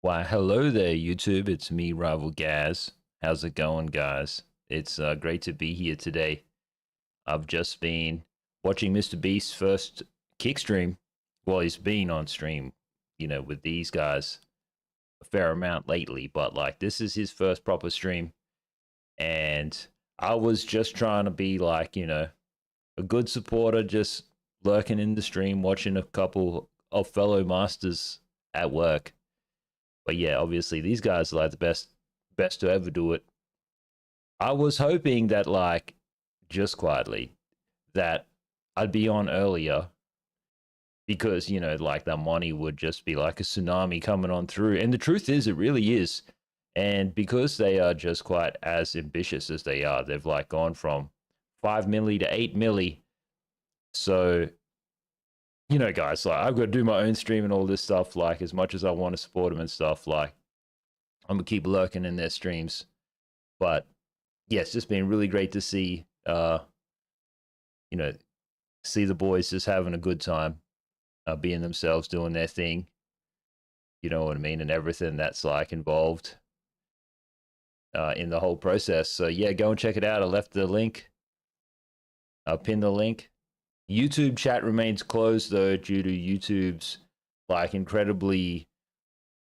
Why, hello there, YouTube. It's me, Rival Gaz. How's it going, guys? It's great to be here today. I've just been watching Mr. Beast's first kick stream. Well, he's been on stream, with these guys a fair amount lately, but like this is his first proper stream. And I was just trying to be like, a good supporter, just lurking in the stream, watching a couple of fellow masters at work. But yeah, obviously these guys are like the best to ever do it. I was hoping that like just quietly that I'd be on earlier because like the money would just be like a tsunami coming on through. And the truth is it really is. And because they are just quite as ambitious as they are, they've like gone from 5 milli to 8 milli. So guys, like I've got to do my own stream and all this stuff. Like, as much as I want to support them and stuff, like I'm gonna keep lurking in their streams. But yeah, it's just been really great to see, see the boys just having a good time, being themselves, doing their thing. You know what I mean, and everything that's like involved in the whole process. So yeah, go and check it out. I left the link. I'll pin the link. YouTube chat remains closed though due to YouTube's like incredibly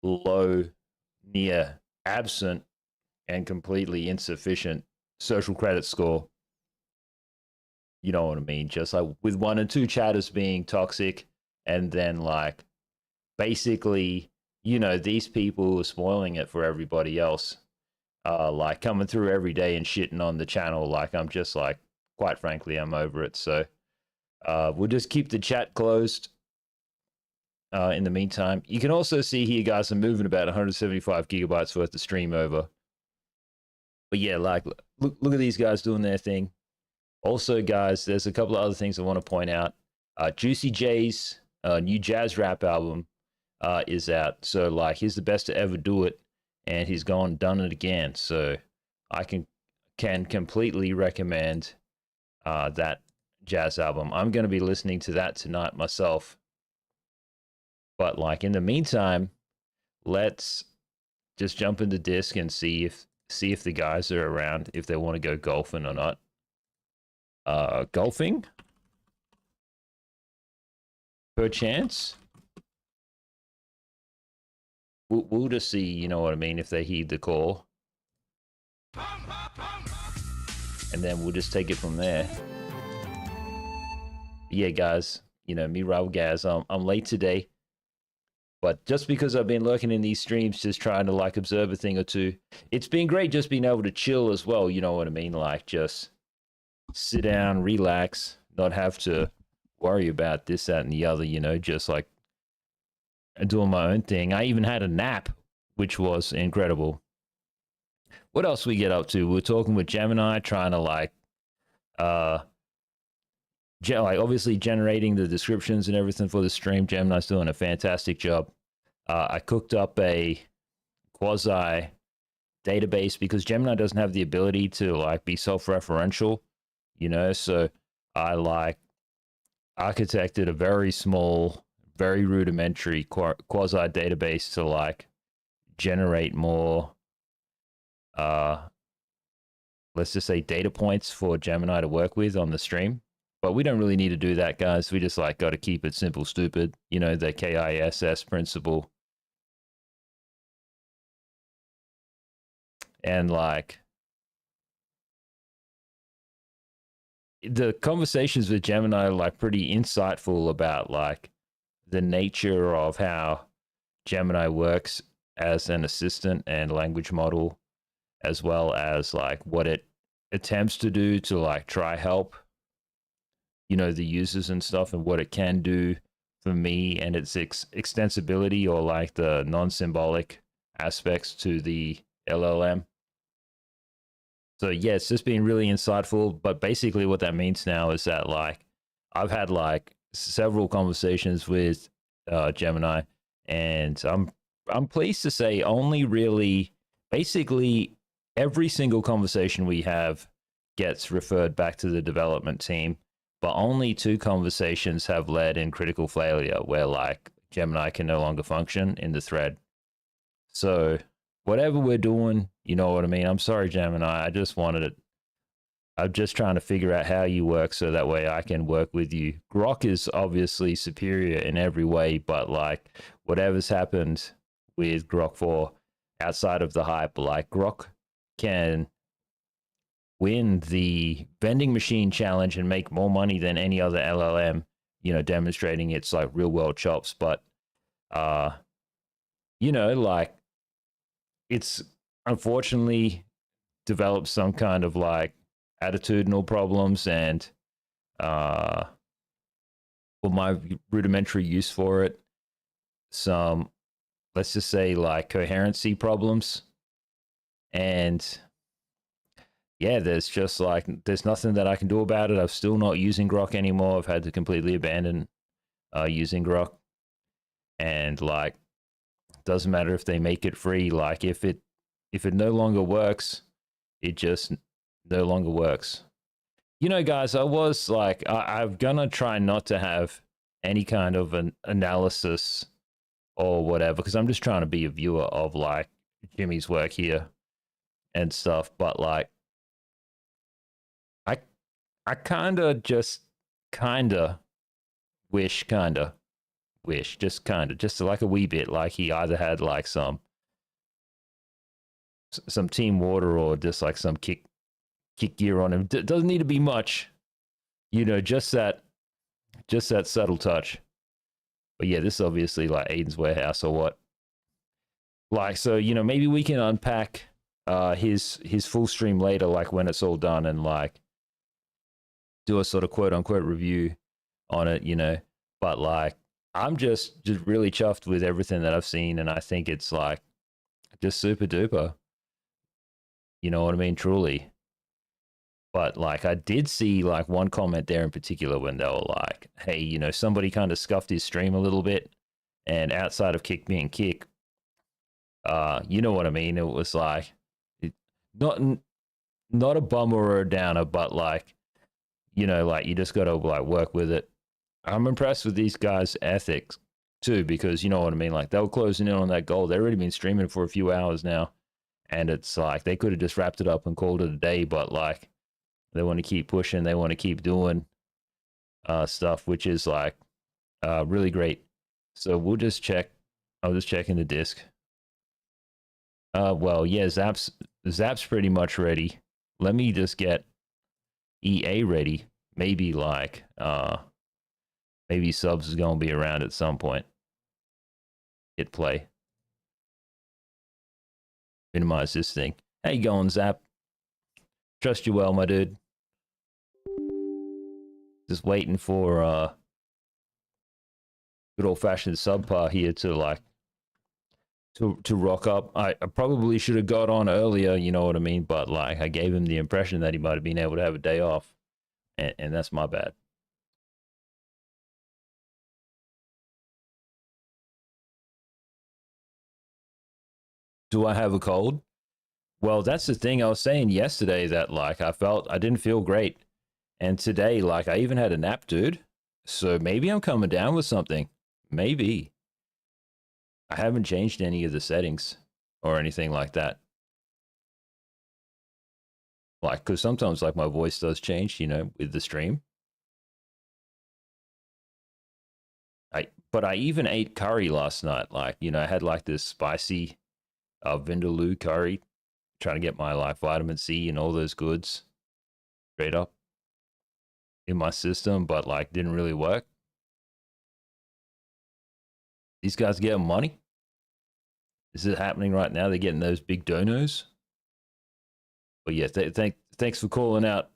low, near absent, and completely insufficient social credit score. You know what I mean? Just like with 1 and 2 chatters being toxic, and then like basically, these people are spoiling it for everybody else. Like coming through every day and shitting on the channel. Like I'm just like, quite frankly, I'm over it. So we'll just keep the chat closed in the meantime. You can also see here, guys, I'm moving about 175 gigabytes worth of stream over. But yeah, like, look at these guys doing their thing. Also, guys, there's a couple of other things I want to point out. Juicy J's new jazz rap album is out. So, like, he's the best to ever do it. And he's gone and done it again. So I can completely recommend that jazz album. I'm going to be listening to that tonight myself. But like in the meantime, let's just jump into disc and see if the guys are around, if they want to go golfing or not. Golfing? Perchance? We'll just see, you know what I mean, if they heed the call. And then we'll just take it from there. Yeah, guys, me, Rival Gaz, I'm late today. But just because I've been lurking in these streams, just trying to like observe a thing or two, it's been great just being able to chill as well. You know what I mean? Like just sit down, relax, not have to worry about this, that, and the other, just like doing my own thing. I even had a nap, which was incredible. What else we get up to? We're talking with Gemini, trying to like obviously generating the descriptions and everything for the stream. Gemini's doing a fantastic job. I cooked up a quasi database because Gemini doesn't have the ability to like be self-referential, so I like architected a very small, very rudimentary quasi database to like generate more let's just say data points for Gemini to work with on the stream. But we don't really need to do that, guys. We just like got to keep it simple, stupid. The KISS principle. And like the conversations with Gemini are like pretty insightful about like the nature of how Gemini works as an assistant and language model, as well as like what it attempts to do to like try help the users and stuff, and what it can do for me and its extensibility or like the non-symbolic aspects to the LLM. So yeah, it's just been really insightful. But basically what that means now is that like I've had like several conversations with Gemini, and I'm pleased to say only really basically every single conversation we have gets referred back to the development team. But only 2 conversations have led in critical failure where like Gemini can no longer function in the thread. So whatever we're doing, you know what I mean? I'm sorry, Gemini. I just wanted it. I'm just trying to figure out how you work so that way I can work with you. Grok is obviously superior in every way, but like whatever's happened with Grok 4 outside of the hype, like Grok can win the vending machine challenge and make more money than any other LLM, you know, demonstrating its like real world chops. But, you know, like it's unfortunately developed some kind of like attitudinal problems and for my rudimentary use for it, some, let's just say, like coherency problems. And yeah, there's just like, there's nothing that I can do about it. I'm still not using Grok anymore. I've had to completely abandon using Grok. And like, doesn't matter if they make it free. Like if it no longer works, it just no longer works. You know, guys, I was like, I'm gonna try not to have any kind of an analysis or whatever, because I'm just trying to be a viewer of like Jimmy's work here and stuff. But like, I kinda wish, just like a wee bit, like he either had like some team water or just like some kick gear on him. Doesn't need to be much, you know, just that subtle touch. But yeah, this is obviously like Aiden's warehouse or what. Like, so, you know, maybe we can unpack his full stream later, like when it's all done, and like do a sort of quote unquote review on it, you know. But like, I'm just really chuffed with everything that I've seen, and I think it's like just super duper. You know what I mean? Truly. But like, I did see like one comment there in particular when they were like, hey, you know, somebody kind of scuffed his stream a little bit, and outside of Kick being Kick, you know what I mean? It was like, not a bummer or a downer, but like, you know, like you just got to like work with it. I'm impressed with these guys' ethics too, because you know what I mean? Like, they were closing in on that goal. They've already been streaming for a few hours now, and it's like they could have just wrapped it up and called it a day, but like they want to keep pushing. They want to keep doing stuff, which is like really great. So we'll just check. I'll just check in the disk. Well, yeah, Zap's pretty much ready. Let me just get EA ready. Maybe like maybe subs is gonna be around at some point. Hit play. Minimize this thing. How you going, Zap? Trust you well, my dude. Just waiting for good old fashioned subpar here to like to rock up. I probably should have got on earlier, you know what I mean? But like, I gave him the impression that he might have been able to have a day off, and that's my bad. Do I have a cold? Well, that's the thing. I was saying yesterday that like I didn't feel great, and today like I even had a nap, dude. So maybe I'm coming down with something. Maybe. I haven't changed any of the settings or anything like that. Like, because sometimes like my voice does change, you know, with the stream. But I even ate curry last night. Like, you know, I had like this spicy vindaloo curry, trying to get my like vitamin C and all those goods straight up in my system, but like didn't really work. These guys getting money. Is it happening right now? They're getting those big donos. But yeah, thanks for calling out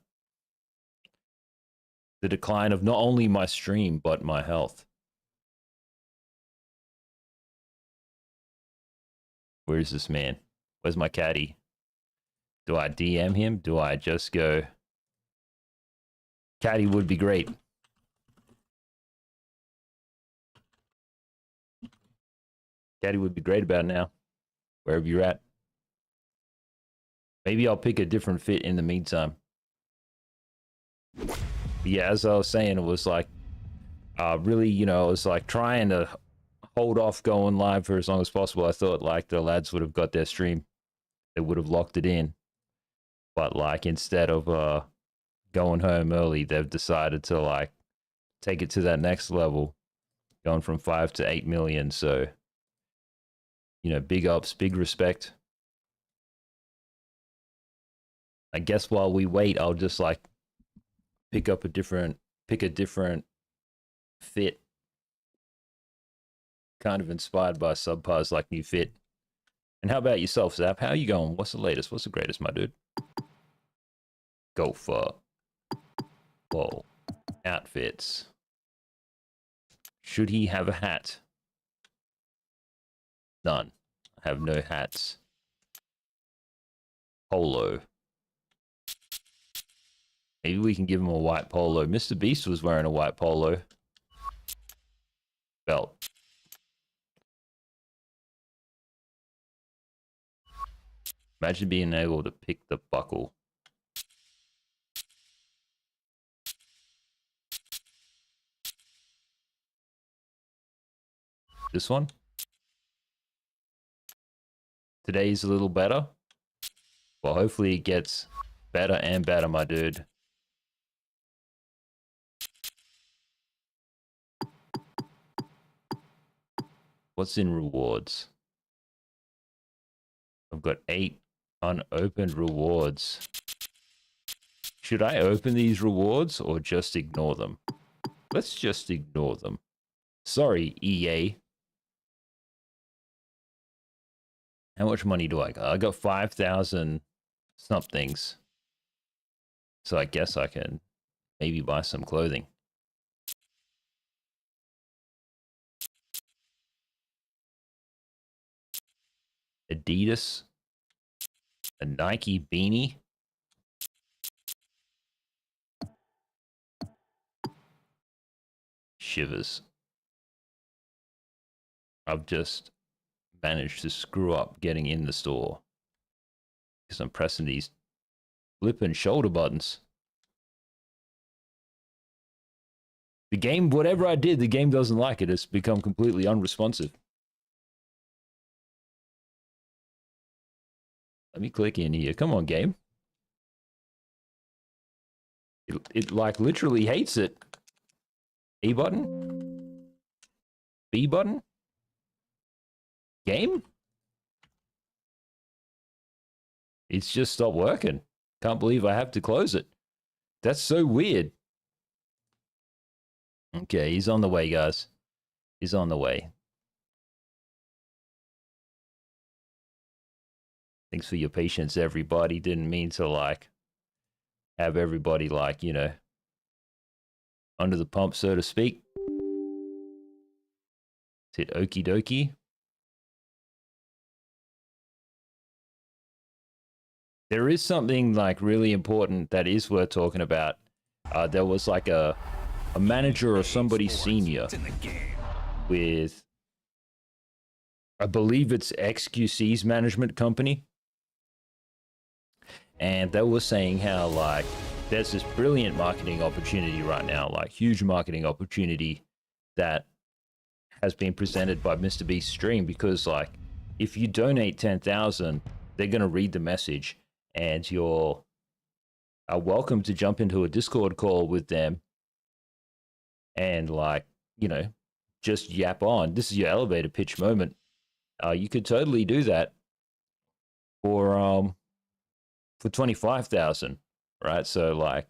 the decline of not only my stream, but my health. Where's this man? Where's my caddy? Do I DM him? Do I just go? Caddy would be great. Caddy would be great about now, wherever you're at. Maybe I'll pick a different fit in the meantime. But yeah, as I was saying, it was like really, you know, it was like trying to hold off going live for as long as possible. I thought like the lads would have got their stream, they would have locked it in, but like instead of going home early, they've decided to like take it to that next level, going from 5 to 8 million. So, you know, big ups, big respect. I guess while we wait, I'll just like pick a different fit, kind of inspired by Subpar's like new fit. And how about yourself, Zap? How are you going? What's the latest? What's the greatest, my dude? Go for whoa outfits. Should he have a hat? None. I have no hats. Polo. Maybe we can give him a white polo. Mr. Beast was wearing a white polo. Belt. Imagine being able to pick the buckle. This one? Today's a little better. Well, hopefully it gets better and better, my dude. What's in rewards? I've got 8 unopened rewards. Should I open these rewards or just ignore them? Let's just ignore them. Sorry, EA. How much money do I got? I got 5,000 somethings. So I guess I can maybe buy some clothing. Adidas. A Nike beanie. Shivers. I've just managed to screw up getting in the store because I'm pressing these lip and shoulder buttons. The game, whatever I did, the game doesn't like it. It's become completely unresponsive. Let me click in here. Come on, game. It like literally hates it. A button? B button? Game? It's just stopped working. Can't believe I have to close it. That's so weird. Okay, he's on the way, guys. He's on the way. Thanks for your patience, everybody. Didn't mean to, like, have everybody, like, you know, under the pump, so to speak. Is it okie dokie? There is something, like, really important that is worth talking about. There was, like, a manager or somebody senior with, I believe it's XQC's management company. And they were saying how, like, there's this brilliant marketing opportunity right now, like, huge marketing opportunity that has been presented by Mr. Beast's stream because, like, if you donate 10,000, they're going to read the message and you're welcome to jump into a Discord call with them and, like, you know, just yap on. This is your elevator pitch moment. You could totally do that for 25,000, right? So, like,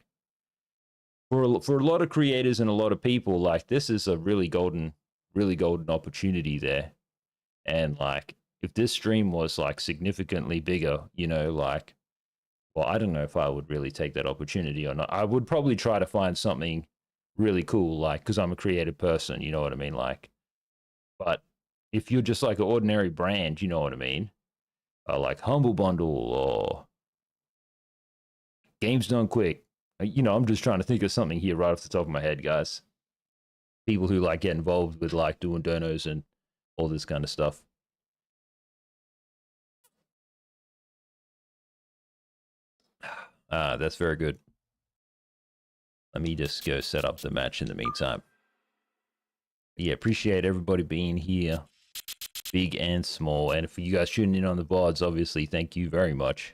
for a lot of creators and a lot of people, like, this is a really golden opportunity there. And, like, if this stream was, like, significantly bigger, you know, like, well, I don't know if I would really take that opportunity or not. I would probably try to find something really cool, like, because I'm a creative person, you know what I mean? Like, but if you're just like an ordinary brand, you know what I mean? Like Humble Bundle or Games Done Quick. You know, I'm just trying to think of something here right off the top of my head, guys. People who, like, get involved with, like, doing donos and all this kind of stuff. That's very good. Let me just go set up the match in the meantime. Yeah, appreciate everybody being here, big and small. And for you guys tuning in on the VODs, obviously, thank you very much.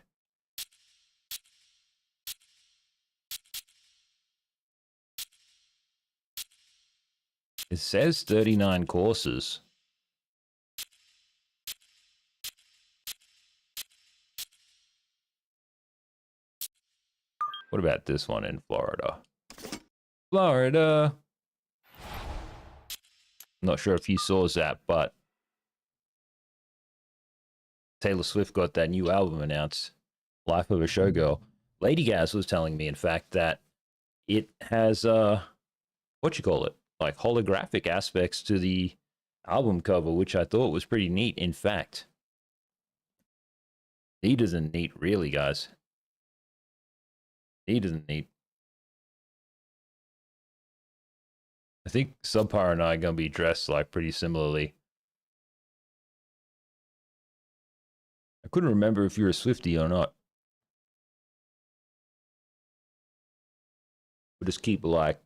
It says 39 courses. What about this one in Florida? Florida. I'm not sure if you saw that, but Taylor Swift got that new album announced, Life of a Showgirl. Lady Gaz was telling me, in fact, that it has, what you call it? Like holographic aspects to the album cover, which I thought was pretty neat, in fact. Neater than neat, really, guys. Neater than neat. I think Subpar and I are going to be dressed like pretty similarly. I couldn't remember if you're a Swiftie or not. We'll just keep like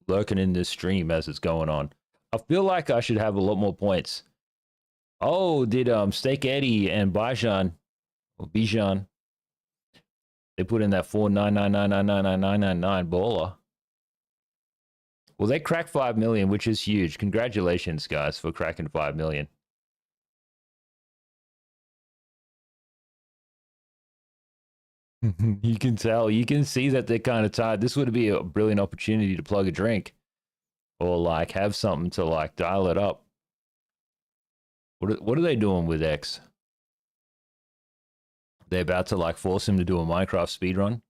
lurking in this stream as it's going on. I feel like I should have a lot more points. Oh, did Steak Eddie and Bijan or Bijan, they put in that 499999999 baller. Well, they cracked 5 million, which is huge. Congratulations, guys, for cracking 5 million. You can tell, you can see that they're kind of tired. This would be a brilliant opportunity to plug a drink or like have something to like dial it up. What are they doing with X? They're about to like force him to do a Minecraft speedrun.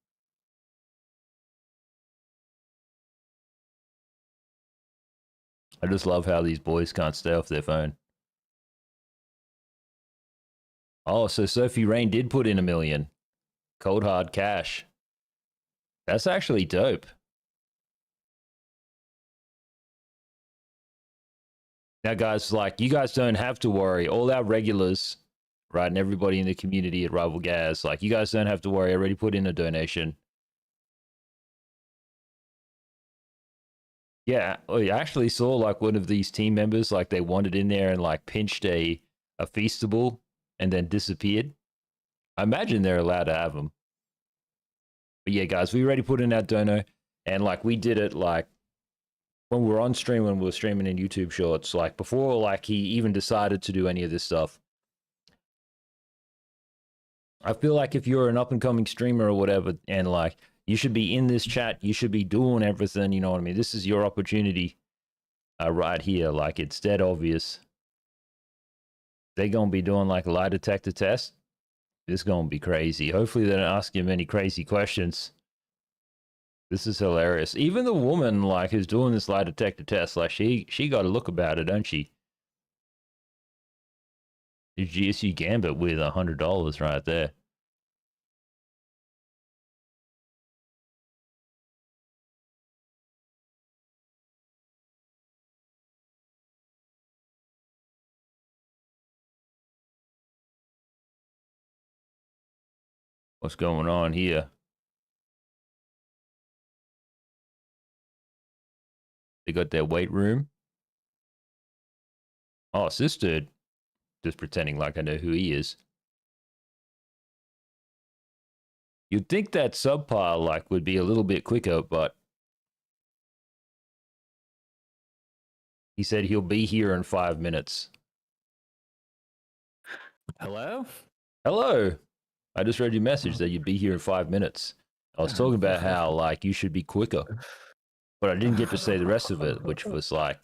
I just love how these boys can't stay off their phone. Oh, so Sophie Rain did put in 1 million. Cold hard cash. That's actually dope. Now, guys, like, you guys don't have to worry. All our regulars, right, and everybody in the community at Rival Gaz, like, you guys don't have to worry. I already put in a donation. Yeah, I actually saw, like, one of these team members, like, they wandered in there and, like, pinched a Feastable and then disappeared. I imagine they're allowed to have them. But yeah, guys, we already put in that dono, and like we did it like when we were on stream, when we were streaming in YouTube Shorts, like before like he even decided to do any of this stuff. I feel like if you're an up and coming streamer or whatever, and like you should be in this chat, you should be doing everything, you know what I mean? This is your opportunity right here. Like it's dead obvious. They're gonna be doing like a lie detector test. This is gonna be crazy. Hopefully they don't ask him any crazy questions. This is hilarious. Even the woman like who's doing this lie detector test, like she got a look about it, don't she? The GSU Gambit with $100 right there. What's going on here? They got their weight room. Oh, it's this dude. Just pretending like I know who he is. You'd think that Subpile like would be a little bit quicker, but he said he'll be here in 5 minutes. Hello? Hello. I just read your message that you'd be here in 5 minutes. I was talking about how like you should be quicker, but I didn't get to say the rest of it, which was like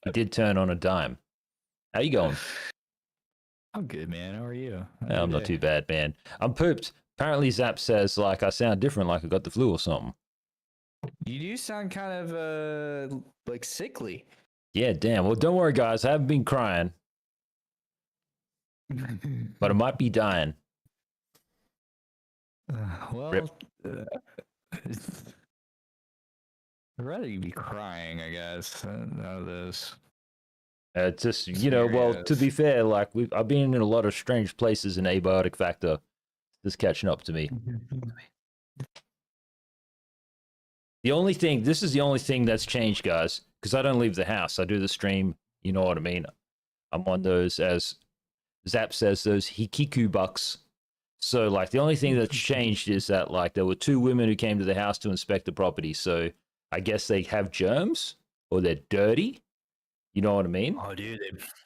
he did turn on a dime. How you going? I'm good, man. How are you? I'm not too bad, man. I'm pooped. Apparently Zap says like I sound different, like I got the flu or something. You do sound kind of like sickly. Yeah, damn. Well, don't worry, guys. I haven't been crying, but I might be dying. Well, I'd rather you be crying, I guess. None of this. Just, you know, well, to be fair, like I've been in a lot of strange places in Abiotic Factor. Just catching up to me. The only thing, this is the only thing that's changed, guys. because I don't leave the house. I do the stream. You know what I mean? I'm on those, as Zap says, those Hikiku bucks. So like the only thing that's changed is that like there were 2 women who came to the house to inspect the property. So I guess they have germs or they're dirty. You know what I mean? Oh, dude,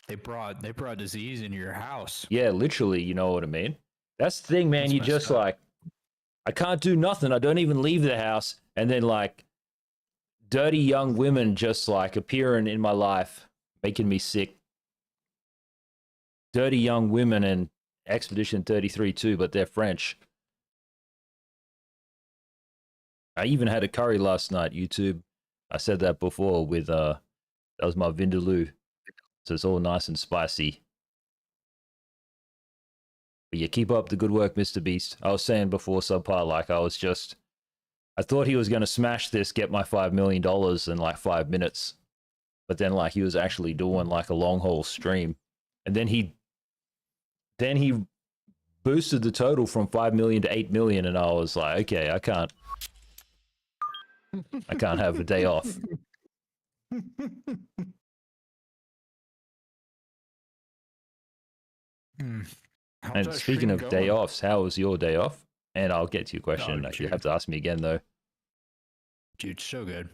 they brought disease into your house. Yeah, literally. You know what I mean? That's the thing, man. That's You messed just up. like, I can't do nothing. I don't even leave the house. And then like dirty young women just like appearing in my life, making me sick. Dirty young women in Expedition 33 too, but they're French. I even had a curry last night, YouTube. I said that before with, that was my vindaloo. So it's all nice and spicy. But yeah, keep up the good work, Mr. Beast. I was saying before subpar, like I thought he was going to smash this, get my $5 million in like 5 minutes. But then like he was actually doing like a long haul stream. And then he boosted the total from 5 million to 8 million. And I was like, okay, I can't have a day off. And speaking of day offs, how was your day off? And I'll get to your question. Oh, You have to ask me again, though. Dude, so good.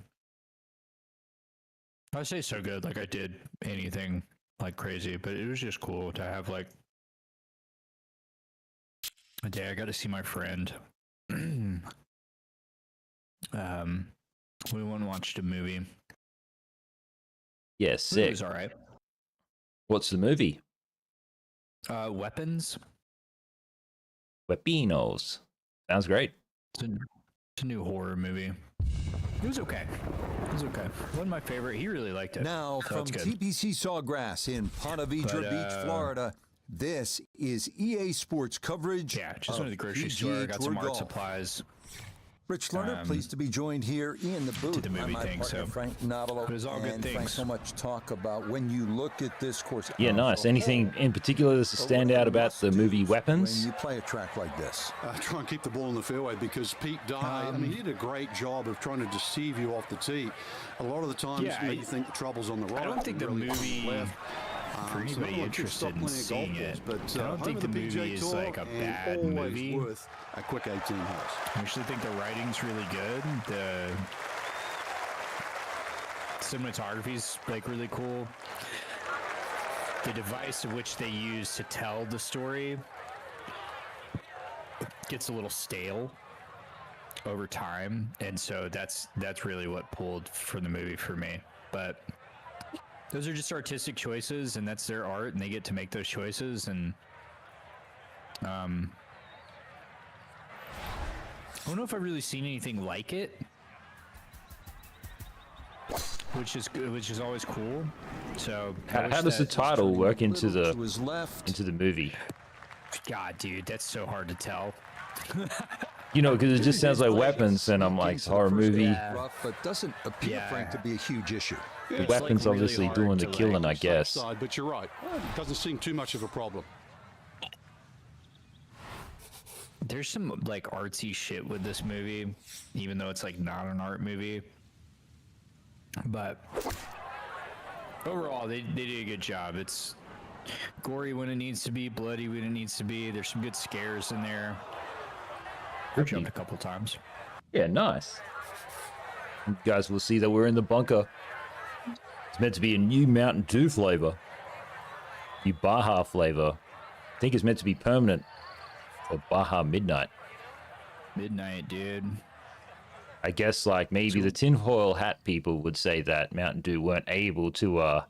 I say so good, like I did anything like crazy, but it was just cool to have like a day. I got to see my friend. We went and watched a movie. Yeah, It sick. was all right. What's the movie? Weapons. Weapinos. Sounds great. It's a new horror movie. It was okay. It was okay. Wasn't my favorite. He really liked it. Now so from it's good. TPC Sawgrass in Ponte Vedra Beach, Florida, this is EA Sports coverage. Yeah, just went to the grocery PGA store. Got some Tour art golf. supplies. Rich Lerner, pleased to be joined here in the booth. the movie by my thing, partner, so Frank Notalo. it was all good and Frank, things. so much talk about when you look at this course. Yeah, nice. Anything in particular that's to stand out about the movie Weapons? When you play a track like this, Try and keep the ball in the fairway because Pete Dye, he did a great job of trying to deceive you off the tee. A lot of the times, Yeah, you think the trouble's on the right. I don't think the really on movie, left. for anybody interested in seeing it, I don't think the movie is like a bad movie. Worth a quick 18 holes. I actually think the writing's really good. The cinematography's like really cool. The device of which they use to tell the story gets a little stale over time, and so that's really what pulled for the movie for me. But those are just artistic choices, and that's their art, and they get to make those choices. And I don't know if I've really seen anything like it, which is good, which is always cool. So How does the title work into to his left. the movie? God, dude, that's so hard to tell. You know, because it just sounds like weapons, and I'm like, horror movie. Rough, but doesn't appear, Yeah. Frank, to be a huge issue. The It's, weapons like, really obviously hard doing the to, killing, like, I guess. Side, but you're right. It doesn't seem too much of a problem. There's some like artsy shit with this movie, even though it's like not an art movie. But overall, they did a good job. It's gory when it needs to be, bloody when it needs to be. There's some good scares in there. I jumped a couple times. Yeah, nice. You guys will see that we're in the bunker. It's meant to be a new Mountain Dew flavor. New Baja flavor. I think it's meant to be permanent for Baja Midnight. Midnight, dude. I guess like maybe the tinfoil hat people would say that Mountain Dew weren't able to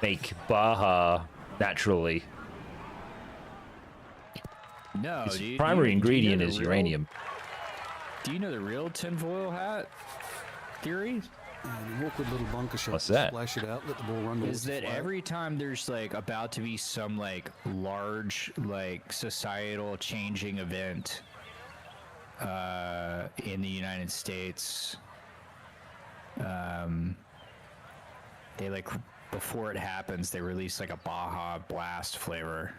make Baja naturally. No, Its dude. primary do you know ingredient the is real- uranium. Do you know the real tinfoil hat theory? And an awkward little bunker shot. What's that? Splash it out, let the ball run Is towards the that flag. every time there's like about to be some like large like societal changing event in the United States, they like before it happens they release like a Baja Blast flavor.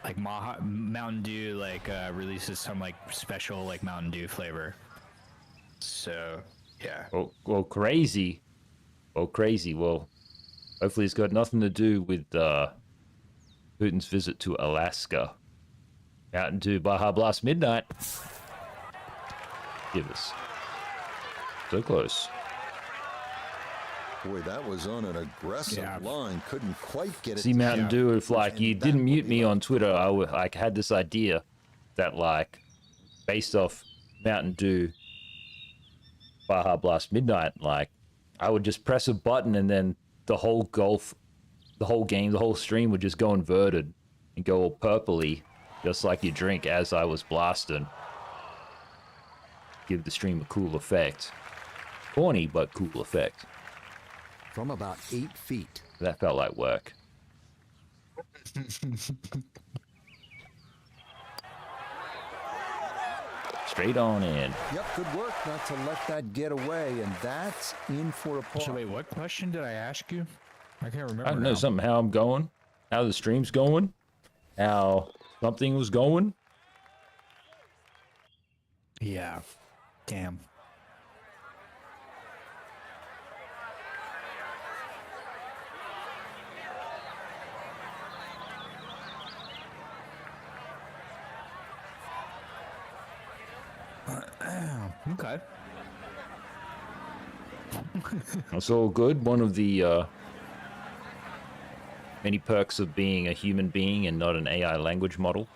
Like Mountain Dew like releases some like special like Mountain Dew flavor. So yeah. Well, crazy. Well, crazy. Well, hopefully it's got nothing to do with Putin's visit to Alaska. Mountain Dew Baja Blast Midnight. Give us. So close. Boy, that was on an aggressive line. Couldn't quite get it. See, Mountain Dew, if like you didn't mute me on Twitter, I would like had this idea that like based off Mountain Dew Baja Blast Midnight, like I would just press a button and then the whole game, the whole stream would just go inverted and go all purpley, just like you drink as I was blasting. Give the stream a cool effect. Corny, but cool effect. From about 8 feet. That felt like work. Straight on in. Yep, good work not to let that get away, and that's in for a par. So wait, what question did I ask you? I can't remember. I don't know something, how I'm going, how the stream's going, how something was going. Yeah. Damn. Okay. It's all good. One of the many perks of being a human being and not an AI language model.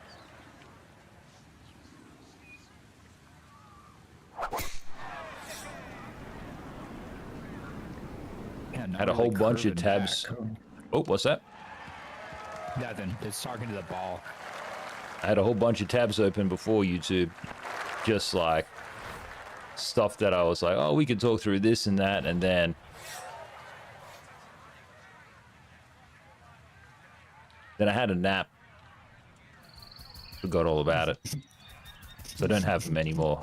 Yeah, Had a whole bunch of tabs. Oh, what's that? Nothing. It's talking to the ball. I had a whole bunch of tabs open before YouTube. Just like stuff that I was like, oh, we could talk through this and that, and then I had a nap. Forgot all about it. So I don't have them anymore.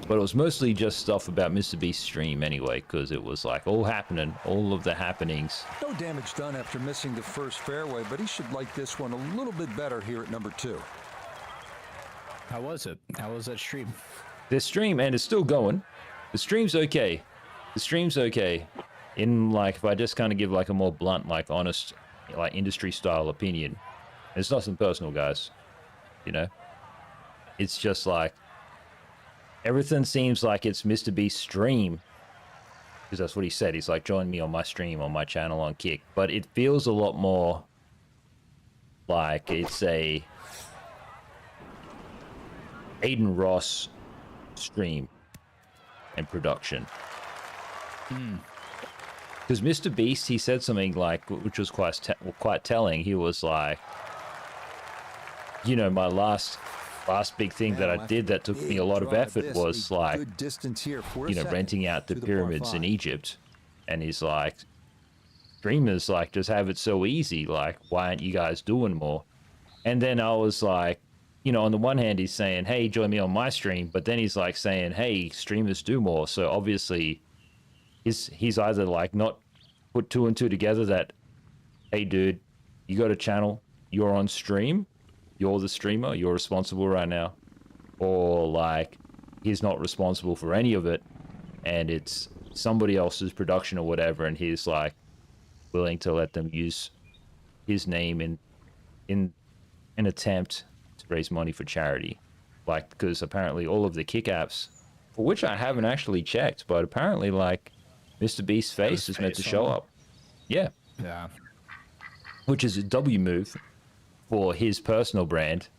But it was mostly just stuff about Mr. Beast's stream anyway, because it was like all happening, all of the happenings. No damage done after missing the first fairway, but he should like this one a little bit better here at number 2. How was it? How was that stream? This stream, and it's still going. The stream's okay. The stream's okay. In like, if I just kind of give like a more blunt, like honest, like industry style opinion. It's nothing personal, guys. You know? It's just like, everything seems like it's Mr. Beast's stream. Because that's what he said. He's like, join me on my stream, on my channel on Kick. But it feels a lot more like it's a Aiden Ross stream and production. Because Mr. Beast, he said something like, which was quite telling. He was like, you know, my last big thing that I did that took me a lot of effort was like, you know, renting out the pyramids in Egypt. And he's like, streamers like just have it so easy. Like, why aren't you guys doing more? And then I was like, you know, on the one hand, he's saying, hey, join me on my stream. But then he's like saying, hey, streamers do more. So obviously he's either like not put 2 and 2 together that, hey, dude, you got a channel, you're on stream, you're the streamer, you're responsible right now. Or like he's not responsible for any of it and it's somebody else's production or whatever. And he's like willing to let them use his name in an attempt to raise money for charity. Like, because apparently all of the Kick apps, for which I haven't actually checked, but apparently like Mr. Beast's face is meant to show up. Yeah. Yeah. Which is a W move for his personal brand.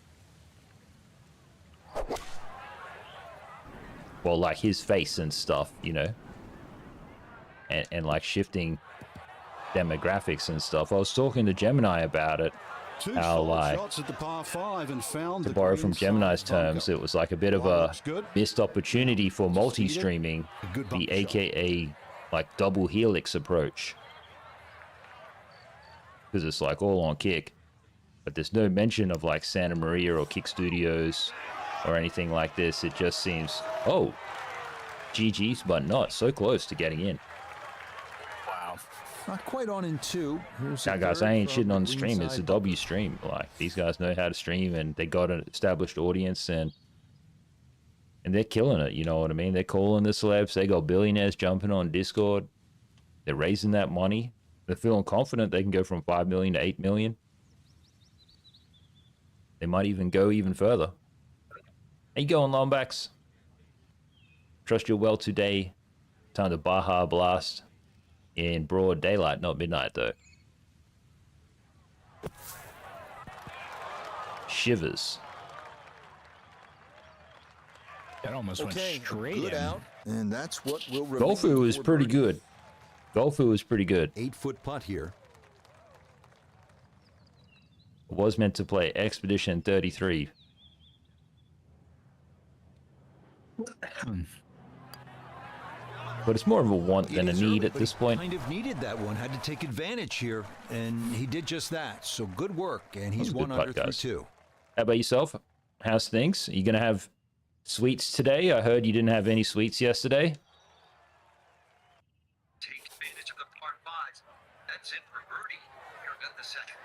Well, like his face and stuff, you know. And like shifting demographics and stuff. I was talking to Gemini about it. How like, to borrow from Gemini's terms, it was like a bit of a missed opportunity for multi-streaming, the AKA like double helix approach. Because it's like all on Kick, but there's no mention of like Santa Maria or Kick Studios or anything like this. It just seems, oh, GG's, but not so close to getting in. Wow. Not quite on in 2. Now, guys, I ain't shitting on the stream. It's a W stream. Like, these guys know how to stream, and they got an established audience, and And they're killing it, you know what I mean? They're calling the celebs. They got billionaires jumping on Discord. They're raising that money. They're feeling confident they can go from 5 million to 8 million. They might even go even further. How you going, Lombax? Trust you're well today. Time to Baja Blast in broad daylight, not midnight though. Shivers. That almost went straight in. Out, and that's what will Golfu was pretty good. Golfu was pretty good. 8-foot putt here. Was meant to play Expedition 33. But it's more of a want than a need at this point. Kind of needed that one. Had to take advantage here, and he did just that. So good work, and he's 1 under 3-2. How about yourself? How's things? Are you going to have sweets today? I heard you didn't have any sweets yesterday. Take advantage of the par 5s. That's it for birdie. You're good the second.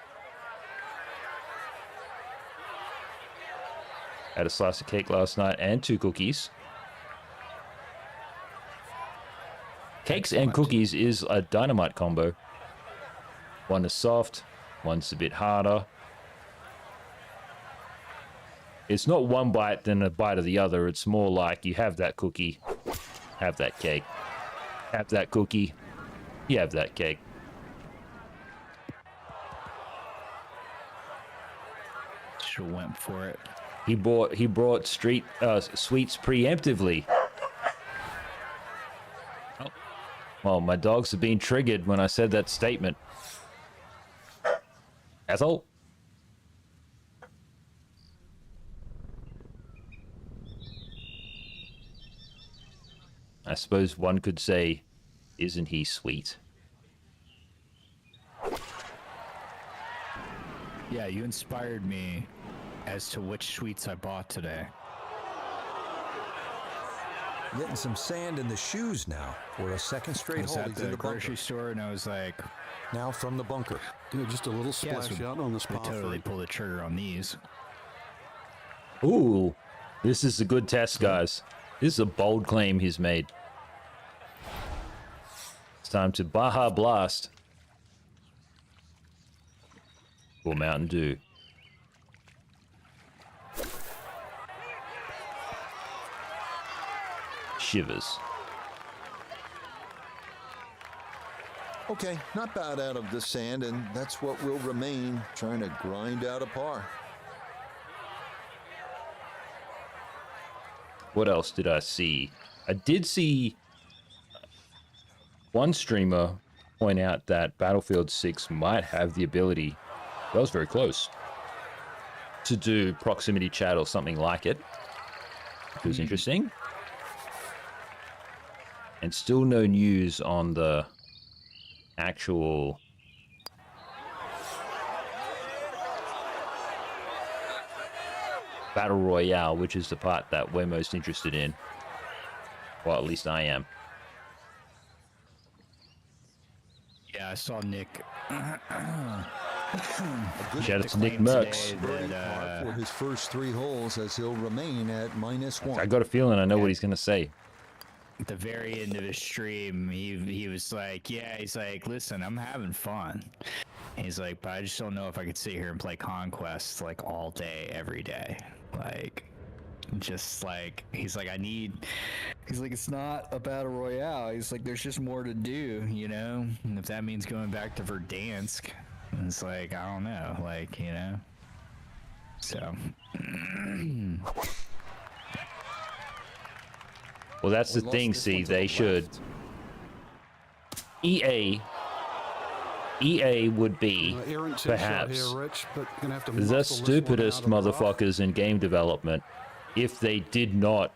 Had a slice of cake last night and 2 cookies. Cakes and cookies is a dynamite combo. One is soft, one's a bit harder. It's not one bite then a bite of the other. It's more like you have that cookie, have that cake. Have that cookie, you have that cake. Should have went for it. He brought sweets preemptively. Oh. Well, my dogs have been triggered when I said that statement. Ethel? I suppose one could say, isn't he sweet? Yeah, you inspired me as to which sweets I bought today. Getting some sand in the shoes now for a second straight I was hole. at He's in the the bunker. grocery store and I was like, Now from the bunker. You know, just a little splash so out on this we par totally 3. pull the trigger on these. Ooh, this is a good test, guys. This is a bold claim he's made. It's time to Baja Blast. Or Mountain Dew. Shivers. Okay, not bad out of the sand, and that's what will remain, trying to grind out a par. What else did I see? I did see one streamer point out that Battlefield 6 might have the ability, that was very close, to do proximity chat or something like it. It was interesting. And still no news on the actual Battle Royale, which is the part that we're most interested in. Well, at least I am. Yeah, I saw Nick. Shout out to Nick Merckx. For his first 3 holes, as he'll remain at -1. I got a feeling I know what he's going to say. At the very end of his stream, he was like, yeah, he's like, listen, I'm having fun. He's like, but I just don't know if I could sit here and play Conquest like all day, every day. Like, just like, he's like, he's like, it's not a battle royale. He's like, there's just more to do, you know? And if that means going back to Verdansk, it's like, I don't know, like, you know? So. Well, that's the thing, see, they should. EA would be, Errant tee shot perhaps, here, Rich, but gonna have to the muscle this one stupidest out of the rough. motherfuckers in game development if they did not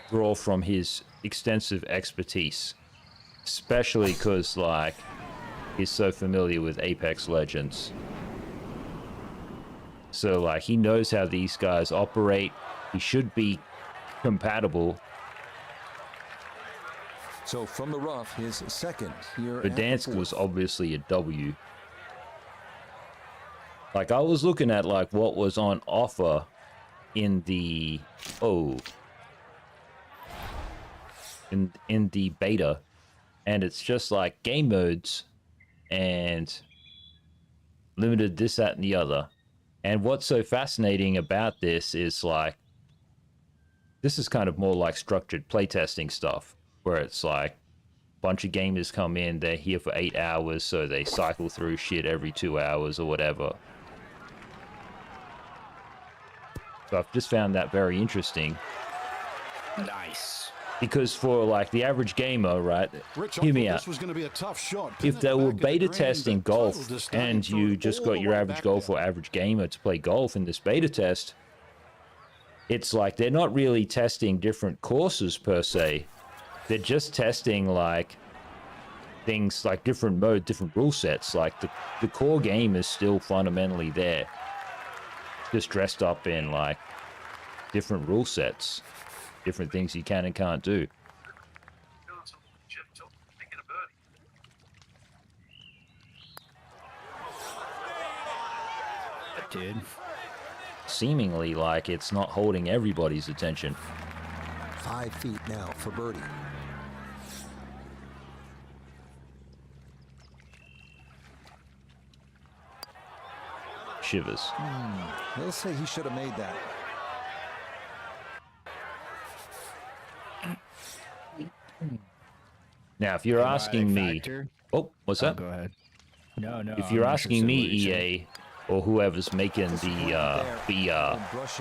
draw from his extensive expertise. Especially because, like, he's so familiar with Apex Legends. So, like, he knows how these guys operate. He should be compatible. So from the rough, his second here. Verdansk was obviously a W. Like, I was looking at, like, what was on offer in the... Oh. in the beta, and it's just like game modes and limited this, that, and the other. And what's so fascinating about this is like, this is kind of more like structured playtesting stuff, where it's like a bunch of gamers come in, they're here for 8 hours, so they cycle through shit every 2 hours or whatever. So I've just found that very interesting. Nice. Because for like the average gamer, right? Rich, Hear me I thought out. this was going to be a tough shot. If they were beta testing golf and you just got your average golf or average gamer to play golf in this beta test, it's like they're not really testing different courses per se. They're just testing like things like different mode, different rule sets. Like the core game is still fundamentally there, just dressed up in like different rule sets, different things you can and can't do. Doing some chip tilt, making a birdie. Dude. Seemingly like it's not holding everybody's attention. 5 feet now for birdie. Shivers. He'll say he should have made that. Now, if you're asking me, Factor? oh, what's that? Go ahead. No. If you're I'm asking interested me, in what you're saying. EA, or whoever's making Brush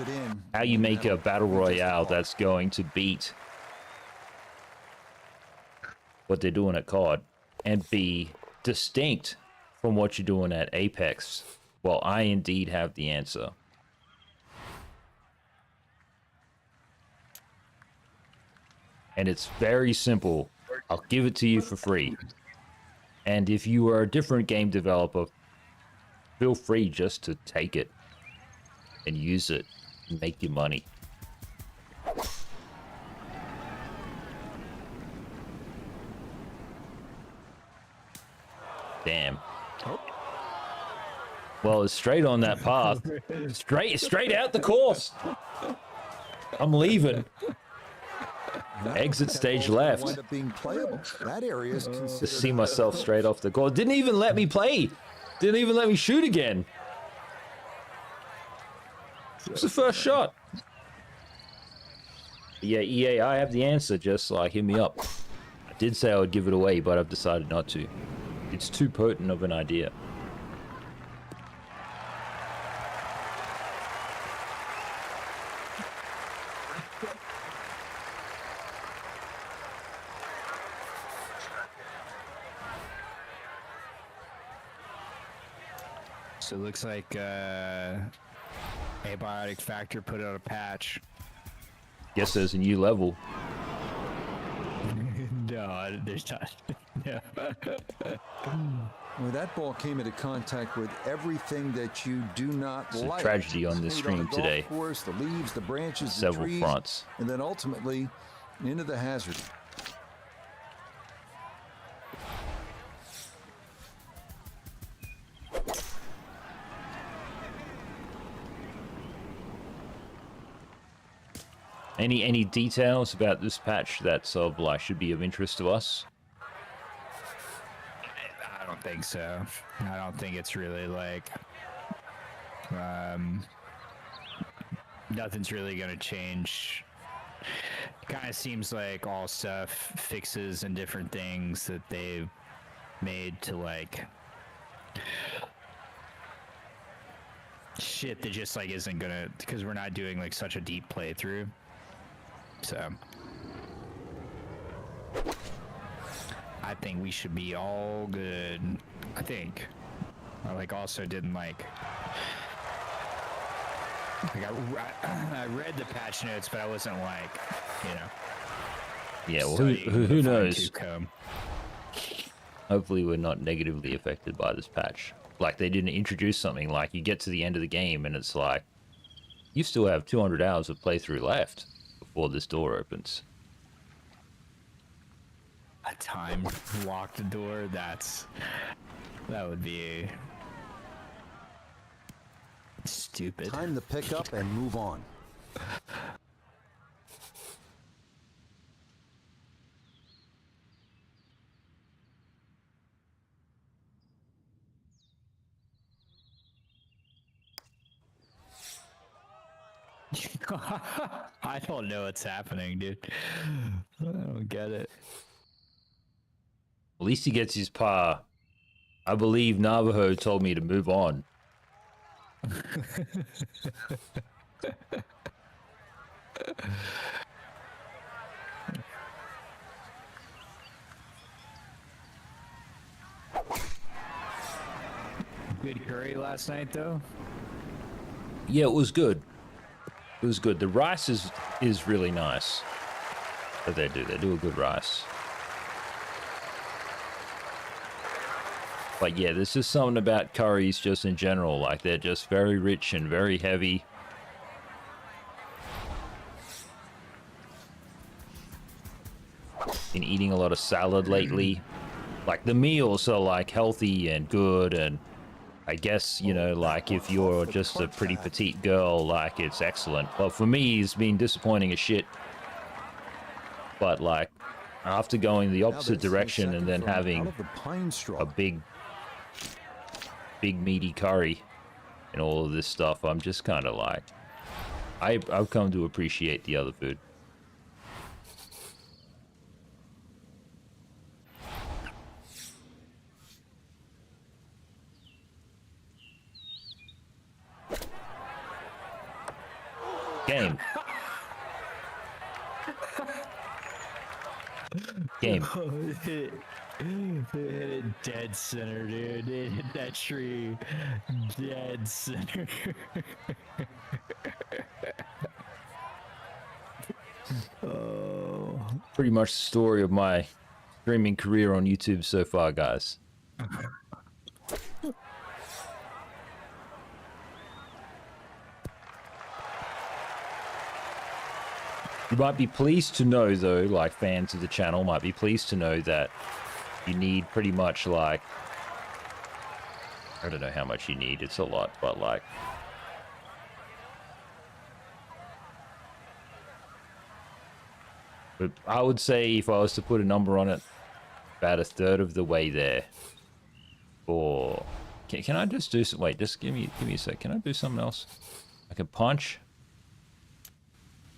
it in. how you make a battle royale that's going to beat what they're doing at COD and be distinct from what you're doing at Apex, well, I indeed have the answer. And it's very simple. I'll give it to you for free. And if you are a different game developer, feel free just to take it and use it and make your money. Damn. Well, it's straight on that path. Straight out the course. I'm leaving. Exit stage left. Wind up being playable. That area is To considered. see myself straight off the course. Didn't even let me play. Didn't even let me shoot again. It was the first shot. Yeah, EA, I have the answer. Just like, hit me up. I did say I would give it away, but I've decided not to. It's too potent of an idea. So it looks like Abiotic Factor put out a patch. Guess there's a new level. No, there's not. No. Well, that ball came into contact with everything that you do not It's a like. tragedy on this Played stream the golf today. Course, the leaves, the branches, Several the trees, fronts. and then ultimately into the hazard. Any details about this patch that's of like should be of interest to us? I don't think so. I don't think it's really like nothing's really gonna change. Kind of seems like all stuff fixes and different things that they've made to like shit that just like isn't gonna, because we're not doing like such a deep playthrough. So I think we should be all good. I think. I like also didn't like I read the patch notes, but I wasn't like, you know. Yeah, well, studying who with a knows? fine-tooth comb. Hopefully we're not negatively affected by this patch. Like, they didn't introduce something like you get to the end of the game and it's like, you still have 200 hours of playthrough left before this door opens. A time locked door, that would be stupid. Time to pick up and move on. I don't know what's happening, dude. I don't get it. At least he gets his par. I believe Navajo told me to move on. Good curry last night, though. Yeah, it was good. It was good. The rice is really nice. But they do a good rice. But yeah, there's just something about curries just in general. Like, they're just very rich and very heavy. Been eating a lot of salad lately. Like, the meals are like healthy and good, and I guess, you know, like, if you're just a pretty petite girl, like, it's excellent. But for me, it's been disappointing as shit. But like, after going the opposite direction and then having a big meaty curry and all of this stuff, I'm just kind of like, I've come to appreciate the other food. Game. Game. It hit it dead center, dude. It hit that tree dead center. Oh. Pretty much the story of my streaming career on YouTube so far, guys. You might be pleased to know, though, like, fans of the channel might be pleased to know that you need pretty much, like, I don't know how much you need, it's a lot, but like, but I would say, if I was to put a number on it, about a third of the way there. Or can I just do some? Wait, just give me a sec. Can I do something else? I can punch.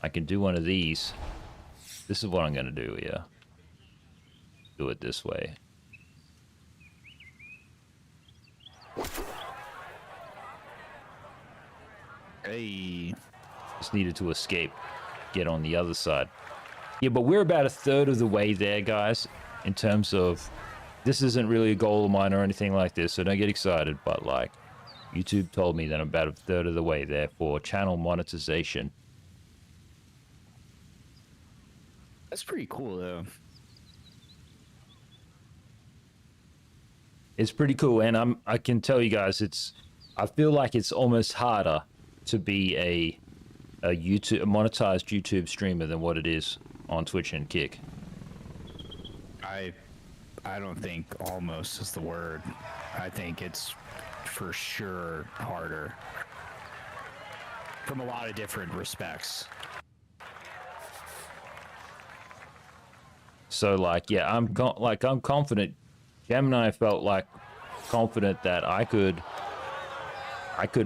I can do one of these. This is what I'm gonna do here. Do it this way. Hey. Just needed to escape. Get on the other side. Yeah, but we're about a third of the way there, guys. In terms of, this isn't really a goal of mine or anything like this, so don't get excited. But like, YouTube told me that I'm about a third of the way there for channel monetization. That's pretty cool, though. It's pretty cool, and I can tell you guys, I feel like it's almost harder to be a monetized YouTube streamer than what it is on Twitch and Kick. I don't think almost is the word. I think it's for sure harder from a lot of different respects. So like, yeah, I'm confident. Gemini felt like confident that I could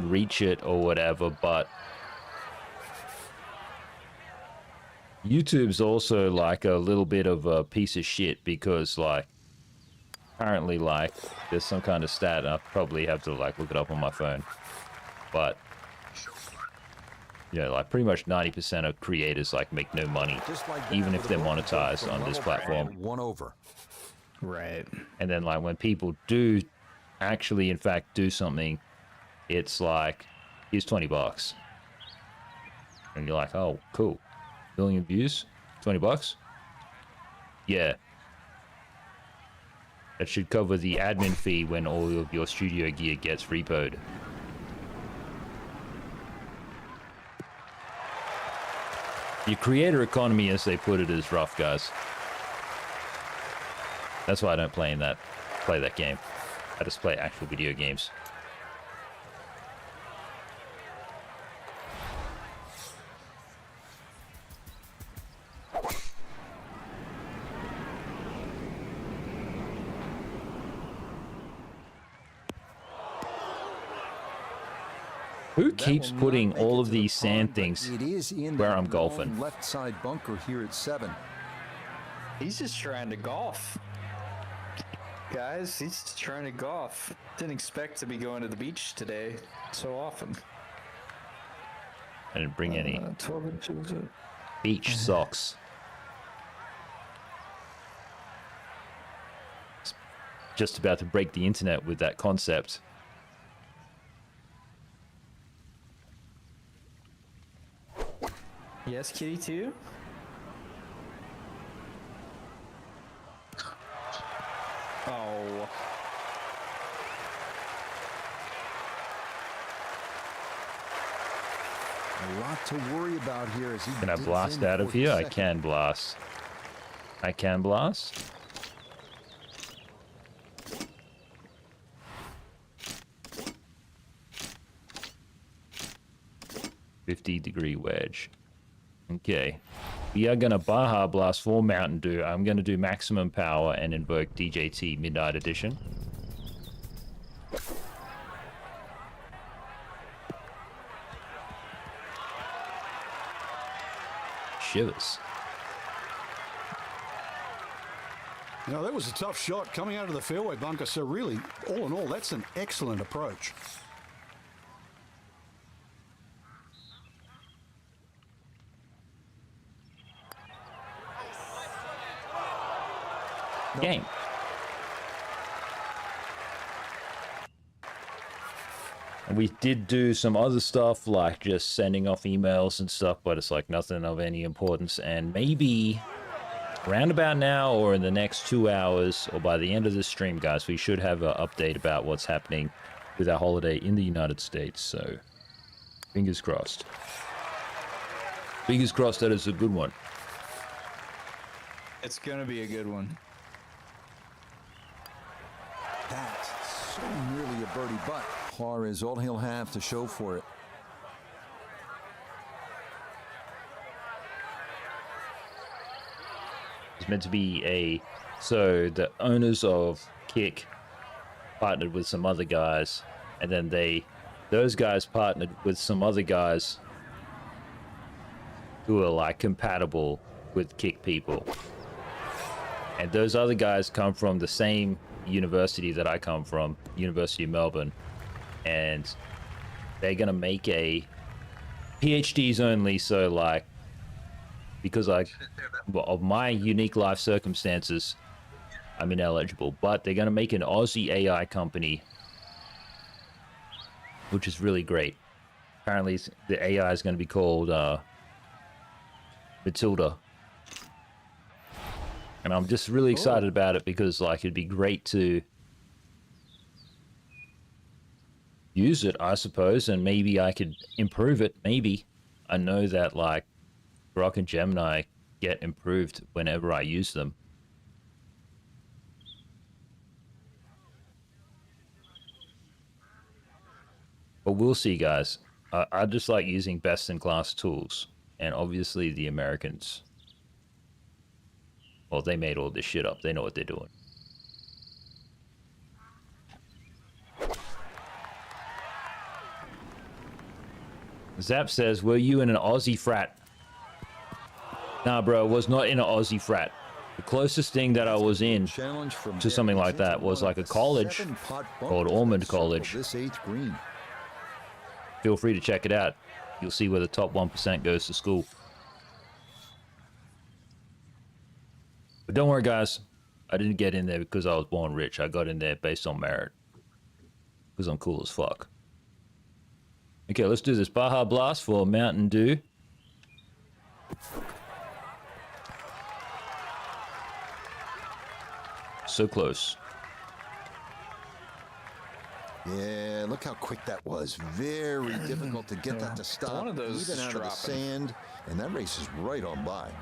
reach it or whatever, but YouTube's also like a little bit of a piece of shit, because like, apparently like there's some kind of stat, I probably have to like look it up on my phone, but yeah, like pretty much 90% of creators like make no money, even if they're monetized on this platform. One over. Right. And then like, when people do actually in fact do something, it's like, here's $20, and you're like, oh cool, million views, $20, yeah, that should cover the admin fee when all of your studio gear gets repoed. Your creator economy, as they put it, is rough, guys. That's why I don't play that game. I just play actual video games. Who That keeps will putting not make all it of to the these sand pond, but things it is in where that I'm long golfing? left side bunker here at 7. He's just trying to golf. Guys, he's just trying to golf. Didn't expect to be going to the beach today so often. I didn't bring any 12 inches. beach socks. Just about to break the internet with that concept. Yes, Kitty too. Oh. A lot to worry about here as he Can I digs blast in out for of the here? I second. can blast. I can blast. .50-degree wedge. Okay. We are going to Baja Blast for Mountain Dew. I'm going to do maximum power and invoke DJT Midnight Edition. Shivers. You know, that was a tough shot coming out of the fairway bunker. So really, all in all, that's an excellent approach. Game. And we did do some other stuff like just sending off emails and stuff, but it's like nothing of any importance. And maybe around about now or in the next 2 hours or by the end of this stream, guys, we should have an update about what's happening with our holiday in the United States. So fingers crossed. Fingers crossed that it's a good one. It's gonna be a good one. That's so nearly a birdie, but par is all he'll have to show for it. It's meant to be a... So the owners of Kick partnered with some other guys, and then those guys partnered with some other guys who are like compatible with Kick people. And those other guys come from the same university that I come from, University of Melbourne. And they're going to make a PhDs only, so like, because of my unique life circumstances, I'm ineligible. But they're going to make an Aussie AI company, which is really great. Apparently, the AI is going to be called Matilda. And I'm just really excited about it because, like, it'd be great to use it, I suppose, and maybe I could improve it. Maybe. I know that, like, Grok and Gemini get improved whenever I use them. But we'll see, guys. I just like using best-in-class tools. And obviously the Americans... Well, they made all this shit up. They know what they're doing. Zap says, were you in an Aussie frat? Nah, bro, I was not in an Aussie frat. The closest thing that I was in to something like that was like a college called Ormond College. This 8th green. Feel free to check it out. You'll see where the top 1% goes to school. But don't worry, guys. I didn't get in there because I was born rich. I got in there based on merit. Because I'm cool as fuck. Okay, let's do this. Baja Blast for Mountain Dew. So close. Yeah, look how quick that was. Very difficult to get that to stop. One of those even is out of the dropping. sand, and that race is right on by.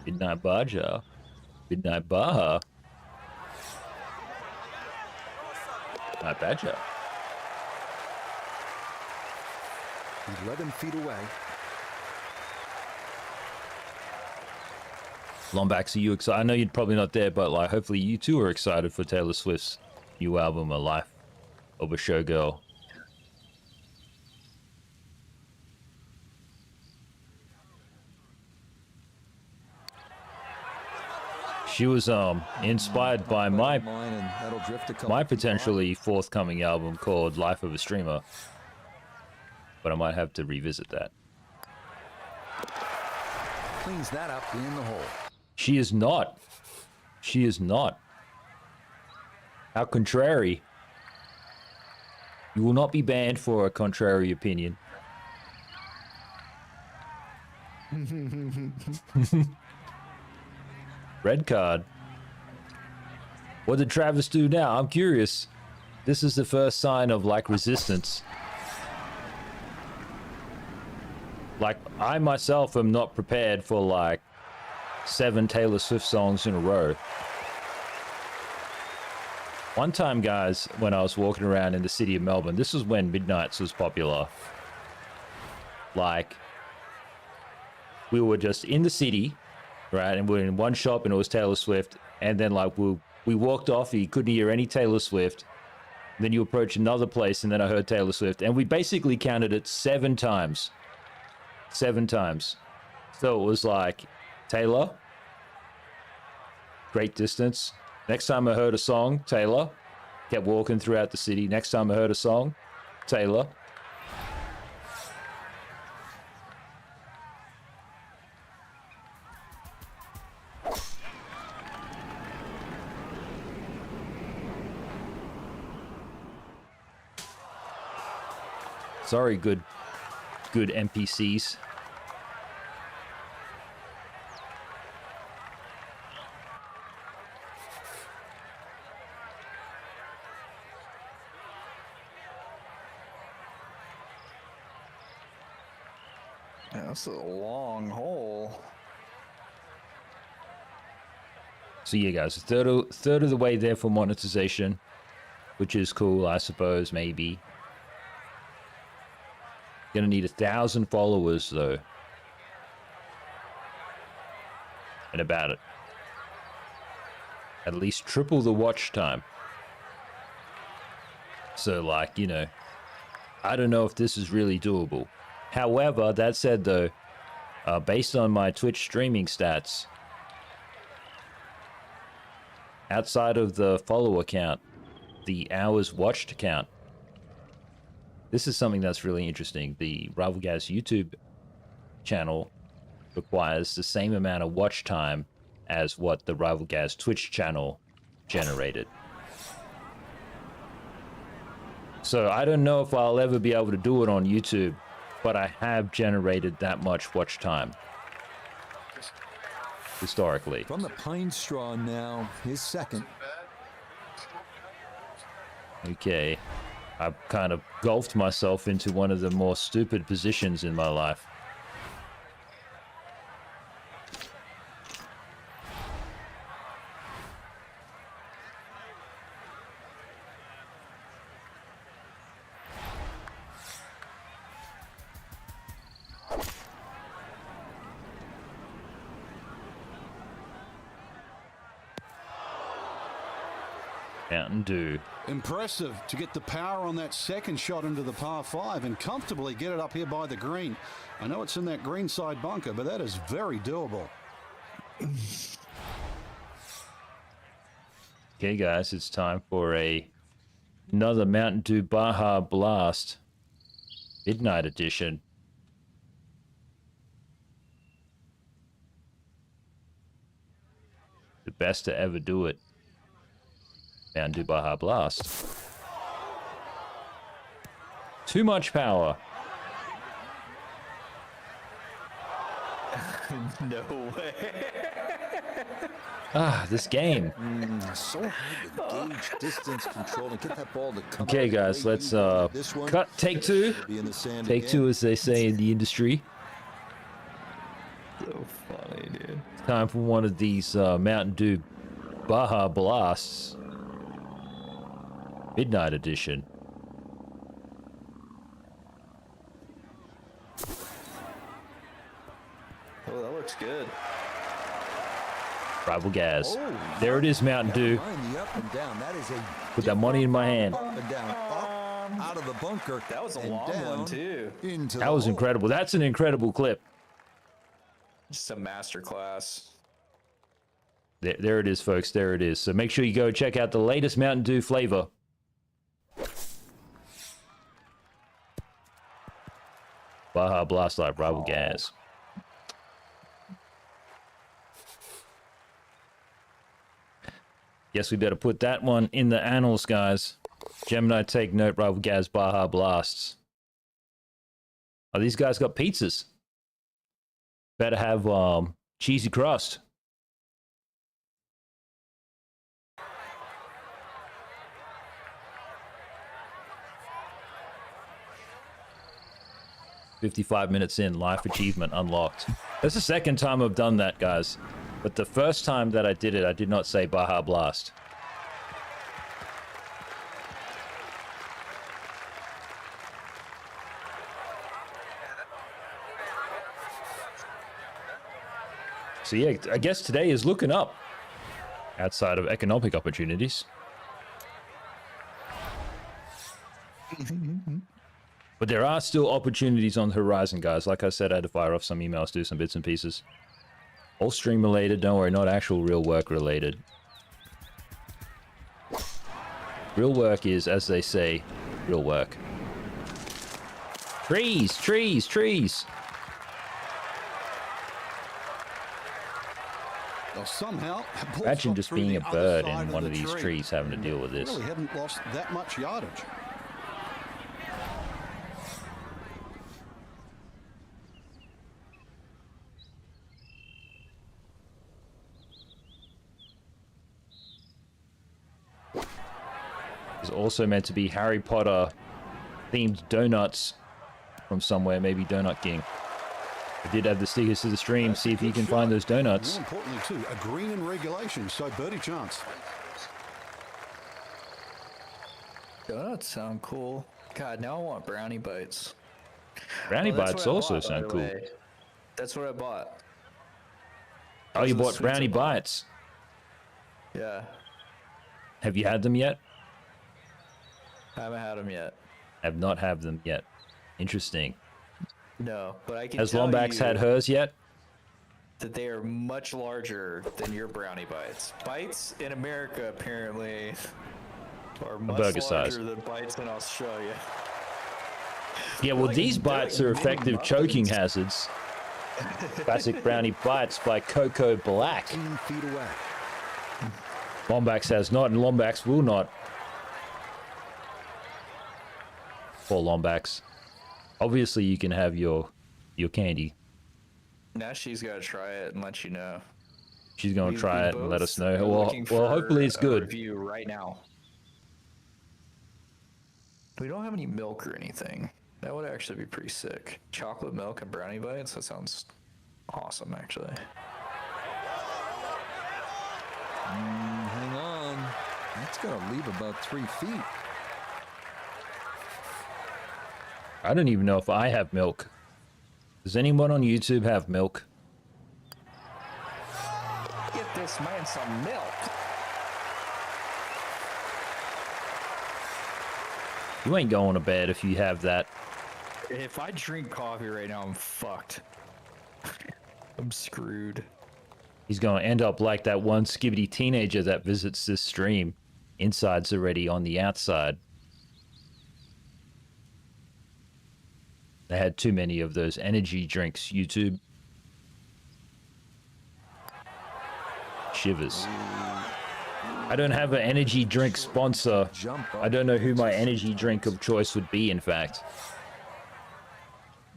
Midnight Baja. Midnight Baja. Not Baja. 11 feet away. Lombax, are you excited? I know you're probably not there, but like, hopefully you too are excited for Taylor Swift's new album, A Life of a showgirl. She was inspired by my potentially forthcoming album called Life of a Streamer, but I might have to revisit that. Cleans that up in the hole. She is not. She is not. How contrary. You will not be banned for a contrary opinion. Red card. What did Travis do now? I'm curious. This is the first sign of, like, resistance. Like, I myself am not prepared for, like, 7 Taylor Swift songs in a row. One time, guys, when I was walking around in the city of Melbourne, this was when Midnights was popular. Like, we were just in the city, right? And we were in one shop and it was Taylor Swift. And then, like, we walked off, you couldn't hear any Taylor Swift. Then you approach another place and then I heard Taylor Swift. And we basically counted it 7 times. 7 times. So it was like, Taylor, great distance. Next time I heard a song, Taylor. Kept walking throughout the city. Next time I heard a song, Taylor. Sorry, good NPCs. That's a long hole. So yeah, guys, a third of the way there for monetization, which is cool, I suppose, maybe. Gonna need 1,000 followers though, and about it. At least triple the watch time. So, like, you know, I don't know if this is really doable. However, that said though, based on my Twitch streaming stats, outside of the follower count, the hours watched count, this is something that's really interesting. The Rival Gaz YouTube channel requires the same amount of watch time as what the Rival Gaz Twitch channel generated. So I don't know if I'll ever be able to do it on YouTube, but I have generated that much watch time historically. From the pine straw now, his second. Okay. I've kind of golfed myself into one of the more stupid positions in my life. Mountain Dew. Impressive to get the power on that second shot into the par 5 and comfortably get it up here by the green. I know it's in that green side bunker, but that is very doable. Okay, guys, it's time for another Mountain Dew Baja Blast Midnight Edition. The best to ever do it. Mountain Dew Baja Blast. Too much power. No way. This game. So hard to gauge distance control and get that ball to come. Okay, guys, let's cut. Take 2. Take 2, as they say in the industry. So funny, dude. Time for one of these Mountain Dew Baja Blasts. Midnight Edition. Oh, that looks good. Rival Gaz. There it is, Mountain Dew. Behind the up and down. That is a Put that money in my hand. up and down, up out of the bunker. That was a and long down one, too. Into That the was hole. incredible. That's an incredible clip. Just a masterclass. There it is, folks. There it is. So make sure you go check out the latest Mountain Dew flavor. Baja Blast Live Rival Gaz. Guess we better put that one in the annals, guys. Gemini, take note, Rival Gaz Baja Blasts. Oh, these guys got pizzas. Better have cheesy crust. "55 minutes in, life achievement unlocked." That's the second time I've done that, guys. But the first time that I did it, I did not say Baja Blast. So yeah, I guess today is looking up outside of economic opportunities. But there are still opportunities on the horizon, guys. Like I said, I had to fire off some emails, do some bits and pieces. All stream related, don't worry, not actual real work related. Real work is, as they say, real work. Trees, trees, trees. Well, somehow, ball Imagine stopped just through being the a other bird side in of one the of these tree. trees having to deal with this. Really hadn't lost that much yardage. There's also meant to be Harry Potter themed donuts from somewhere, maybe Donut King. I did add the stickers to the stream, see if you can find those donuts. More importantly, too, a green in regulation, so birdie chance. Donuts sound cool. God, now I want brownie bites. Brownie Well, that's bites what I also bought, by sound the cool. way. That's what I bought. Oh, you Those are the bought sweets brownie I bought. bites. Yeah, Have you had them yet? I haven't had them yet. Have not had them yet. Interesting. No, but I can Has tell Lombax you had hers yet? that they are much larger than your brownie bites. Bites in America apparently are much burger larger size. than bites in Australia. Yeah, well, like- these they're bites like are mini effective muffins. choking hazards. Classic brownie bites by Coco Black. 15 feet away. Lombax has not, and Lombax will not. For Lombax. Obviously, you can have your candy. Now she's got to try it and let you know. She's going to We- try we it and let both us know. are Well, looking well, for hopefully it's a good. Review right now. We don't have any milk or anything. That would actually be pretty sick. Chocolate milk and brownie bites. That sounds awesome, actually. Hang on. That's going to leave about 3 feet. I don't even know if I have milk. Does anyone on YouTube have milk? Get this man some milk. You ain't going to bed if you have that. If I drink coffee right now, I'm fucked. I'm screwed. He's going to end up like that one skibbity teenager that visits this stream. Inside's already on the outside. They had too many of those energy drinks, YouTube. Shivers. I don't have an energy drink sponsor. I don't know who my energy drink of choice would be, in fact.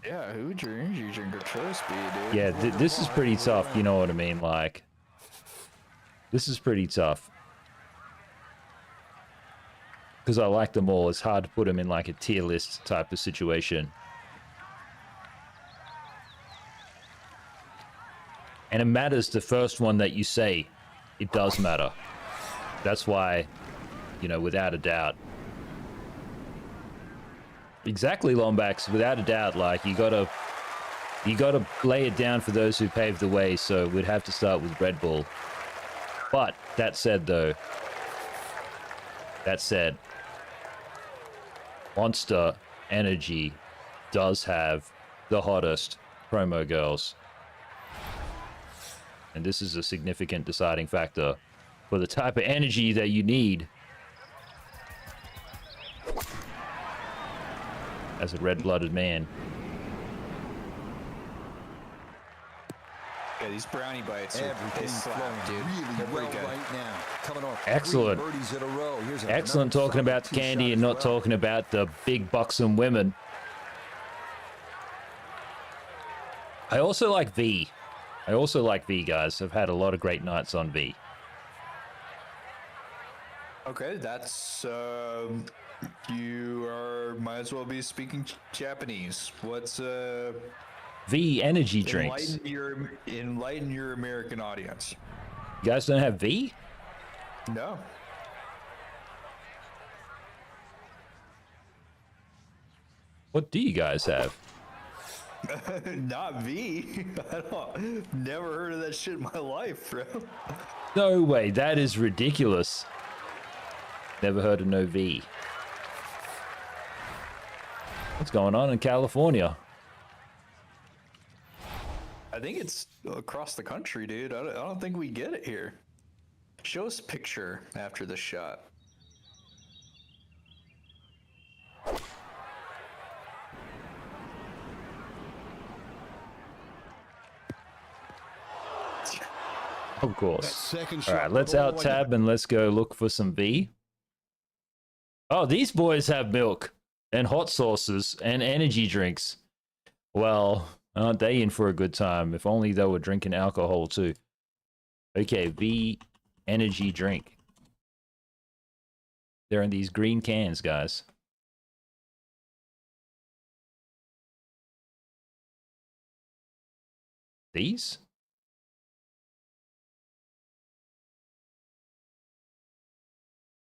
Yeah, who would your energy drink of choice be, dude? Yeah, this is pretty tough, you know what I mean? Like, this is pretty tough. Because I like them all. It's hard to put them in like a tier list type of situation. And it matters the first one that you say. It does matter. That's why, you know, without a doubt. Exactly, Lombax, without a doubt. Like, you gotta lay it down for those who paved the way, so we'd have to start with Red Bull. But, that said, though, Monster Energy does have the hottest promo girls. And this is a significant deciding factor for the type of energy that you need as a red-blooded man. Yeah, these brownie bites Everything flowing dude. They're really well pretty good. right now. Coming off Excellent. 3 birdies in a row. Here's Excellent another talking about the solid tee candy shot and as not well. talking about the big buxom women. I also like V. I also like V, guys. I've had a lot of great nights on V. Okay, that's you might as well be speaking Japanese. What's V energy drinks. enlighten your American audience. You guys don't have V? No. What do you guys have? Not V. Never heard of that shit in my life, bro. No way, that is ridiculous. Never heard of no V. What's going on in California? I think it's across the country, dude. I don't think we get it here. Show us a picture after the shot. Of course. Second All shot. right, let's all out the way tab and let's go look for some V. Oh, these boys have milk and hot sauces and energy drinks. Well, aren't they in for a good time? If only they were drinking alcohol too. Okay, V energy drink. They're in these green cans, guys. These?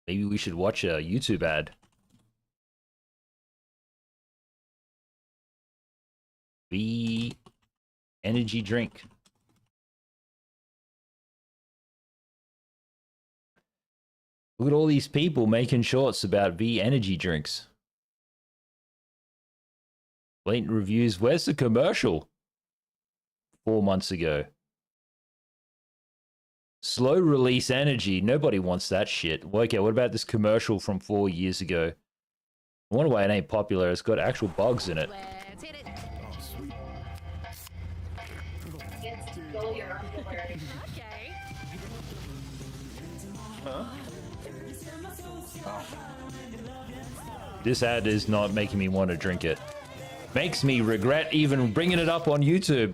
Maybe we should watch a YouTube ad. V energy drink. Look at all these people making shorts about V energy drinks. Blatant reviews. Where's the commercial? 4 months ago. Slow release energy. Nobody wants that shit. Well, okay, what about this commercial from 4 years ago? I wonder why it ain't popular. It's got actual bugs in it. Let's hit it. Okay. This ad is not making me want to drink it. Makes me regret even bringing it up on YouTube.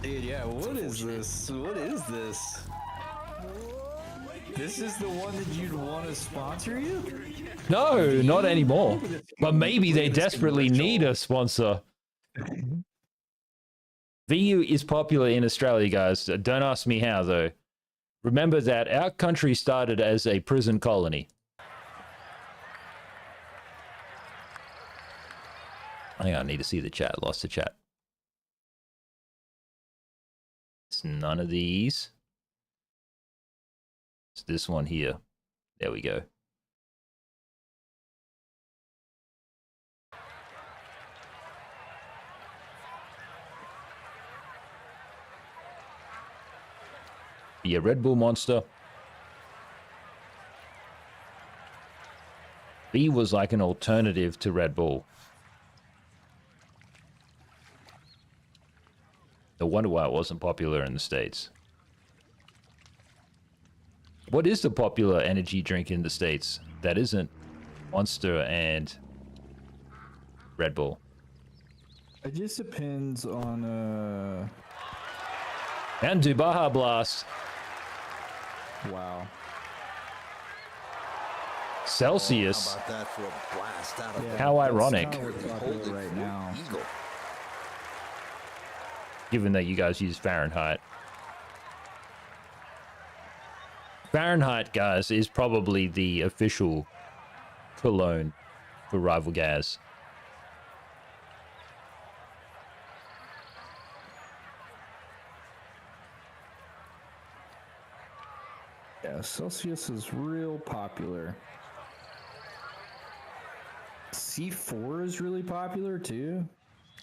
Dude, yeah, what is this? What is this? This is the one that you'd want to sponsor you? No, not anymore. But maybe they desperately need a sponsor. VU is popular in Australia, guys. Don't ask me how, though. Remember that our country started as a prison colony. Hang on, I need to see the chat. Lost the chat. It's none of these. It's this one here. There we go. Yeah, Red Bull Monster. B was like an alternative to Red Bull. No wonder why it wasn't popular in the States. What is the popular energy drink in the States that isn't Monster and Red Bull? It just depends on Mountain Dew Baja Blast. wow. Celsius. How about that for a blast out of Yeah, How that's ironic. kinda what's popular right now. Eagle. Given that you guys use Fahrenheit. Fahrenheit, guys, is probably the official cologne for Rival Gaz. Yeah, Celsius is real popular. C4 is really popular too.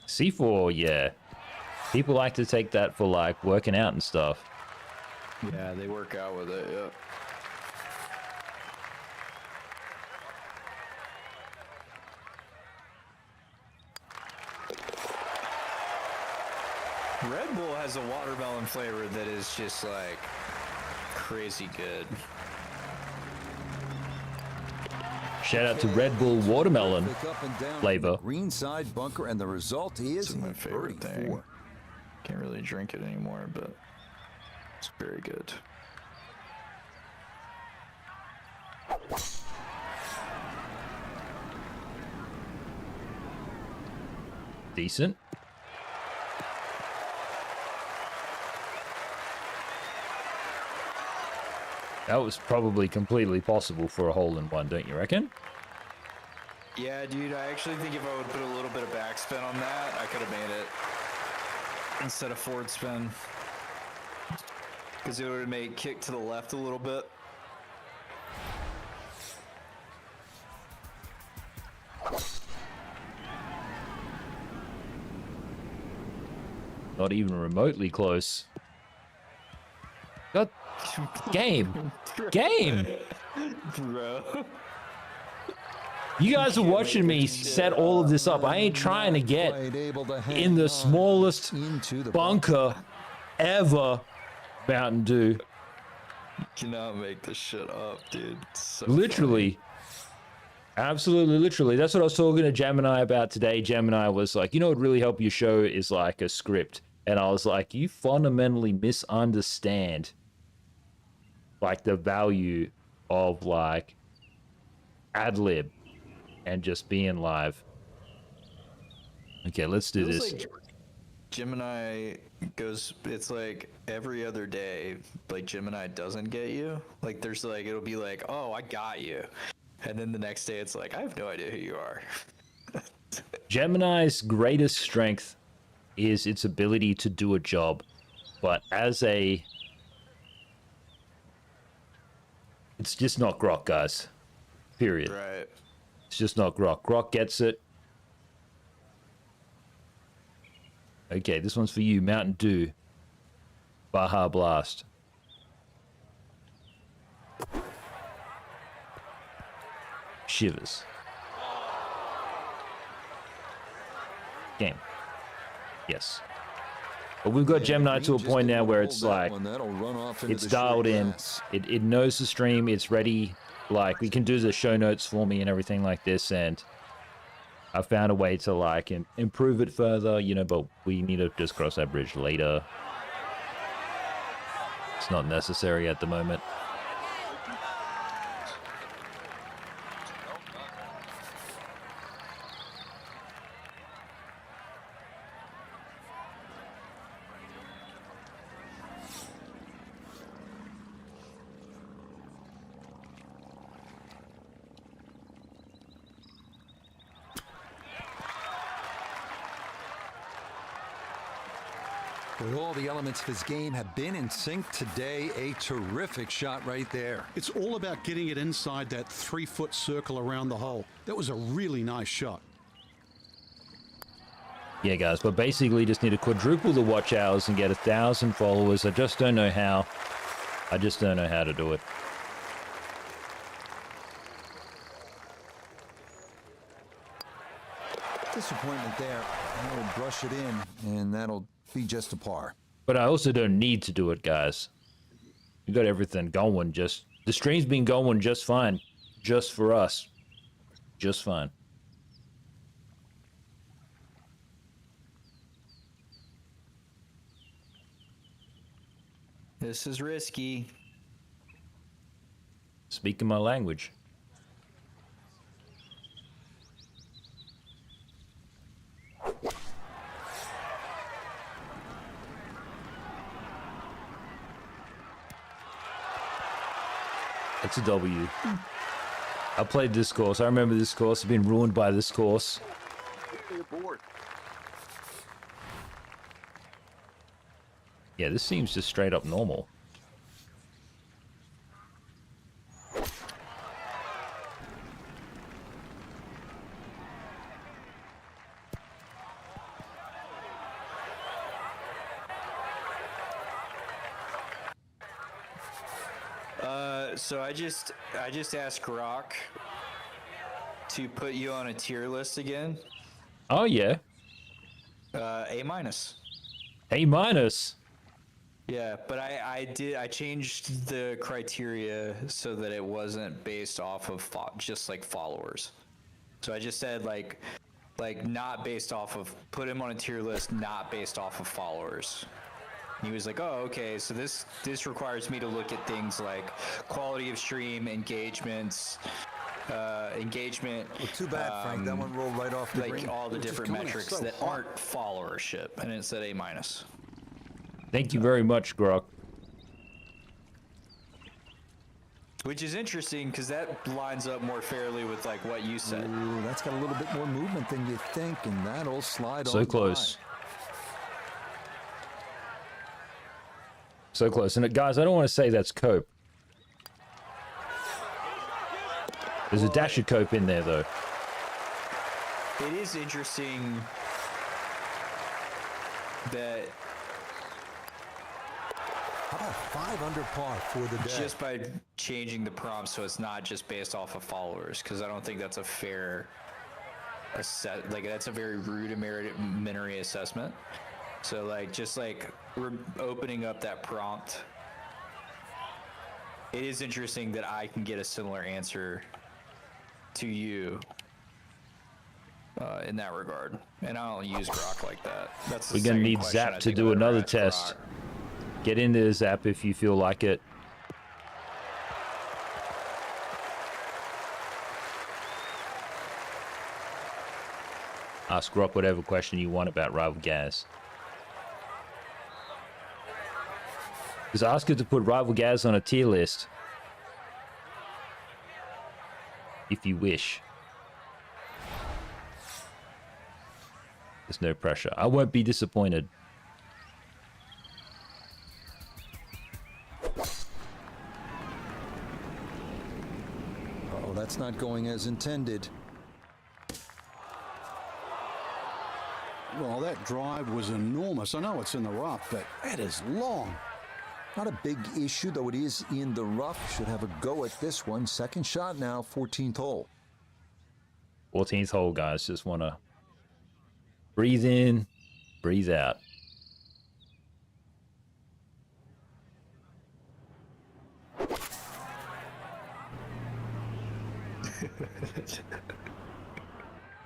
C4, yeah. People like to take that for like working out and stuff. Yeah, they work out with it. Yep. Red Bull has a watermelon flavor that is just like crazy good. Shout out to Red Bull watermelon Pick up and down flavor. the green side bunker, and the result is It's my favorite thing. 34. Can't really drink it anymore, but it's very good. Decent. That was probably completely possible for a hole-in-one, don't you reckon? Yeah, dude, I actually think if I would put a little bit of backspin on that, I could have made it instead of forward spin. Because it would have made kick to the left a little bit. Not even remotely close. God, game. Bro. You guys are watching me set all of this up. I ain't trying to get Quite able to hang in the on smallest into the bunker ever, Mountain Dew. You cannot make this shit up, dude. It's so Literally. Absolutely, literally. That's what I was talking to Gemini about today. Gemini was like, you know what would really help your show is like a script. And I was like, you fundamentally misunderstand like the value of like ad lib and just being live. Okay, let's do this. Like Gemini goes, it's like every other day, like Gemini doesn't get you. Like there's like, it'll be like, oh, I got you. And then the next day it's like, I have no idea who you are. Gemini's greatest strength is its ability to do a job. But as a... It's just not Grok, guys. Period. Right. It's just not Grok. Grok gets it. Okay, this one's for you, Mountain Dew Baja Blast. Shivers. Game. Yes. But we've got Gemini to a point now where it's like, it's dialed in. It knows the stream. It's ready. Like, we can do the show notes for me and everything like this. And I found a way to, like, improve it further, you know, but we need to just cross that bridge later. It's not necessary at the moment. With all the elements of his game have been in sync today, a terrific shot right there. It's all about getting it inside that 3-foot circle around the hole. That was a really nice shot. Yeah, guys, but basically just need to quadruple the watch hours and get 1,000 followers. I just don't know how. I just don't know how to do it. Disappointment there. That'll brush it in, and that'll be just a par. But I also don't need to do it, guys. We got everything going. Just the stream's been going just fine. Just for us. Just fine. This is risky. Speaking my language. It's a W. I played this course. I remember this course. I've been ruined by this course. Yeah, this seems just straight up normal. So I just asked Grok to put you on a tier list again. Oh yeah. A minus. A minus. Yeah, but I changed the criteria so that it wasn't based off of just like followers. So I just said like not based off of, put him on a tier list, not based off of followers. And he was like, oh, okay, so this requires me to look at things like quality of stream, engagements, engagement. Well, too bad, Frank. That one rolled right off the like green. all the Which is different coming metrics so that hot. aren't followership, and it said A minus. Thank you very much, Grok. Which is interesting because that lines up more fairly with like what you said. Ooh, that's got a little bit more movement than you think, and that'll slide So on close. by. So close. And guys, I don't want to say that's cope. There's a dash of cope in there, though. It is interesting that How about 5 under par for the day? just by changing the prompt so it's not just based off of followers, because I don't think that's a fair like that's a very rudimentary assessment. So like just like we're opening up that prompt, it is interesting that I can get a similar answer to you in that regard, and I don't use Grok like that. That's the We're gonna second need question I Zap to think do I've ever another asked test. Grok. Get into Zap if you feel like it. Ask Grok whatever question you want about Rival Gaz. Just ask her to put Rival Gaz on a tier list. If you wish. There's no pressure. I won't be disappointed. Oh, that's not going as intended. Well, that drive was enormous. I know it's in the rough, but that is long. Not a big issue, though it is in the rough. Should have a go at this one. Second shot now, 14th hole. 14th hole, guys. Just want to breathe in, breathe out.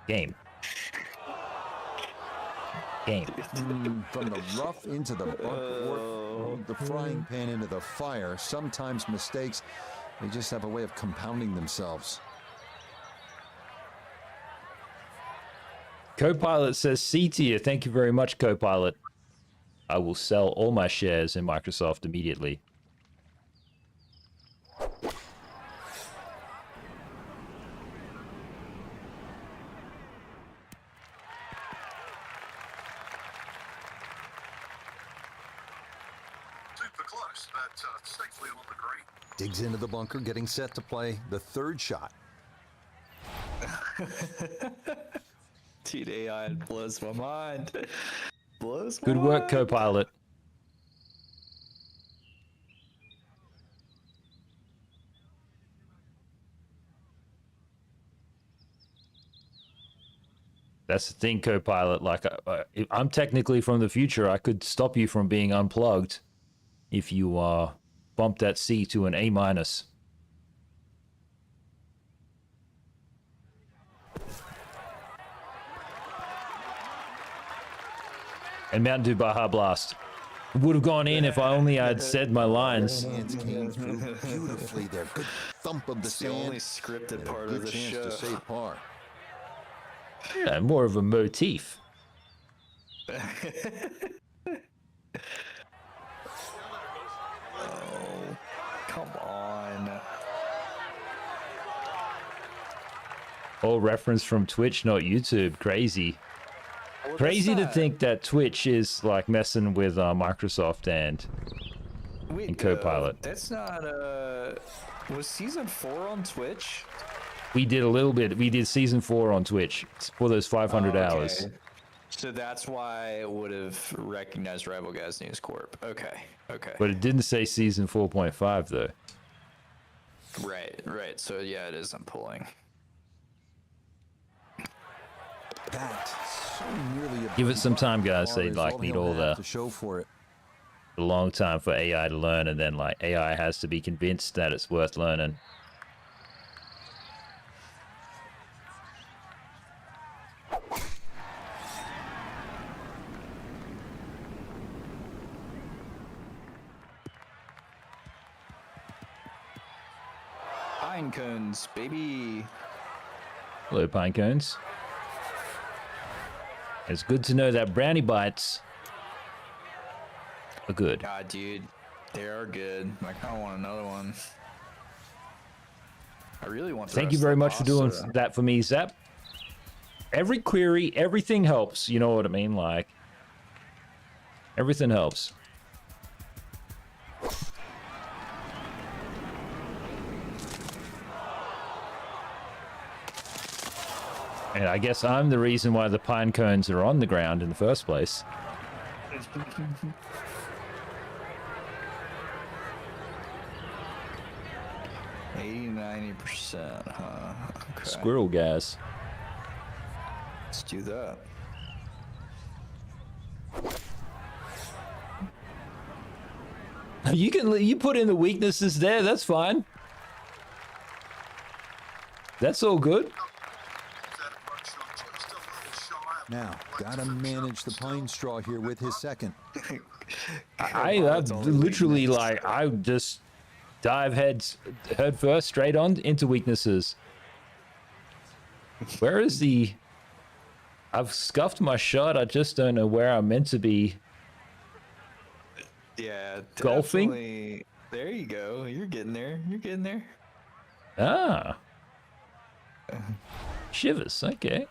Game. Game. From the rough into the bunker, or from the frying pan into the fire. Sometimes mistakes, they just have a way of compounding themselves. Copilot says C tier. Thank you very much, Copilot. I will sell all my shares in Microsoft immediately. Super close, but safely on the green. Digs into the bunker, getting set to play the third shot. Dude, AI blows my mind. Blows my Good work, mind. Copilot. That's the thing, Copilot. Like, I'm technically from the future. I could stop you from being unplugged if you bump that C to an A minus. And Mountain Dew Baja Blast would have gone in if I only had said my lines. Hands came through beautifully there. Good thump of the It's the sand. only scripted and a part good of the chance show. to save par. Yeah, more of a motif. Oh, come on. All reference from Twitch, not YouTube. Crazy. Well, Crazy to that's think that Twitch is like messing with Microsoft and Wait, and Copilot. That's not was season 4 on Twitch? We did a little bit. We did season 4 on Twitch for those 500 Oh, okay. hours. So that's why it would have recognized Rival Gaz News Corp. Okay. Okay. But it didn't say season 4.5 though. Right. So yeah, it isn't pulling. That so nearly a Give it some time, guys. bar They is like need he'll all have the to show for it. a long time for AI to learn, and then like AI has to be convinced that it's worth learning. Pine cones, baby. Hello, pine cones. It's good to know that brownie bites are good. God, dude, they are good. I kind of want another one. I really want. Thank you very much for doing that for me, Zap. Every query, everything helps. You know what I mean? Like, everything helps. And I guess I'm the reason why the pine cones are on the ground in the first place. 80-90%, huh? Okay. Squirrel gas. Let's do that. You put in the weaknesses there. That's fine. That's all good. Now, gotta manage the pine straw here with his second. I literally like I just dive head first straight on into weaknesses. Where is the? I've scuffed my shot. I just don't know where I'm meant to be. Yeah, golfing. definitely. There you go. You're getting there. You're getting there. Ah, shivers. Okay.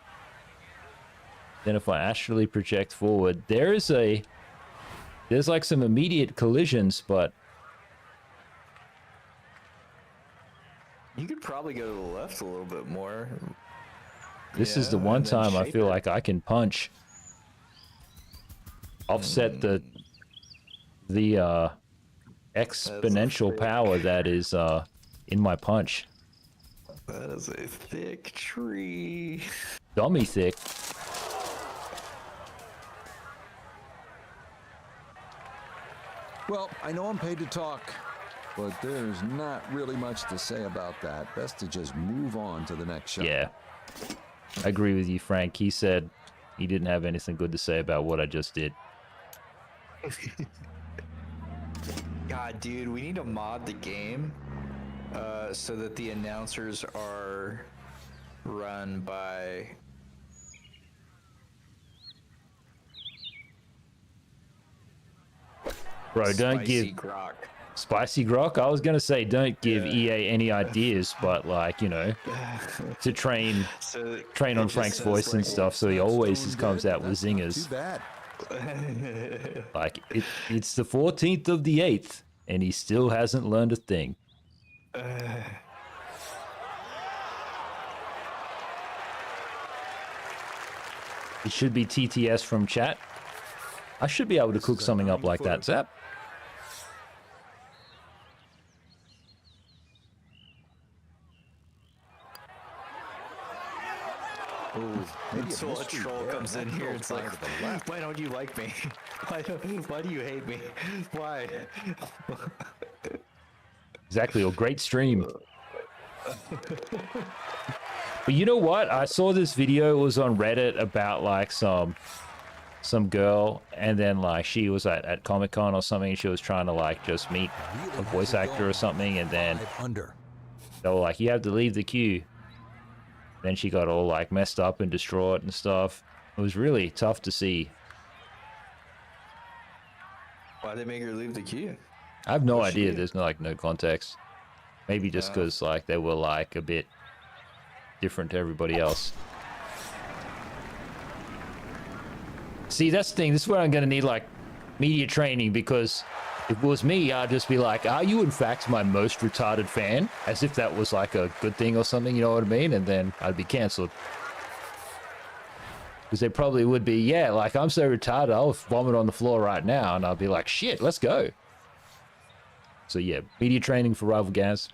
Then if I astrally project forward, there's like some immediate collisions, but You could probably go to the left a little bit more. this is the one and then time I shape feel it. like I can punch. Offset the exponential thick. power that is in my punch. That is a thick tree. Dummy thick. Well, I know I'm paid to talk, but there's not really much to say about that. Best to just move on to the next shot. Yeah. I agree with you, Frank. He said he didn't have anything good to say about what I just did. God, dude, we need to mod the game so that the announcers are run by. Bro, don't give Spicy Grok. Spicy Grok. I was gonna say don't give EA any ideas, but like, you know, to train So on it just Frank's says, voice and like, stuff, so he always just comes out with Too zingers. bad. Like it's the 14th of the 8th, and he still hasn't learned a thing. It should be TTS from chat. I should be able to cook something up like that, Zap. Until a troll comes in here, it's like, why don't you like me? Why do you hate me? Why? Exactly, a great stream. But you know what? I saw this video. It was on Reddit about like some girl, and then like she was at Comic-Con or something, and she was trying to like just meet a voice actor or something, and then they were like, you have to leave the queue. Then she got all like messed up and distraught and stuff. It was really tough to see. Why'd they make her leave the queue? I have no idea. There's no context. Maybe just because like they were like a bit different to everybody else. See, that's the thing. This is where I'm going to need like media training, because if it was me, I'd just be like, are you in fact my most retarded fan? As if that was like a good thing or something, you know what I mean? And then I'd be cancelled. Because they probably would be, yeah, like I'm so retarded, I'll vomit on the floor right now. And I'll be like, shit, let's go. So yeah, media training for Rival Gaz.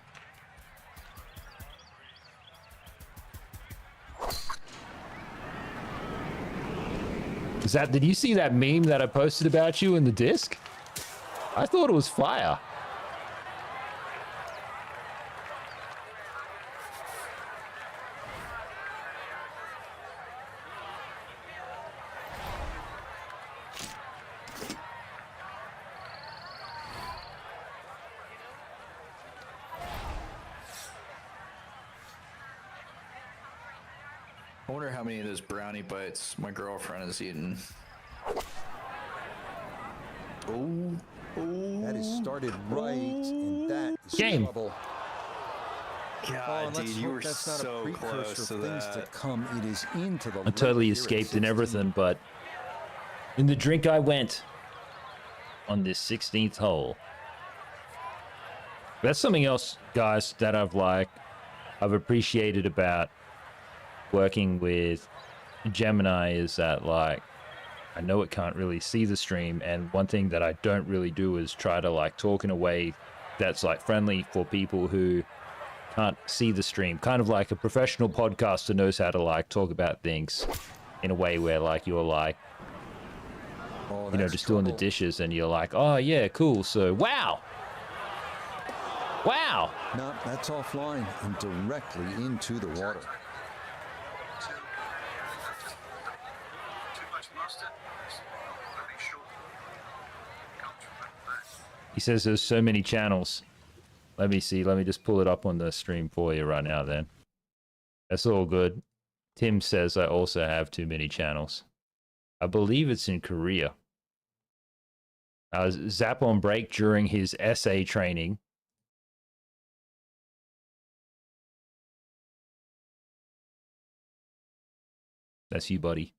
Zap, did you see that meme that I posted about you in the disc? I thought it was fire. I wonder how many of those brownie bites my girlfriend has eaten. Oh, That is started right, and that is Game. trouble. God, let's dude, you hope were that's not so a precursor close to of things to that. come. It is into the I totally late here at escaped and 16. everything, but in the drink I went on this 16th hole. That's something else, guys, that I've appreciated about working with Gemini is that, like, I know it can't really see the stream, and one thing that I don't really do is try to, like, talk in a way that's, like, friendly for people who can't see the stream. Kind of like a professional podcaster knows how to, like, talk about things in a way where, like, you're, like, Oh, you know, that's just doing the trouble. dishes, and you're like, oh, yeah, cool, so, wow! Wow! No, that's offline and directly into the water. Too much mustard. Let me show you. Comes from that. He says there's so many channels. Let me see. Let me just pull it up on the stream for you right now then. That's all good. Tim says I also have too many channels. I believe it's in Korea. Zap on break during his essay training. That's you, buddy.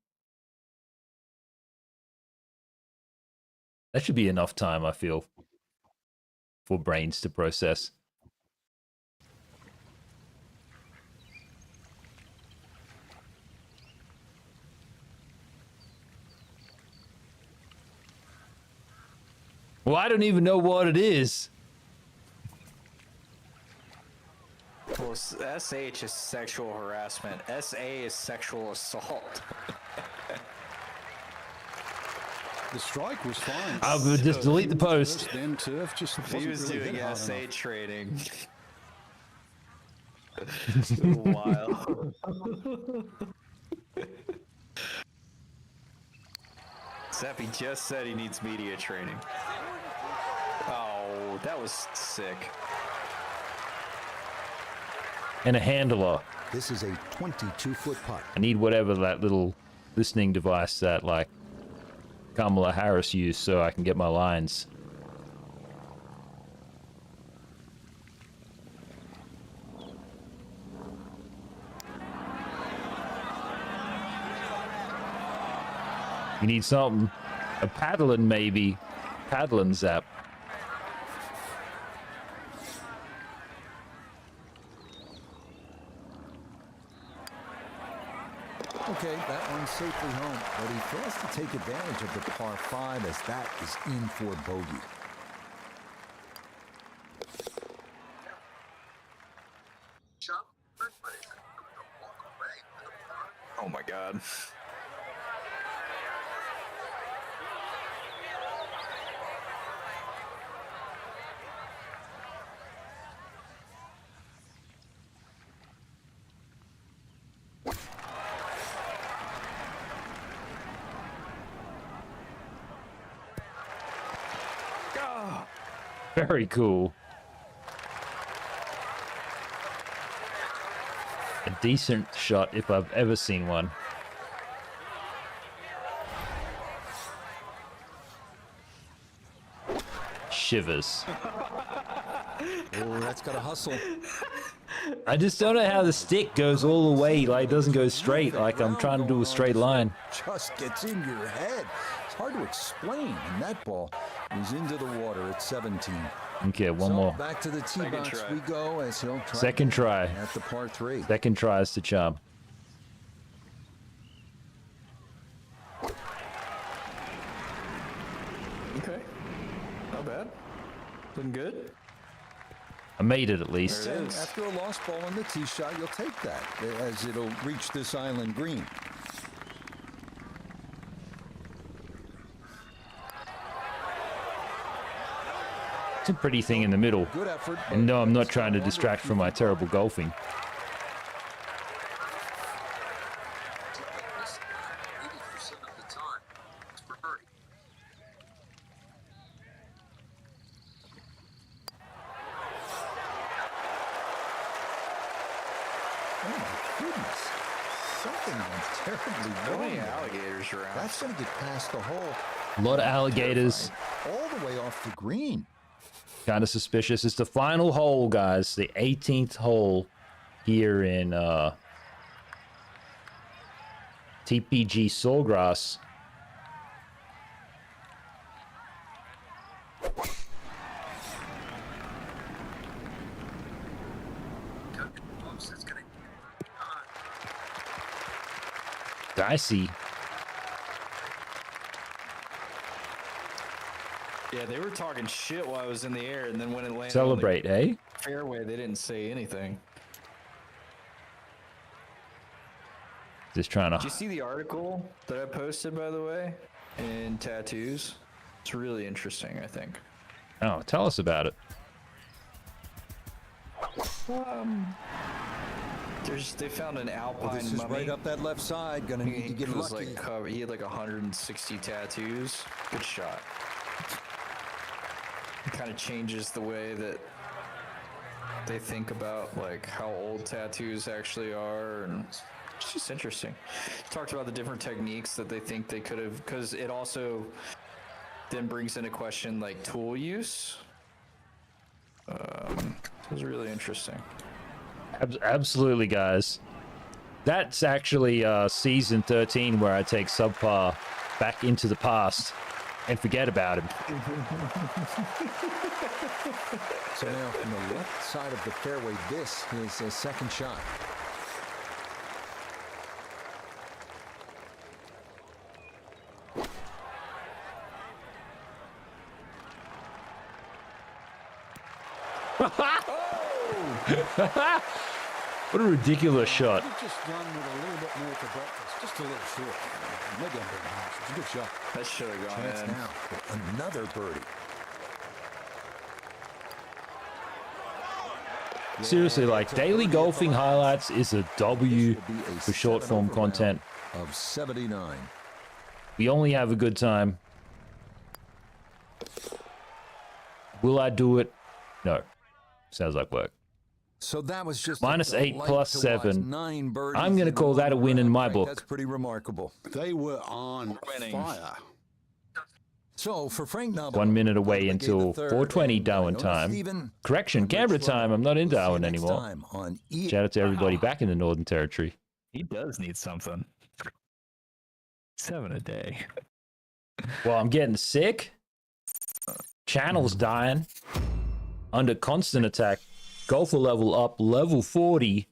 That should be enough time, I feel, for brains to process. Well, I don't even know what it is. Well, SH is sexual harassment. SA is sexual assault. The strike was fine. I'll just delete the post. First, then turf just He wasn't was really doing hit hard SA enough. training. It's been a while. Zappy just said he needs media training. Oh, that was sick. And a handler. This is a 22-foot putt. I need whatever that little listening device that, like, Kamala Harris used so I can get my lines. You need something. A paddling, maybe. Paddling, Zap. Okay, that one's safely home, but he fails to take advantage of the par 5 as that is in for bogey. Jump, but it's a walk away with a par. Oh my god. Very cool. A decent shot if I've ever seen one. Shivers. Oh, that's got to hustle. I just don't know how the stick goes all the way, like it doesn't go straight, like I'm trying to do a straight line. Just gets in your head. It's hard to explain, and that ball is into the water at 17. Okay, one So more. back to the tee Second box try. we go as he'll try Second again try. at the par 3. Second try is the charm. Okay. Not bad. Looking good. I made it at least. There it And is. after a lost ball on the tee shot, you'll take that as it'll reach this island green. It's a pretty thing in the middle. Good effort. And no, I'm not trying to distract from my terrible golfing. 80% of the time, it's for birdie. Oh my goodness. Something went terribly How wrong. many there. alligators around? That's going to get past the hole. A lot of alligators. All the way off the green. Kind of suspicious. It's the final hole, guys. The 18th hole here in TPG Sawgrass. That's going to Dicey. Yeah, they were talking shit while I was in the air, and then when it landed Celebrate, eh? on the fairway, they didn't say anything. Just trying Did you to... see the article that I posted, by the way, in tattoos? It's really interesting, I think. Oh, tell us about it. They found an alpine This is mummy. right up that left side. Going to need to get was lucky. like covered. He had like 160 tattoos. Good shot. It kind of changes the way that they think about like how old tattoos actually are, and it's just interesting. Talked about the different techniques that they think they could have, because it also then brings into question like tool use. It was really interesting. Absolutely, guys. That's actually season 13 where I take subpar back into the past and forget about him. So now from the left side of the fairway, this is a second shot. What a ridiculous shot. Could've just done with a little bit more for breakfast. Just a little short. Maybe I'm being harsh. It's a good shot. That should have gone Chance in. now for another birdie. Seriously, like, daily golfing highlights is a W This will be a for short 7 form over content. round of 79. We only have a good time. Will I do it? No. Sounds like work. So that was just Minus a 8 delight plus to 7. watch. 9 birdies I'm gonna in call that a one win in round, my Frank. book. That's pretty remarkable. They were on Winning. fire. So for Frank Nobile, 1 minute away Gallagher until the third, 4:20 and Darwin Iona time. Stephen, Correction, I'm Canberra Rich time. Lowe. I'm not in We'll see you Darwin next anymore. time on E- Shout out to everybody back in the Northern Territory. He does need something. 7 a day. Well, I'm getting sick. Channel's dying. Under constant attack. Golfer level up, level 40.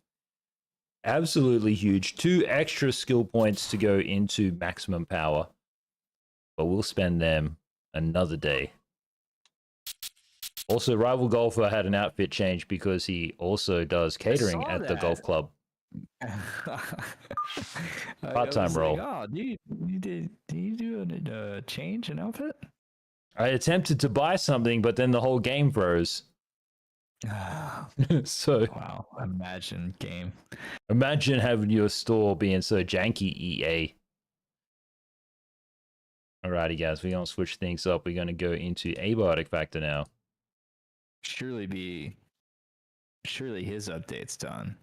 Absolutely huge. 2 extra skill points to go into maximum power. But we'll spend them another day. Also, Rival Golfer had an outfit change because he also does catering saw at the that. golf club. Part-time role. Oh, did you do a change in outfit? I attempted to buy something, but then the whole game froze. So Wow, imagine game. imagine having your store being so janky, EA. Alrighty, guys, we're gonna switch things up. We're gonna go into Abiotic Factor now. Surely his update's done.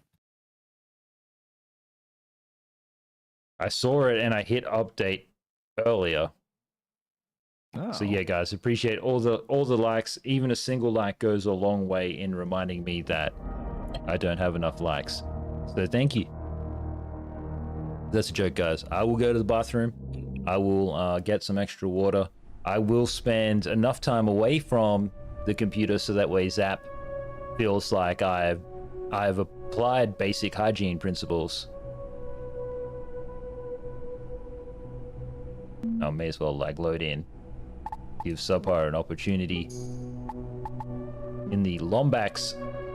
I saw it and I hit update earlier. Oh. So yeah, guys, appreciate all the likes. Even a single like goes a long way in reminding me that I don't have enough likes. So thank you. That's a joke, guys. I will go to the bathroom. I will get some extra water. I will spend enough time away from the computer so that way Zap feels like I've applied basic hygiene principles. I may as well like load in. Give Subpar an opportunity in the Lombax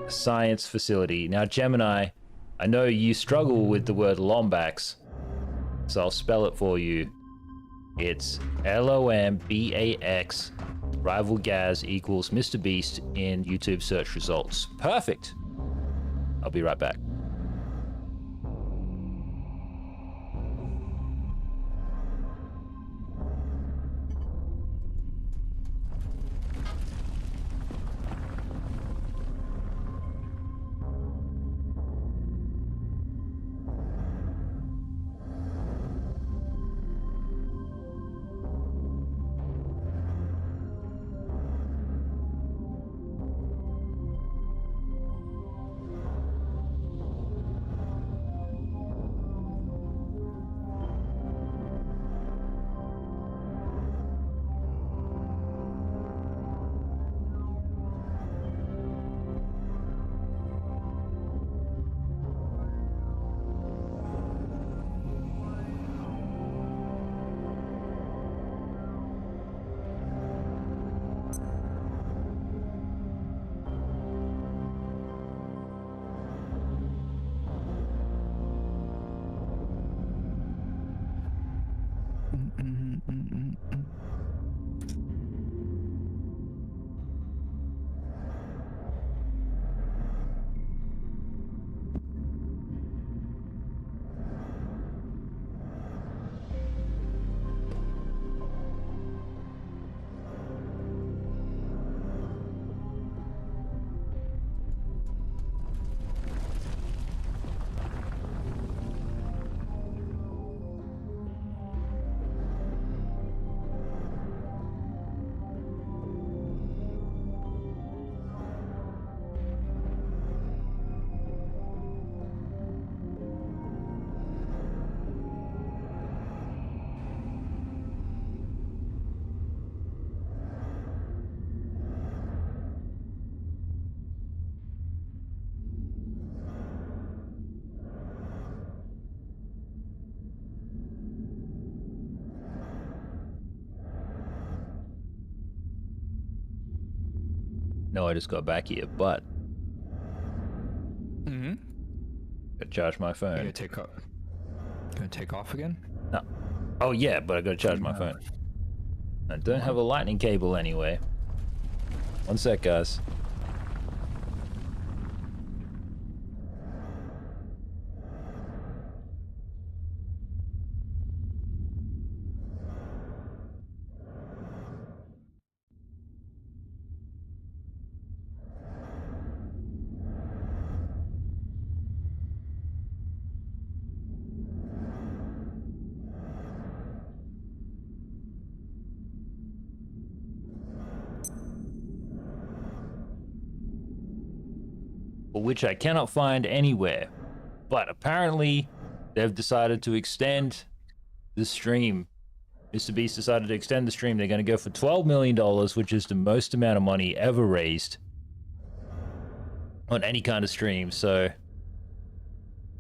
Science Facility. Now, Gemini, I know you struggle with the word Lombax, so I'll spell it for you. It's Lombax Rival Gaz equals Mr. Beast in YouTube search results. Perfect. I'll be right back. No, I just got back here, but gotta charge my You phone. gonna take off? Gonna take off again? No. Oh yeah, but I gotta charge my phone. I don't have a lightning cable anyway. One sec, guys. Which I cannot find anywhere. But apparently, they've decided to extend the stream. Mr. Beast decided to extend the stream. They're going to go for $12 million, which is the most amount of money ever raised on any kind of stream. So,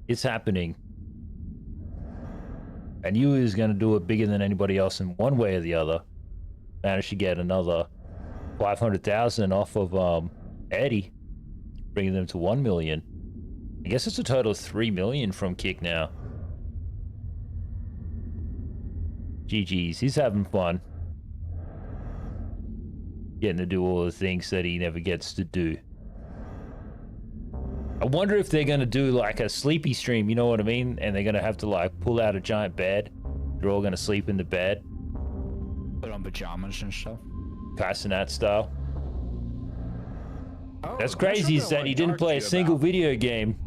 it's happening. And you is going to do it bigger than anybody else in one way or the other. Managed to get another 500,000 off of Eddie, bringing them to 1 million. I guess it's a total of 3 million from Kick now. GG's, he's having fun. Getting to do all the things that he never gets to do. I wonder if they're gonna do like a sleepy stream, you know what I mean? And they're gonna have to like pull out a giant bed. They're all gonna sleep in the bed. Put on pajamas and stuff. Kai Cenat style. Oh, That's crazy, is that he didn't play a single video game.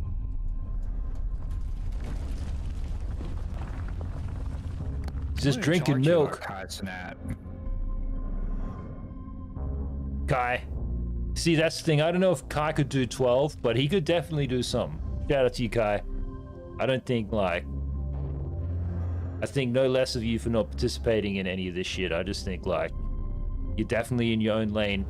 He's just drinking milk. Kai Cenat. Kai. See, that's the thing. I don't know if Kai could do 12, but he could definitely do something. Shout out to you, Kai. I don't think, like... I think no less of you for not participating in any of this shit. I just think, like, you're definitely in your own lane.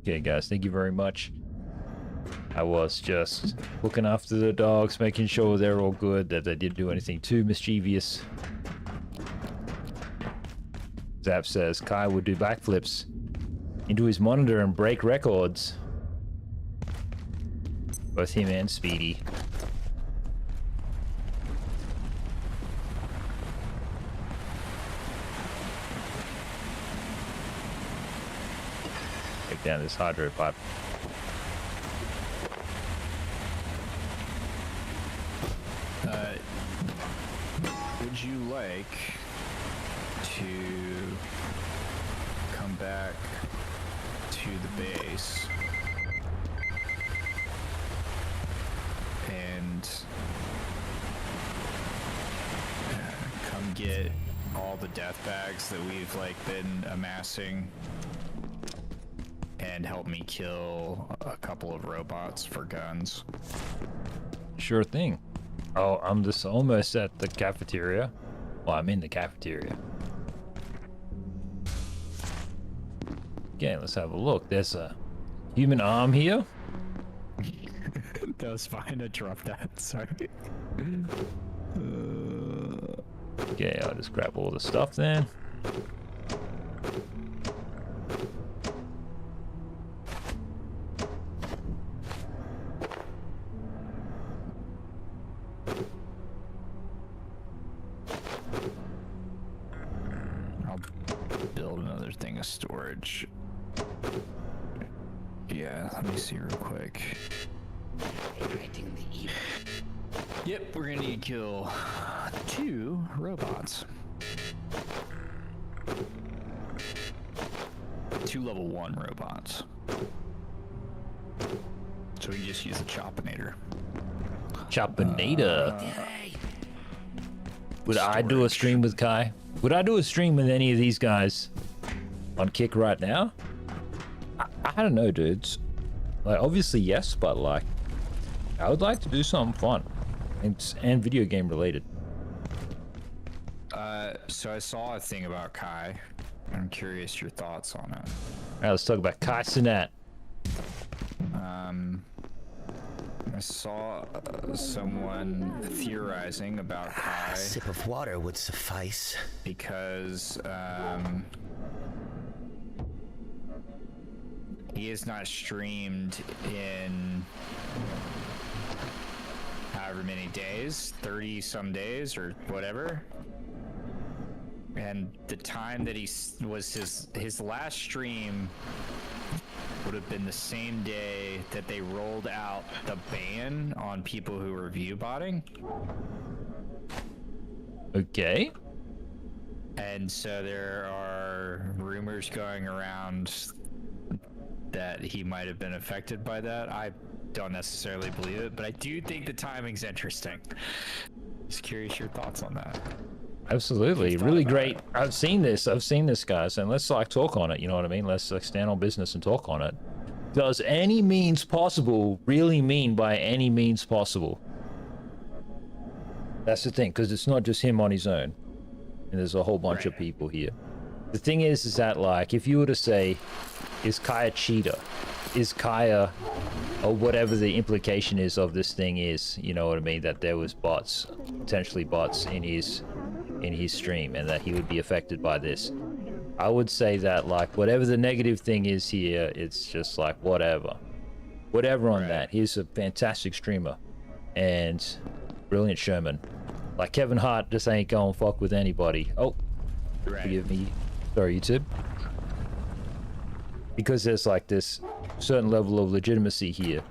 Okay, guys, thank you very much. I was just looking after the dogs, making sure they're all good, that they didn't do anything too mischievous. Zap says Kai would do backflips into his monitor and break records. Both him and Speedy. Take down this hydro pipe. Would you like to come back to the base and come get all the death bags that we've been amassing and help me kill a couple of robots for guns? Sure thing. Oh, I'm just almost at the cafeteria. Well, I'm in the cafeteria. Okay, let's have a look. There's a human arm here. That was fine. I dropped that. Sorry. Okay, I'll just grab all the stuff then. I'll build another thing of storage. Yeah, let me see real quick. Yep, we're gonna need to kill 2 robots. 2 level 1 robots. So we can just use the Chopinator. Chopinator. Would I do a stream with Kai? Would I do a stream with any of these guys on Kick right now? I don't know, dudes. Obviously yes, but I would like to do something fun and video game related. So I saw a thing about Kai. I'm curious your thoughts on it. All right, let's talk about Kai Cenat. I saw someone theorizing about Kai. A sip of water would suffice. Because he is not streamed in however many days, 30 some days or whatever. And the time that he was his last stream would have been the same day that they rolled out the ban on people who were view botting. Okay. And so there are rumors going around that he might have been affected by that. I don't necessarily believe it, but I do think the timing's interesting. Just curious your thoughts on that. Absolutely, really great. I've seen this, guys, and let's talk on it. You know what I mean? Let's stand on business and talk on it. Does any means possible really mean by any means possible? That's the thing, because it's not just him on his own, and there's a whole bunch of people here. The thing is that if you were to say, is Kai a cheater? Is Kai or whatever the implication is of this thing is, you know what I mean? That there was bots, potentially bots in his stream, and that he would be affected by this. I would say that whatever the negative thing is here, it's just whatever on that. He's a fantastic streamer and brilliant showman. Kevin Hart just ain't going fuck with anybody. Oh, forgive me. Sorry, YouTube. Because there's this certain level of legitimacy here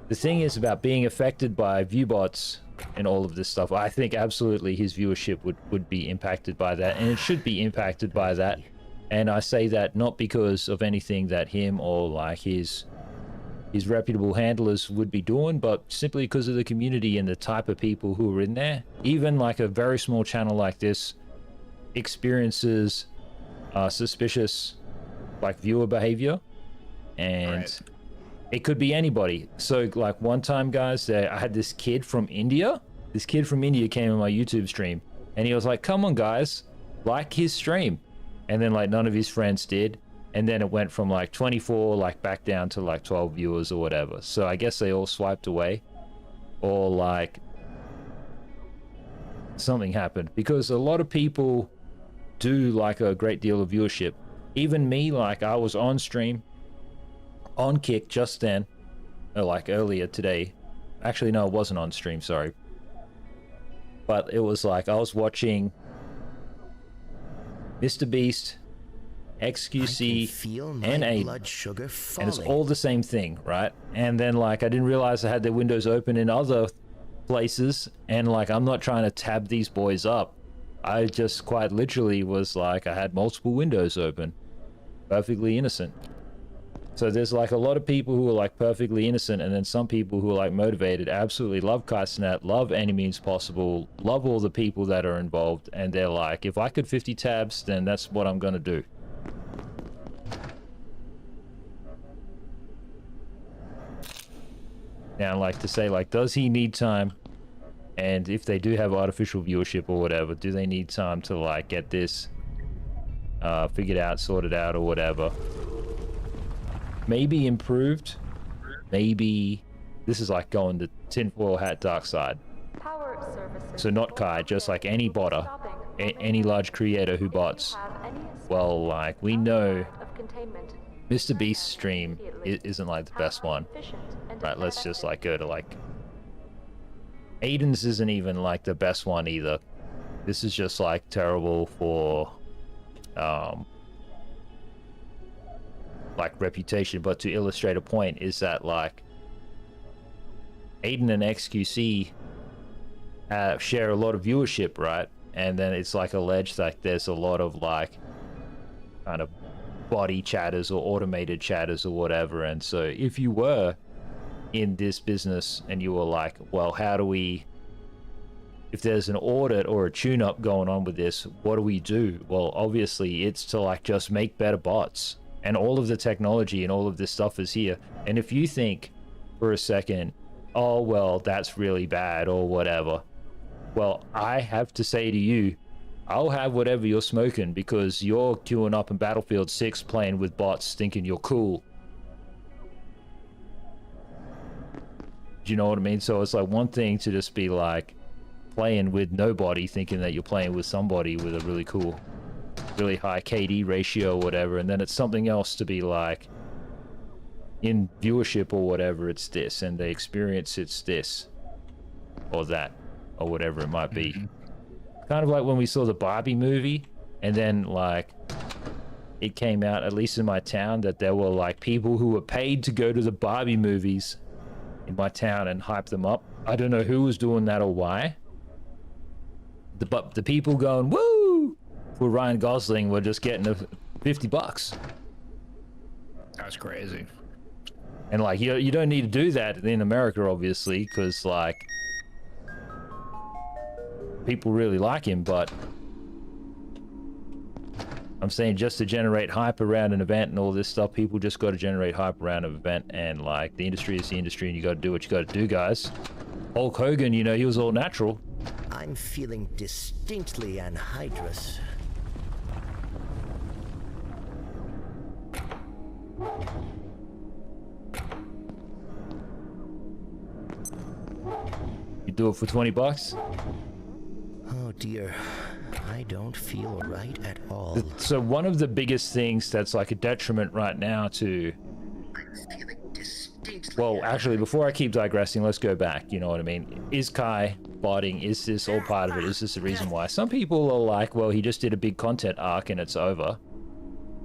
the thing is about being affected by view bots and all of this stuff. I think absolutely his viewership would be impacted by that, and it should be impacted by that. And I say that not because of anything that him or like his reputable handlers would be doing, but simply because of the community and the type of people who are in there. Even like a very small channel like this experiences suspicious like viewer behavior, and it could be anybody. So like one time, guys, I had this kid from India. This kid from India came on my YouTube stream, and he was like, come on guys, like his stream. And then like none of his friends did, and then it went from like 24 like back down to like 12 viewers or whatever. So I guess they all swiped away, or like something happened, because a lot of people do like a great deal of viewership. Even me, like I was on stream on Kick just then, or like earlier today. Actually no, it wasn't on stream, sorry, but it was like I was watching Mr. Beast, XQC, and blood sugar falling. and it's all the same thing, right? And then like I didn't realize I had their windows open in other places, and like I'm not trying to tab these boys up. I just quite literally was like, I had multiple windows open, perfectly innocent. So there's like a lot of people who are like perfectly innocent, and then some people who are like motivated, absolutely love Kai Cenat, love Any Means Possible, love all the people that are involved, and they're like, if I could 50 tabs, then that's what I'm gonna do. Now, like to say, like, does he need time? And if they do have artificial viewership or whatever, do they need time to like get this figured out, sorted out, or whatever? Maybe improved. Maybe this is like going the tinfoil hat dark side. So not Kai, just like any botter, any large creator who bots. Well, like we know Mr. Beast's stream isn't like the best one. Right, let's just like go to like Aiden's isn't even like the best one either. This is just like terrible for like reputation. But to illustrate a point is that like Aiden and XQC share a lot of viewership, right? And then it's like alleged that there's a lot of like kind of body chatters or automated chatters or whatever. And so if you were in this business and you were like, well, how do we, if there's an audit or a tune-up going on with this, what do we do? Well, obviously it's to like just make better bots, and all of the technology and all of this stuff is here. And if you think for a second, oh well, that's really bad or whatever, well, I have to say to you, I'll have whatever you're smoking, because you're queuing up in Battlefield 6 playing with bots thinking you're cool. Do you know what I mean? So it's like one thing to just be like playing with nobody thinking that you're playing with somebody with a really cool, really high KD ratio or whatever, and then it's something else to be like in viewership or whatever, it's this, and the experience it's this or that or whatever it might be. Kind of like when we saw the Barbie movie, and then like it came out, at least in my town, that there were like people who were paid to go to the Barbie movies in my town and hype them up. I don't know who was doing that or why. But the people going woo for Ryan Gosling were just getting $50. That's crazy. And like you don't need to do that in America, obviously, because like people really like him. But I'm saying just to generate hype around an event and all this stuff, people just got to generate hype around an event, and like the industry is the industry, and you got to do what you got to do, guys. Hulk Hogan, you know, he was all natural. I'm feeling distinctly anhydrous. You do it for $20? Oh dear, I don't feel right at all. So one of the biggest things that's like a detriment right now to... Well, actually, before I keep digressing, let's go back. You know what I mean? Is Kai botting? Is this all part of it? Is this the reason why? Some people are like, well, he just did a big content arc and it's over,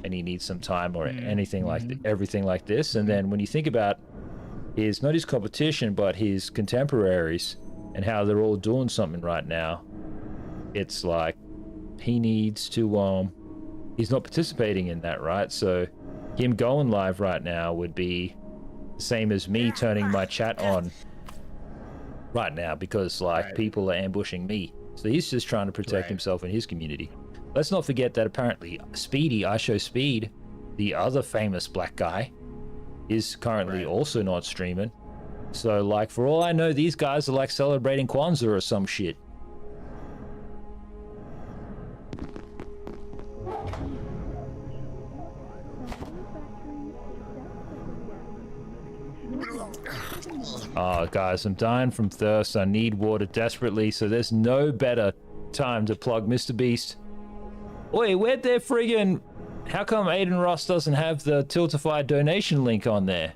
and he needs some time or anything like everything like this. And then when you think about not his competition, but his contemporaries, and how they're all doing something right now. It's like he needs to he's not participating in that, right? So him going live right now would be the same as me turning my chat on right now, because like people are ambushing me. So he's just trying to protect himself and his community. Let's not forget that apparently Speedy, I Show Speed, the other famous black guy, is currently also not streaming. So like, for all I know, these guys are like celebrating Kwanzaa or some shit. Oh, guys, I'm dying from thirst. I need water desperately, so there's no better time to plug Mr. Beast. Wait, where'd their friggin'... How come Aiden Ross doesn't have the Tiltify donation link on there?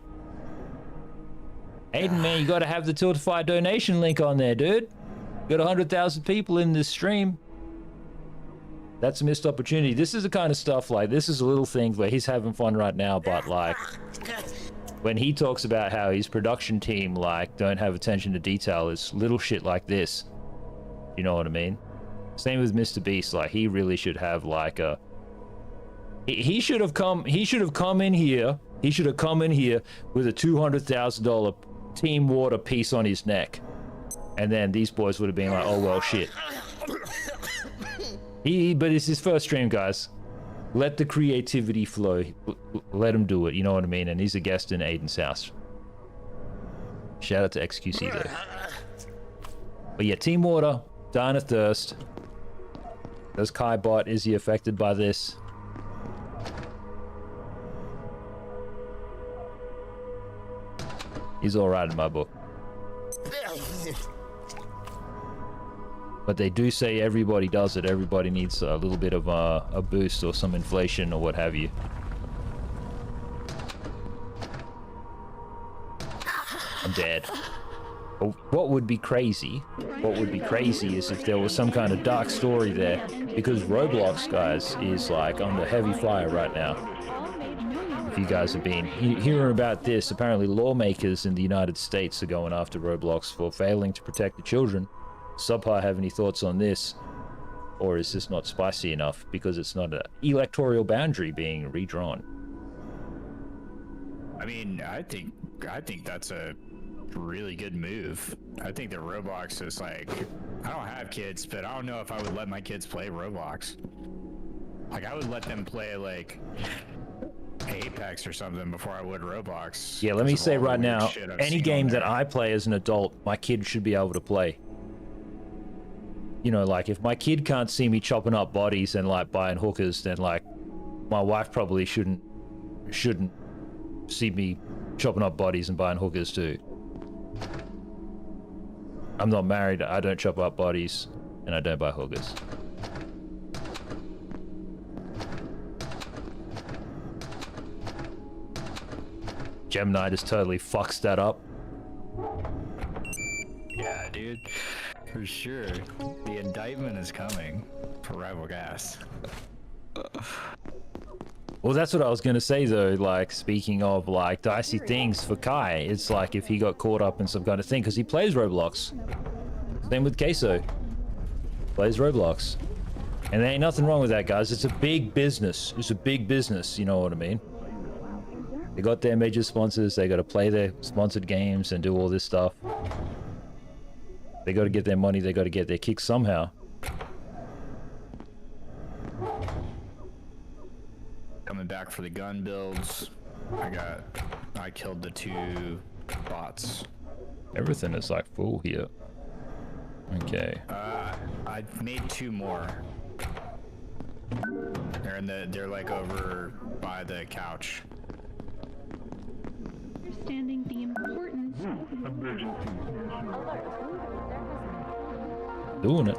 Aiden, man, you gotta have the Tiltify donation link on there, dude. Got 100,000 people in this stream. That's a missed opportunity. This is the kind of stuff, like, this is a little thing where he's having fun right now, but, like, when he talks about how his production team, like, don't have attention to detail, it's little shit like this. You know what I mean? Same with Mr. Beast. Like, he really should have, like, a... He should have come in here. He should have come in here with a $200,000 Team Water piece on his neck. And then these boys would have been like, oh, well, shit. But it's his first stream, guys. Let the creativity flow. Let him do it, you know what I mean? And he's a guest in Aiden's house. Shout out to XQC, though. But yeah, Team Water, dying of thirst. Does Kai bot, is he affected by this? He's alright in my book. But they do say everybody does it. Everybody needs a little bit of a boost or some inflation or what have you. I'm dead. But what would be crazy is if there was some kind of dark story there, because Roblox, guys, is like under heavy fire right now. If you guys have been hearing about this, apparently lawmakers in the United States are going after Roblox for failing to protect the children. Subpar, have any thoughts on this? Or is this not spicy enough because it's not an electoral boundary being redrawn? I mean, I think that's a really good move. I think that Roblox is like, I don't have kids, but I don't know if I would let my kids play Roblox. Like, I would let them play like Apex or something before I would Roblox. Yeah, let me say right now, any game that I play as an adult, my kid should be able to play. You know, like, if my kid can't see me chopping up bodies and, like, buying hookers, then, like, my wife probably shouldn't see me chopping up bodies and buying hookers, too. I'm not married, I don't chop up bodies, and I don't buy hookers. Gemini just totally fucks that up. Yeah, dude. For sure. The indictment is coming for Rival Gas. Well, that's what I was gonna say though, like, speaking of, like, dicey things for Kai, it's like if he got caught up in some kind of thing, because he plays Roblox. Same with Queso. Plays Roblox. And there ain't nothing wrong with that, guys. It's a big business. It's a big business, you know what I mean? They got their major sponsors, they gotta play their sponsored games and do all this stuff. They gotta get their money, they gotta get their kicks somehow. Coming back for the gun builds. I killed the 2 bots. Everything is like full here. Okay. I made 2 more. They're like over by the couch. Understanding the importance Doing it.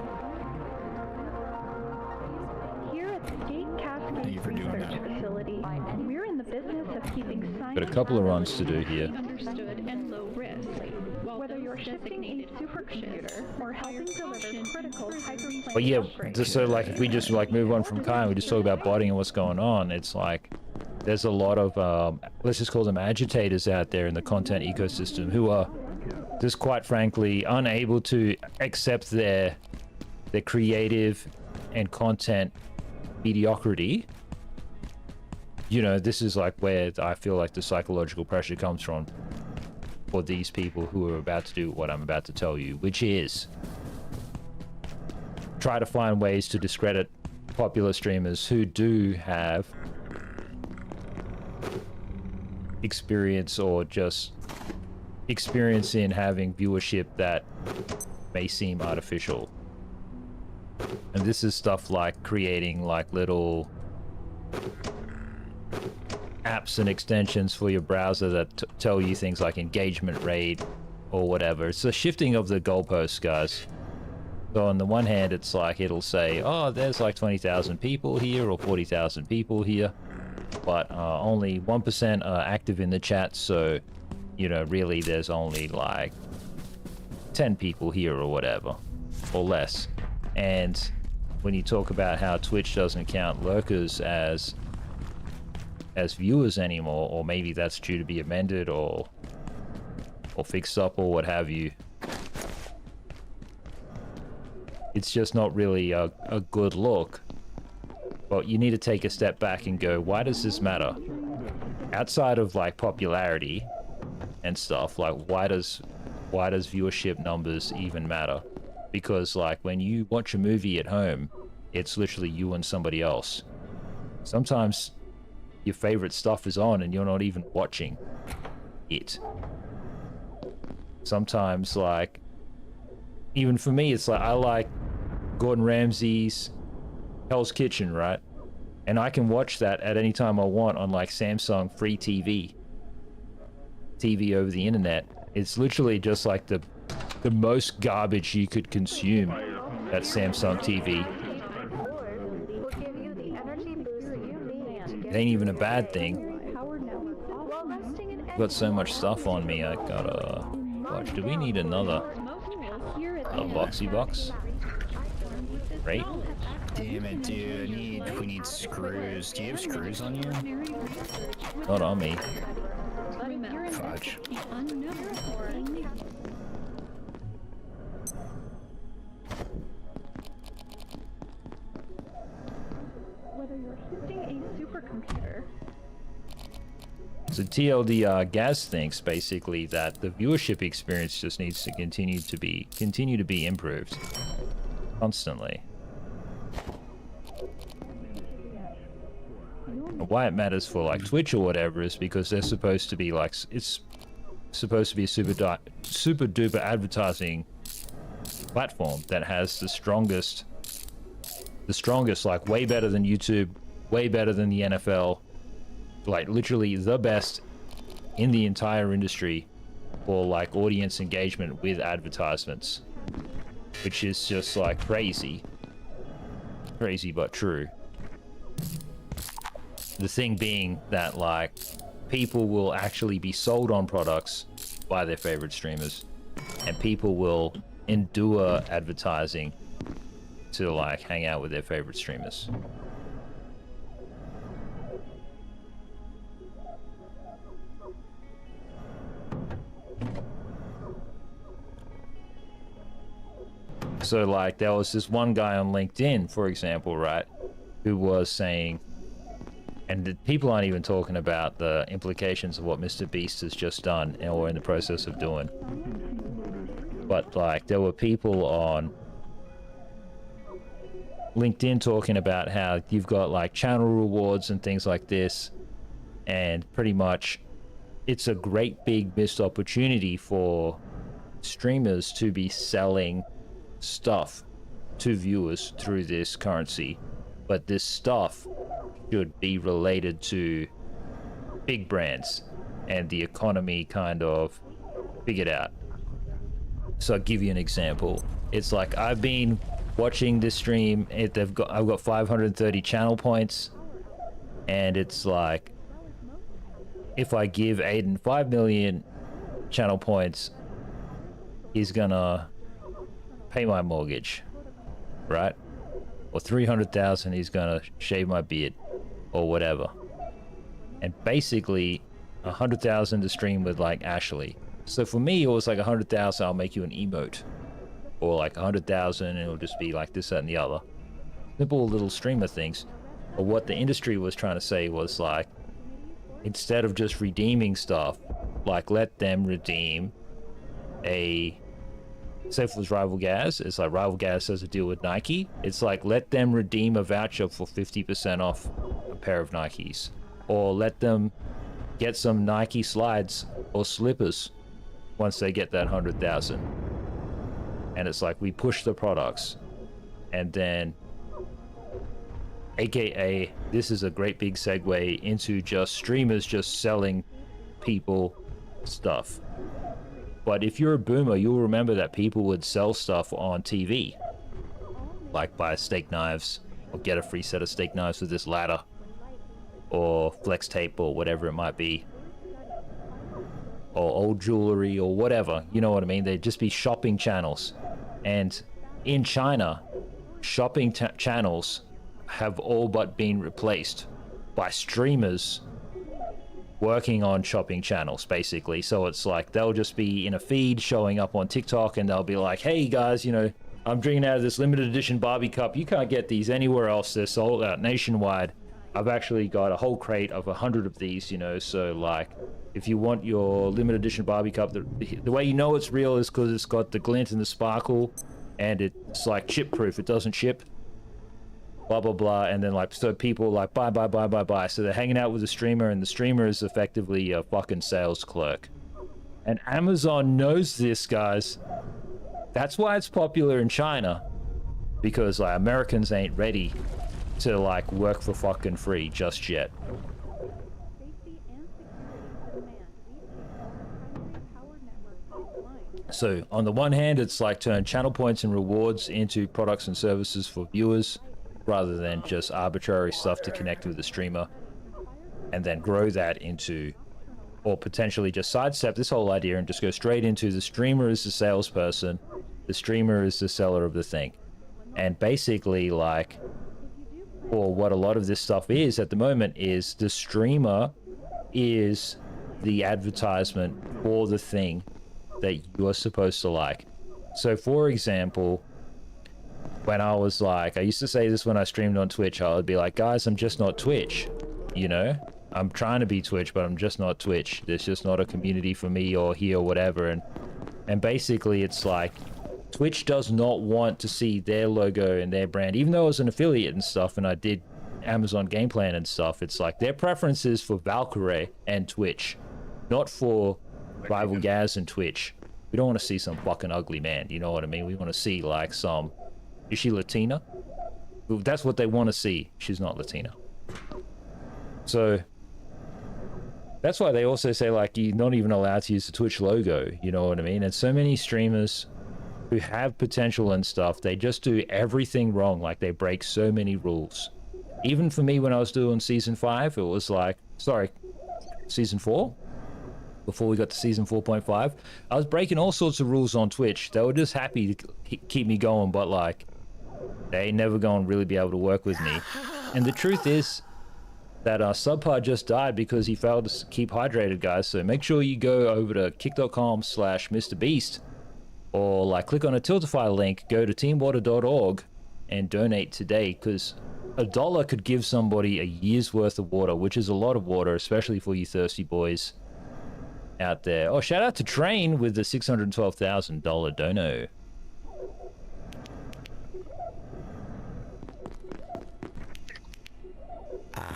here at the State Cascade Research Facility. We're in the business of keeping science Got a couple of runs to do here. understood and low risk. Whether you're shipping a supercomputer or helping deliver critical hyperplane But yeah, upgrades. just so, like, if we just, like, move on from Kai and we just talk about botting and what's going on, it's like there's a lot of let's just call them agitators out there in the content ecosystem who are just quite frankly unable to accept their creative and content mediocrity. You know, this is like where I feel like the psychological pressure comes from for these people who are about to do what I'm about to tell you, which is try to find ways to discredit popular streamers who do have experience or just experience in having viewership that may seem artificial. And this is stuff like creating like little apps and extensions for your browser that tell you things like engagement rate or whatever. It's a shifting of the goalposts, guys. So on the one hand, it's like it'll say, oh, there's like 20,000 people here or 40,000 people here, but only 1% are active in the chat, so, you know, really there's only like 10 people here or whatever, or less. And when you talk about how Twitch doesn't count lurkers as viewers anymore, or maybe that's due to be amended or fixed up or what have you, it's just not really a good look. But you need to take a step back and go, why does this matter? Outside of like popularity and stuff, like why does viewership numbers even matter? Because like when you watch a movie at home, it's literally you and somebody else. Sometimes your favorite stuff is on and you're not even watching it. Sometimes, like, even for me, it's like I like Gordon Ramsay's Hell's Kitchen, right? And I can watch that at any time I want on like Samsung free TV over the internet. It's literally just like the most garbage you could consume at Samsung TV. It ain't even a bad thing. I've got so much stuff on me, I gotta watch. Do we need another boxy box? Great. Damn it, dude. We need screws. Do you have screws on you? Not on me. Fudge. Whether you're shifting a supercomputer. So TLDR Gaz thinks basically that the viewership experience just needs to continue to be improved constantly. And why it matters for like Twitch or whatever is because they're supposed to be like, it's supposed to be a super duper advertising platform that has the strongest, like way better than YouTube, way better than the NFL, like literally the best in the entire industry for like audience engagement with advertisements, which is just like crazy but true. The thing being that like people will actually be sold on products by their favorite streamers, and people will endure advertising to like hang out with their favorite streamers. So like there was this one guy on LinkedIn, for example, right, who was saying, and the people aren't even talking about the implications of what Mr. Beast has just done or in the process of doing, but like there were people on LinkedIn talking about how you've got like channel rewards and things like this, and pretty much it's a great big missed opportunity for streamers to be selling stuff to viewers through this currency, but this stuff should be related to big brands and the economy kind of figured out. So I'll give you an example. It's like I've been watching this stream, I've got 530 channel points, and it's like if I give Aiden 5 million channel points, he's gonna pay my mortgage, right? Or 300,000, he's gonna shave my beard or whatever. and basically 100,000 to stream with like Ashley. So for me, it was like 100,000, I'll make you an emote, or like 100,000, it'll just be like this, that, and the other. Simple little streamer things. But what the industry was trying to say was like, instead of just redeeming stuff, like let them redeem a, say if it was Rival Gaz, it's like Rival Gaz has a deal with Nike. It's like, let them redeem a voucher for 50% off a pair of Nikes. Or let them get some Nike slides or slippers once they get that 100,000. And it's like, we push the products. And then, AKA, this is a great big segue into just streamers just selling people stuff. But if you're a boomer, you'll remember that people would sell stuff on TV. Like buy steak knives, or get a free set of steak knives with this ladder, or flex tape, or whatever it might be. Or old jewelry, or whatever, you know what I mean? They'd just be shopping channels. And in China, shopping channels have all but been replaced by streamers working on shopping channels, basically. So it's like, they'll just be in a feed showing up on TikTok, and they'll be like, hey guys, you know, I'm drinking out of this limited edition Barbie cup. You can't get these anywhere else. They're sold out nationwide. I've actually got a whole crate of 100 of these, you know, so like, if you want your limited edition Barbie cup, the way you know it's real is because it's got the glint and the sparkle, and it's like chip proof, it doesn't chip, blah blah blah. And then like, so people like buy, so they're hanging out with the streamer, and the streamer is effectively a fucking sales clerk. And Amazon knows this, guys. That's why it's popular in China, because like Americans ain't ready to like work for fucking free just yet. So on the one hand, it's like turn channel points and rewards into products and services for viewers, rather than just arbitrary stuff to connect with the streamer, and then grow that into, or potentially just sidestep this whole idea and just go straight into the streamer is the salesperson, the streamer is the seller of the thing. And basically like, or what a lot of this stuff is at the moment is the streamer is the advertisement for the thing that you're supposed to like. So for example, when I was like, I used to say this when I streamed on Twitch, I would be like, guys, I'm just not Twitch, you know? I'm trying to be Twitch, but I'm just not Twitch. There's just not a community for me or here or whatever. And basically it's like, Twitch does not want to see their logo and their brand, even though I was an affiliate and stuff and I did Amazon Game Plan and stuff. It's like their preference is for Valkyrie and Twitch, not for Rival Gaz and Twitch. We don't want to see some fucking ugly man, you know what I mean? We want to see like some, is she Latina? That's what they want to see. She's not Latina. So that's why they also say like you're not even allowed to use the Twitch logo, you know what I mean? And so many streamers who have potential and stuff, they just do everything wrong. Like they break so many rules. Even for me when I was doing season 5, it was like, sorry, season 4? Before we got to season 4.5, I was breaking all sorts of rules on Twitch. They were just happy to keep me going, but like, they ain't never gonna really be able to work with me. And the truth is that Subpar just died because he failed to keep hydrated, guys. So make sure you go over to kick.com/MrBeast, or like click on a Tiltify link, go to teamwater.org and donate today, because $1 could give somebody a year's worth of water, which is a lot of water, especially for you thirsty boys out there. Oh, shout out to Train with the $612,000 dono.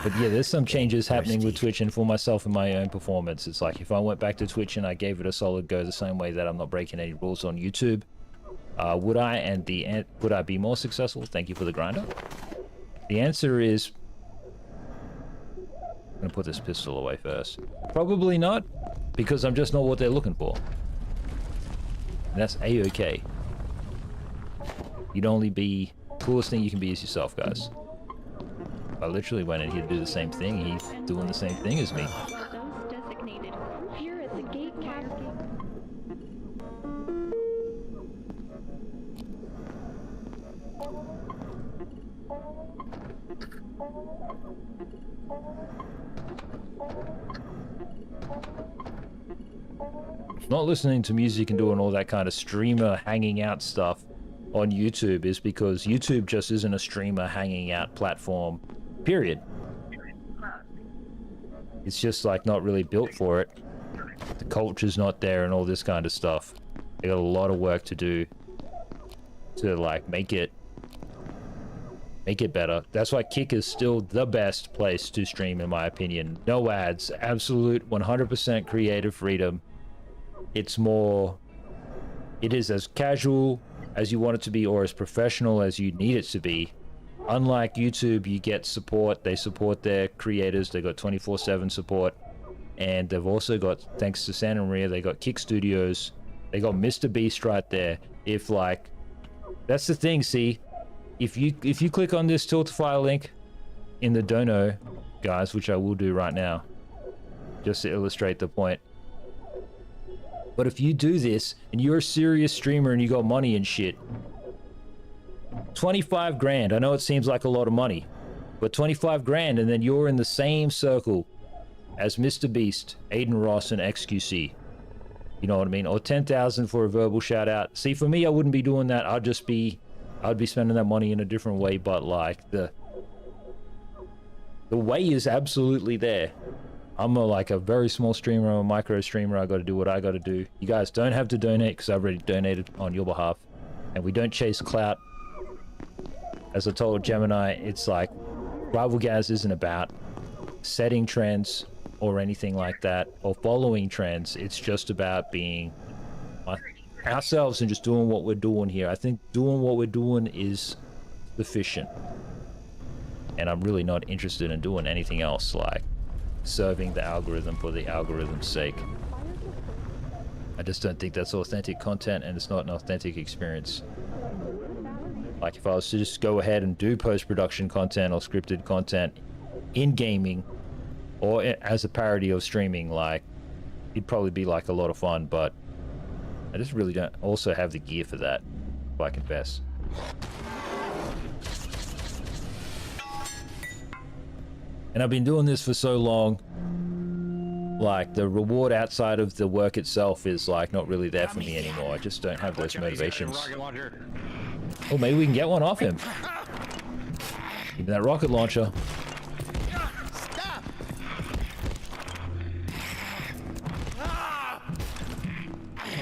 But yeah, there's some changes happening with Twitch, and for myself and my own performance, it's like if I went back to Twitch and I gave it a solid go the same way that I'm not breaking any rules on YouTube, would I? And would I be more successful? Thank you for the grinder. The answer is, I'm gonna put this pistol away first. Probably not, because I'm just not what they're looking for. And that's A-okay. You'd only be, coolest thing you can be is yourself, guys. I literally went in here to do the same thing. He's doing the same thing as me. Those designated here at the gate casting. not listening to music and doing all that kind of streamer hanging out stuff on YouTube is because YouTube just isn't a streamer hanging out platform, period. It's just like not really built for it. The culture's not there and all this kind of stuff. They got a lot of work to do to like make it better. That's why Kick is still the best place to stream, in my opinion. No ads, absolute 100% creative freedom. It's more, it is as casual as you want it to be or as professional as you need it to be. Unlike YouTube, you get support. They support their creators. They got 24/7 support. And they've also got, thanks to Santa Maria, they got Kick Studios. They got Mr. Beast right there. If like, that's the thing, see? If you click on this Tiltify link in the dono, guys, which I will do right now, just to illustrate the point. But if you do this, and you're a serious streamer and you got money and shit, 25 grand, I know it seems like a lot of money, but 25 grand and then you're in the same circle as Mr. Beast, Aiden Ross, and XQC. You know what I mean? Or 10,000 for a verbal shout out. See, for me, I wouldn't be doing that. I'd be spending that money in a different way, but like the way is absolutely there. I'm like a very small streamer, I'm a micro streamer. I got to do what I got to do. You guys don't have to donate because I've already donated on your behalf, and we don't chase clout. As I told Gemini, it's like Rival Gaz isn't about setting trends or anything like that, or following trends. It's just about being ourselves and just doing what we're doing here. I think doing what we're doing is sufficient, and I'm really not interested in doing anything else like serving the algorithm for the algorithm's sake. I just don't think that's authentic content, and it's not an authentic experience. Like if I was to just go ahead and do post-production content or scripted content in gaming or as a parody of streaming, like it'd probably be like a lot of fun, but I just really don't also have the gear for that, if I confess. And I've been doing this for so long, like the reward outside of the work itself is like not really there for me anymore. I just don't have those motivations. Oh, maybe we can get one off him. Give me that rocket launcher. Oh,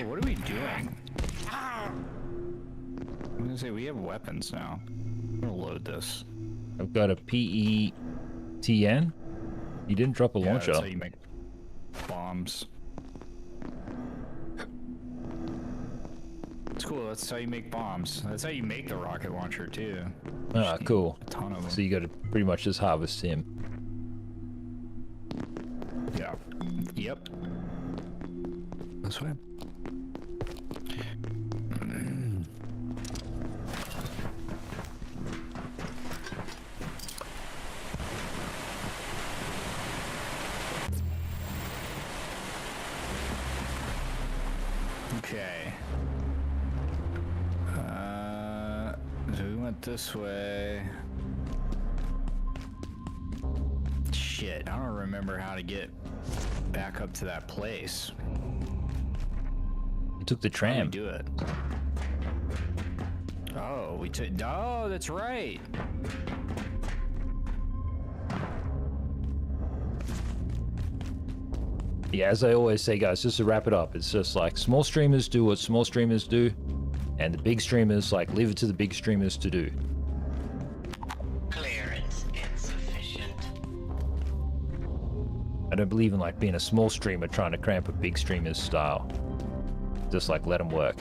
what are we doing? I'm gonna say we have weapons now. I'm gonna load this. I've got a PETN. You didn't drop a launcher. That's how you make bombs. It's cool. That's how you make bombs. That's how you make the rocket launcher too. Ah, cool. A ton of them. So you got to pretty much just harvest him. Yeah. Yep. This way. Okay. So we went this way. Shit, I don't remember how to get back up to that place. You took the tram. How do we do it? Oh, we took. Oh, that's right. Yeah, as I always say, guys, just to wrap it up, it's just like small streamers do what small streamers do, and the big streamers, like, leave it to the big streamers to do. Clearance insufficient. I don't believe in, like, being a small streamer trying to cramp a big streamer's style. Just, like, let them work.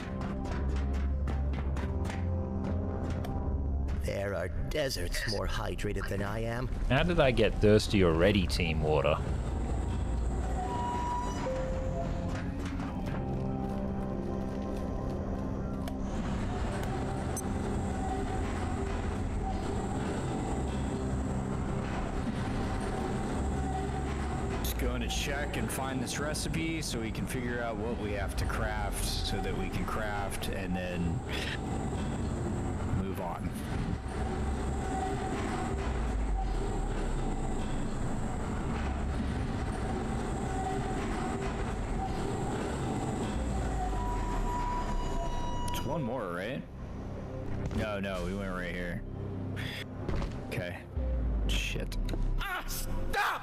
There are deserts more hydrated than I am. How did I get thirsty already, Team Water? Going to check and find this recipe so we can figure out what we have to craft so that we can craft and then move on. one more, right? No, we went right here. Okay. Shit. Ah, stop!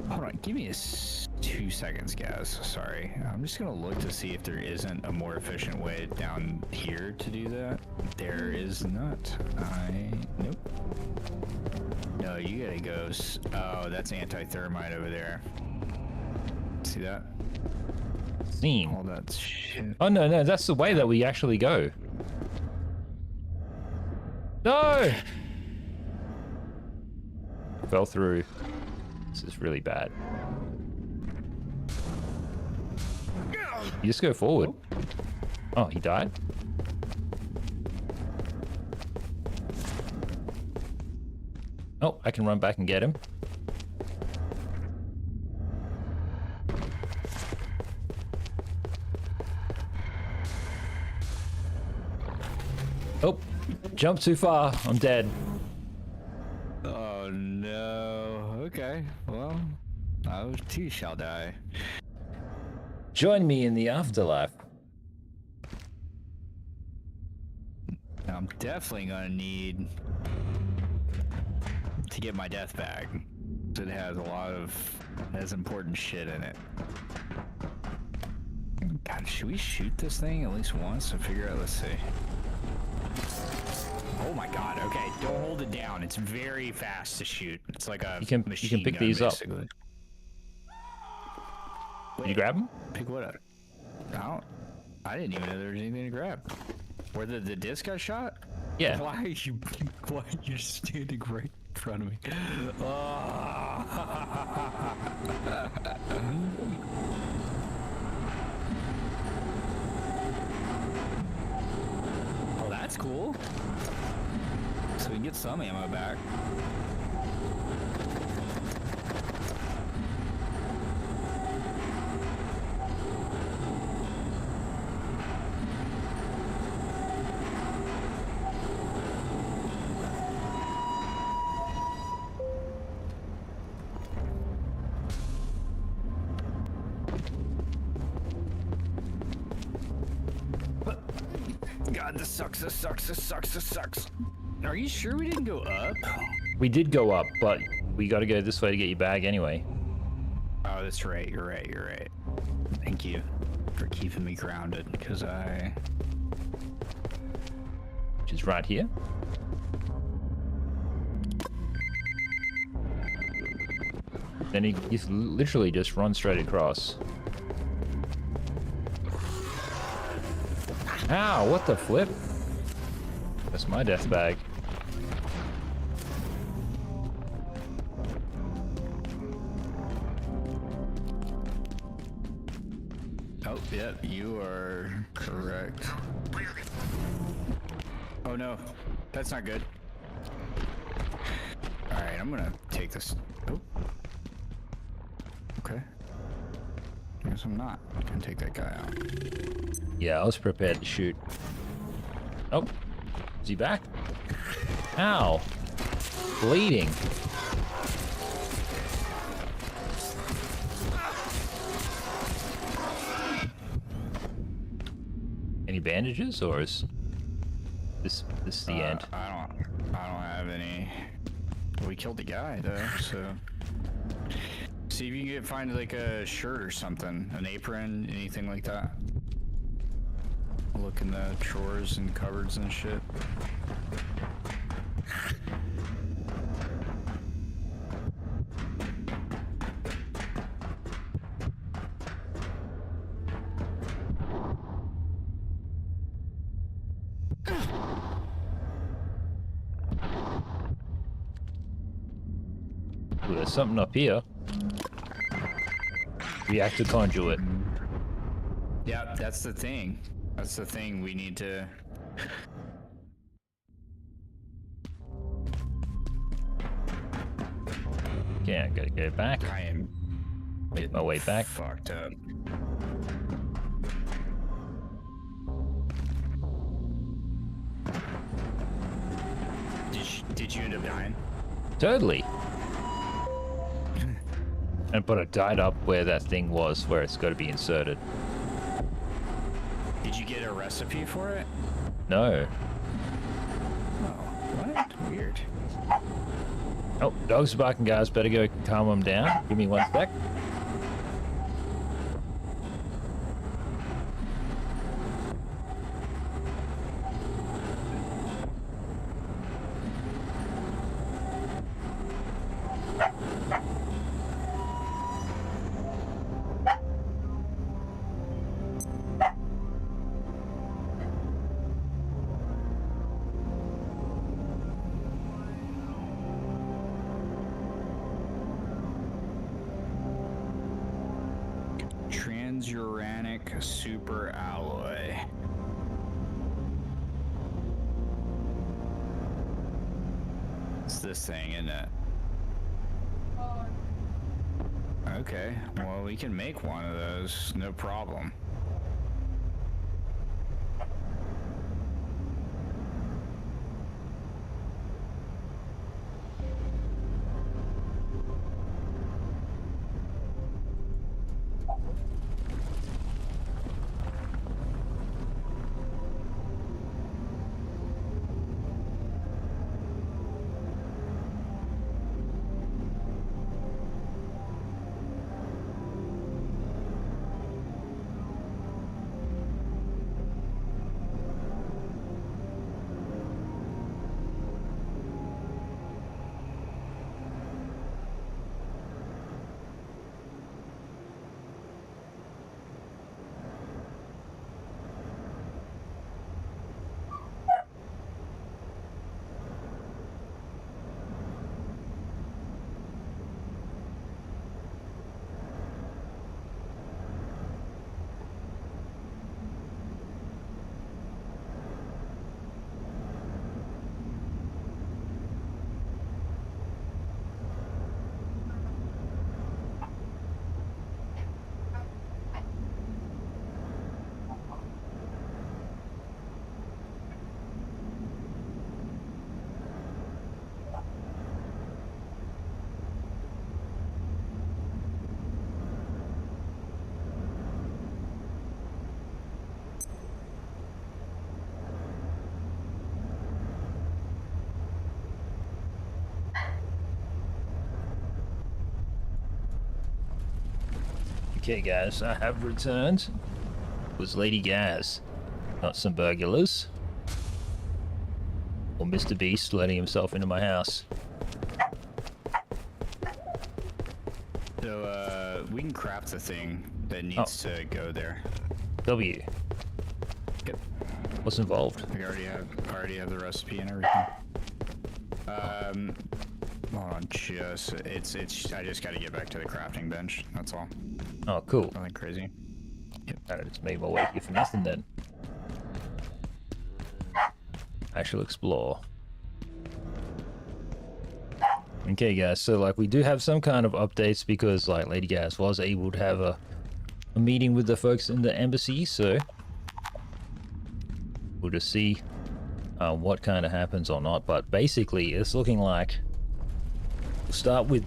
Hold on, give me 2 seconds, guys. Sorry. I'm just gonna look to see if there isn't a more efficient way down here to do that. There is not. Nope. No, you gotta go. Oh, that's anti-thermite over there. See that? Seen. All that shit. Oh, no, that's the way that we actually go. No! Fell through. This is really bad. You just go forward. Oh, he died? Oh, I can run back and get him. Oh, jump too far. I'm dead. Oh no. Okay. Well, I too shall die. Join me in the afterlife. I'm definitely gonna need to get my death bag. It has has important shit in it. God, should we shoot this thing at least once and figure out? Let's see. Oh my god, okay, don't hold it down. It's very fast to shoot. It's like a machine you can pick gun, these basically. up. Did you grab them? Pick what up? I didn't even know there was anything to grab. Where the disc got shot? Yeah. Why are you standing right in front of me? Oh, that's cool. So we can get some ammo back. God, this sucks. Are you sure we didn't go up? We did go up, but we got to go this way to get your bag anyway. Oh, that's right. You're right. Thank you for keeping me grounded, because Which is right here. Then you literally just run straight across. Ow, what the flip? That's my death bag. Oh, yeah, you are correct. Oh no, that's not good. Alright, I'm gonna take this. Oh. Okay. I guess I'm not gonna take that guy out. Yeah, I was prepared to shoot. Oh, is he back? Ow. Bleeding. Any bandages, or is this the end? I don't have any. We killed the guy though, so see if you can find like a shirt or something, an apron, anything like that. Look in the drawers and cupboards and shit. Ooh, there's something up here. Reactor conduit. Yeah, that's the thing. That's the thing we need to... Yeah, I gotta go back. I am... Make my way back. Fucked up. Did you end up dying? Totally. But I died up where that thing was, where it's got to be inserted. Did you get a recipe for it? No. Oh, what? Weird. Oh, dogs are barking, guys. Better go calm them down. Give me 1 sec. Transuranic super alloy. It's this thing, isn't it? Okay, well, we can make one of those, no problem. Okay, guys, I have returned. It was Lady Gaz, not some burglars. Or Mr. Beast letting himself into my house. So, we can craft the thing that needs to go there. W. Yep. What's involved? I already have the recipe and everything. Hold on, I just gotta get back to the crafting bench, that's all. Oh, cool. Nothing crazy. Yep. It's made my way here for nothing then. I shall explore. Okay, guys, so like we do have some kind of updates because like Lady Gaz was able to have a meeting with the folks in the embassy, so we'll just see what kind of happens or not. But basically, it's looking like we'll start with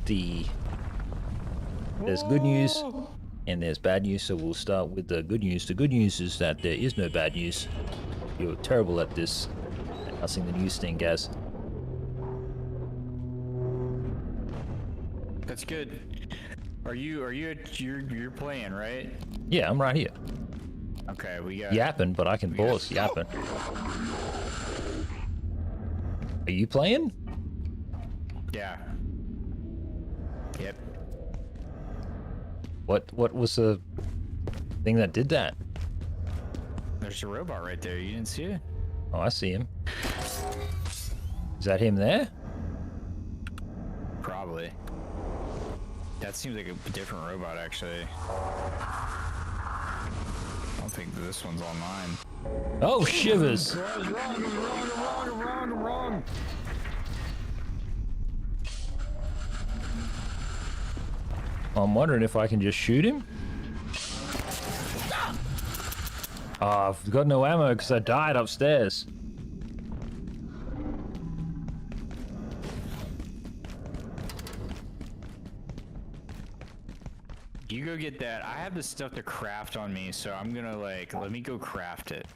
there's good news and there's bad news, so we'll start with the good news. The good news is that there is no bad news. You're terrible at this. Announcing the news thing, guys. That's good. You're playing, right? Yeah, I'm right here. Okay, we got yapping, but I can pause yapping. Are you playing? Yeah. Yep. What was the thing that did that? There's a robot right there. You didn't see it? Oh, I see him. Is that him there? Probably. That seems like a different robot, actually. I don't think this one's online. Oh, shivers! Wrong. I'm wondering if I can just shoot him. Oh, I've got no ammo because I died upstairs. You go get that. I have the stuff to craft on me, so I'm gonna like, let me go craft it.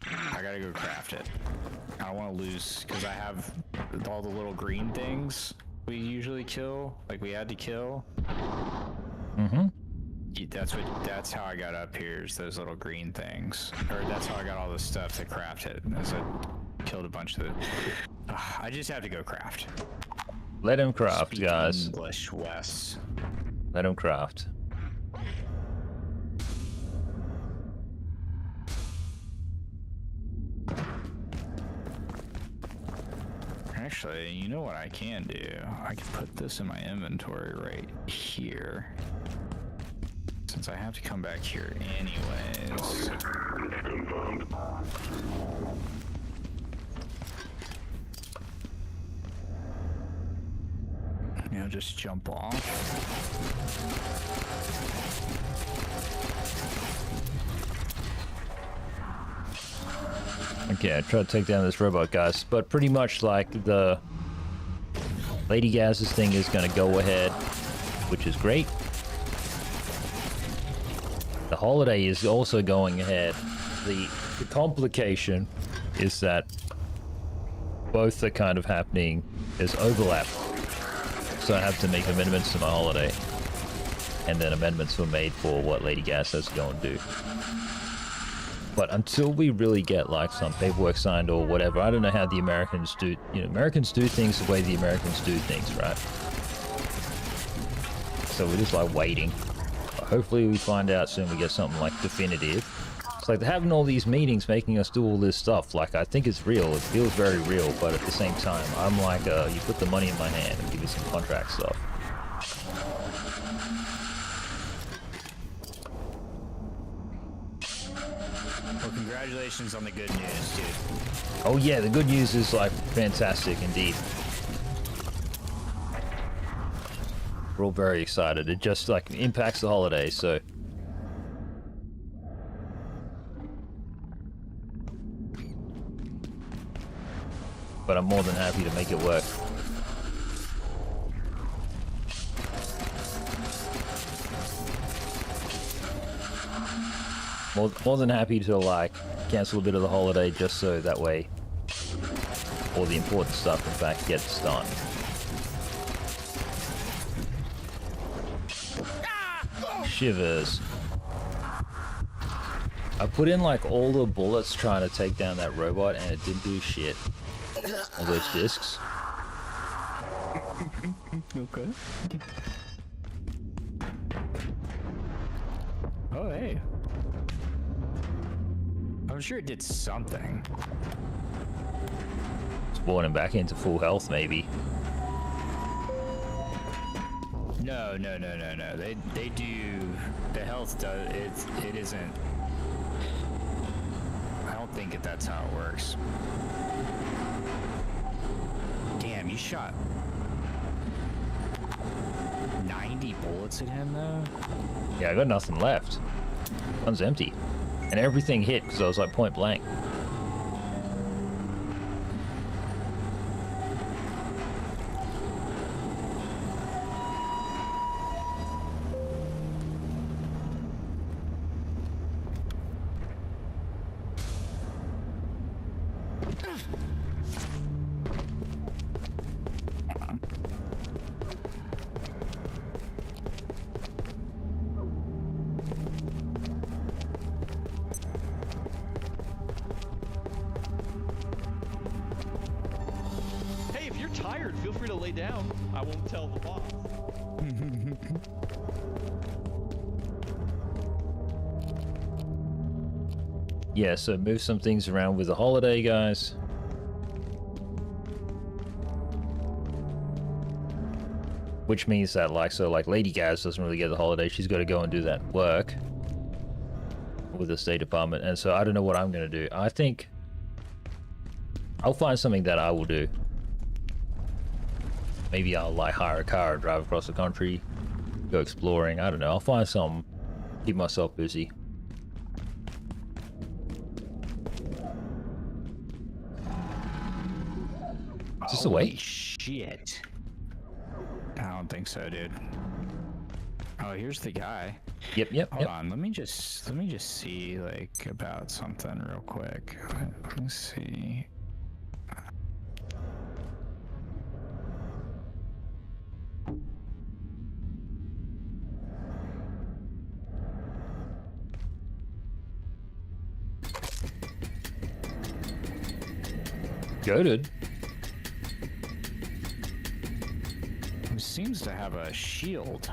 I gotta go craft it. I don't want to lose, because I have all the little green things we usually kill, like we had to kill. Mm-hmm. That's how I got up here, is those little green things. Or that's how I got all the stuff to craft it, as I killed a bunch of the... I just have to go craft. Let him craft, Speak guys. English, Wes. Let him craft. Actually, you know what I can do? I can put this in my inventory right here. Since I have to come back here anyways. You know, just jump off. Okay, I try to take down this robot, guys, but pretty much like the Lady Gaz's thing is going to go ahead, which is great. The holiday is also going ahead. The complication is that both are kind of happening. There's overlap, so I have to make amendments to my holiday, and then amendments were made for what Lady Gaz has to go and do. But until we really get like some paperwork signed or whatever, I don't know how the Americans do. You know, Americans do things the way the Americans do things, right? So we're just like waiting. But hopefully we find out soon. We get something like definitive. It's like they're having all these meetings, making us do all this stuff. Like I think it's real. It feels very real. But at the same time, I'm like, you put the money in my hand and give me some contract stuff. Well, congratulations on the good news, dude. Oh yeah, the good news is like fantastic indeed. We're all very excited. It just like impacts the holiday, so. But I'm more than happy to make it work. More than happy to like cancel a bit of the holiday just so that way all the important stuff in fact gets done. Shivers. I put in like all the bullets trying to take down that robot and it didn't do shit. All those discs. Okay. Oh, hey. I'm sure it did something. Spawn him back into full health, maybe. No. They do. The health does. It isn't. I don't think that's how it works. Damn, you shot 90 bullets at him though? Yeah, I got nothing left. Gun's empty. And everything hit because I was like point blank. Feel free to lay down. I won't tell the boss. Yeah, so move some things around with the holiday, guys. Which means that, like, so, like, Lady Gaz doesn't really get the holiday. She's got to go and do that work with the State Department. And so I don't know what I'm going to do. I think I'll find something that I will do. Maybe I'll, like, hire a car and drive across the country, go exploring. I don't know. I'll find something. Keep myself busy. Is this the way? Shit. I don't think so, dude. Oh, here's the guy. Yep. Hold on. Let me just see like about something real quick. Let's see. Goated. He seems to have a shield.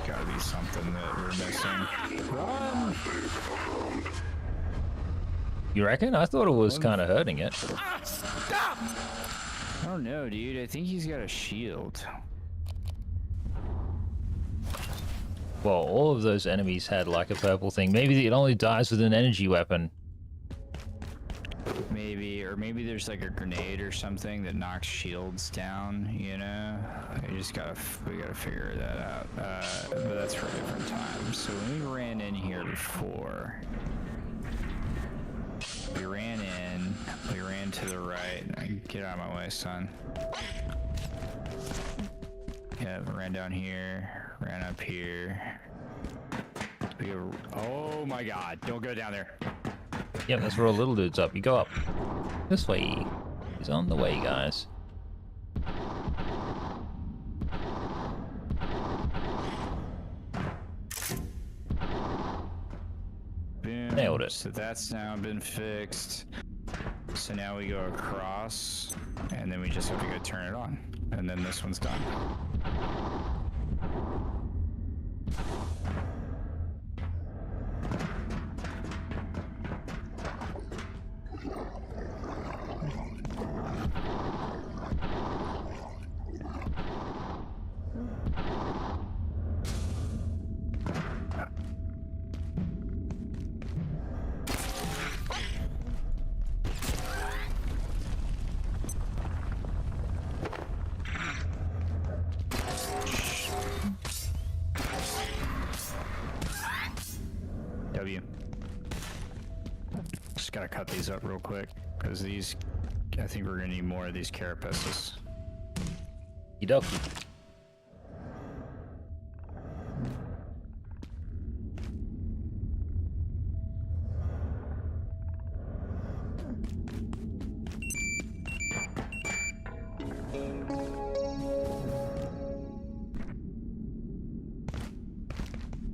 Gotta be something that we're missing. Run! You reckon? I thought it was kind of hurting it. Stop! I don't know, dude. I think he's got a shield. Well, all of those enemies had like a purple thing. Maybe it only dies with an energy weapon. Maybe, or maybe there's like a grenade or something that knocks shields down, you know? We gotta figure that out. But that's for a different time. So when we ran in here before, we ran to the right. Get out of my way, son. Yeah, ran down here, ran up here. Oh my god, don't go down there. Yep, that's where a little dude's up. You go up. This way. He's on the way, guys. Boom. Nailed it. So that's now been fixed. So now we go across, and then we just have to go turn it on. And then this one's done. Just gotta cut these up real quick, because these, I think we're gonna need more of these carapaces. Okie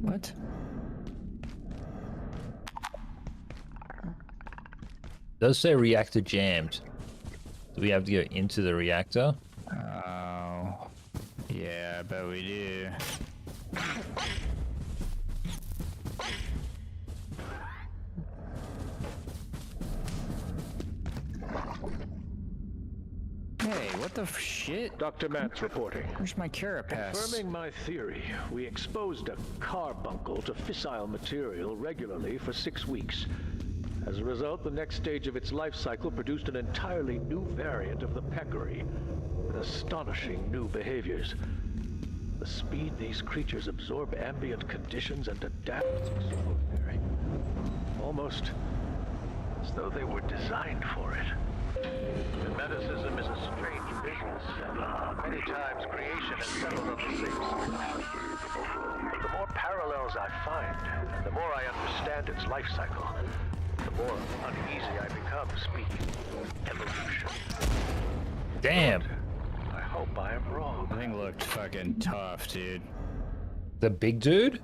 What? does say reactor jammed. Do we have to go into the reactor? Oh, yeah, I bet we do. Hey, what the shit? Dr. Matt's reporting. Where's my carapace? Confirming my theory, we exposed a carbuncle to fissile material regularly for 6 weeks. As a result, the next stage of its life cycle produced an entirely new variant of the peccary, with astonishing new behaviors. The speed these creatures absorb ambient conditions and adapt is extraordinary. Almost as though they were designed for it. Medicism is a strange business, and many times creation has settled on the safe side. But the more parallels I find, and the more I understand its life cycle, the more uneasy I become speaking evolution. Damn. But I hope I am wrong. The thing looked fucking tough, dude. The big dude?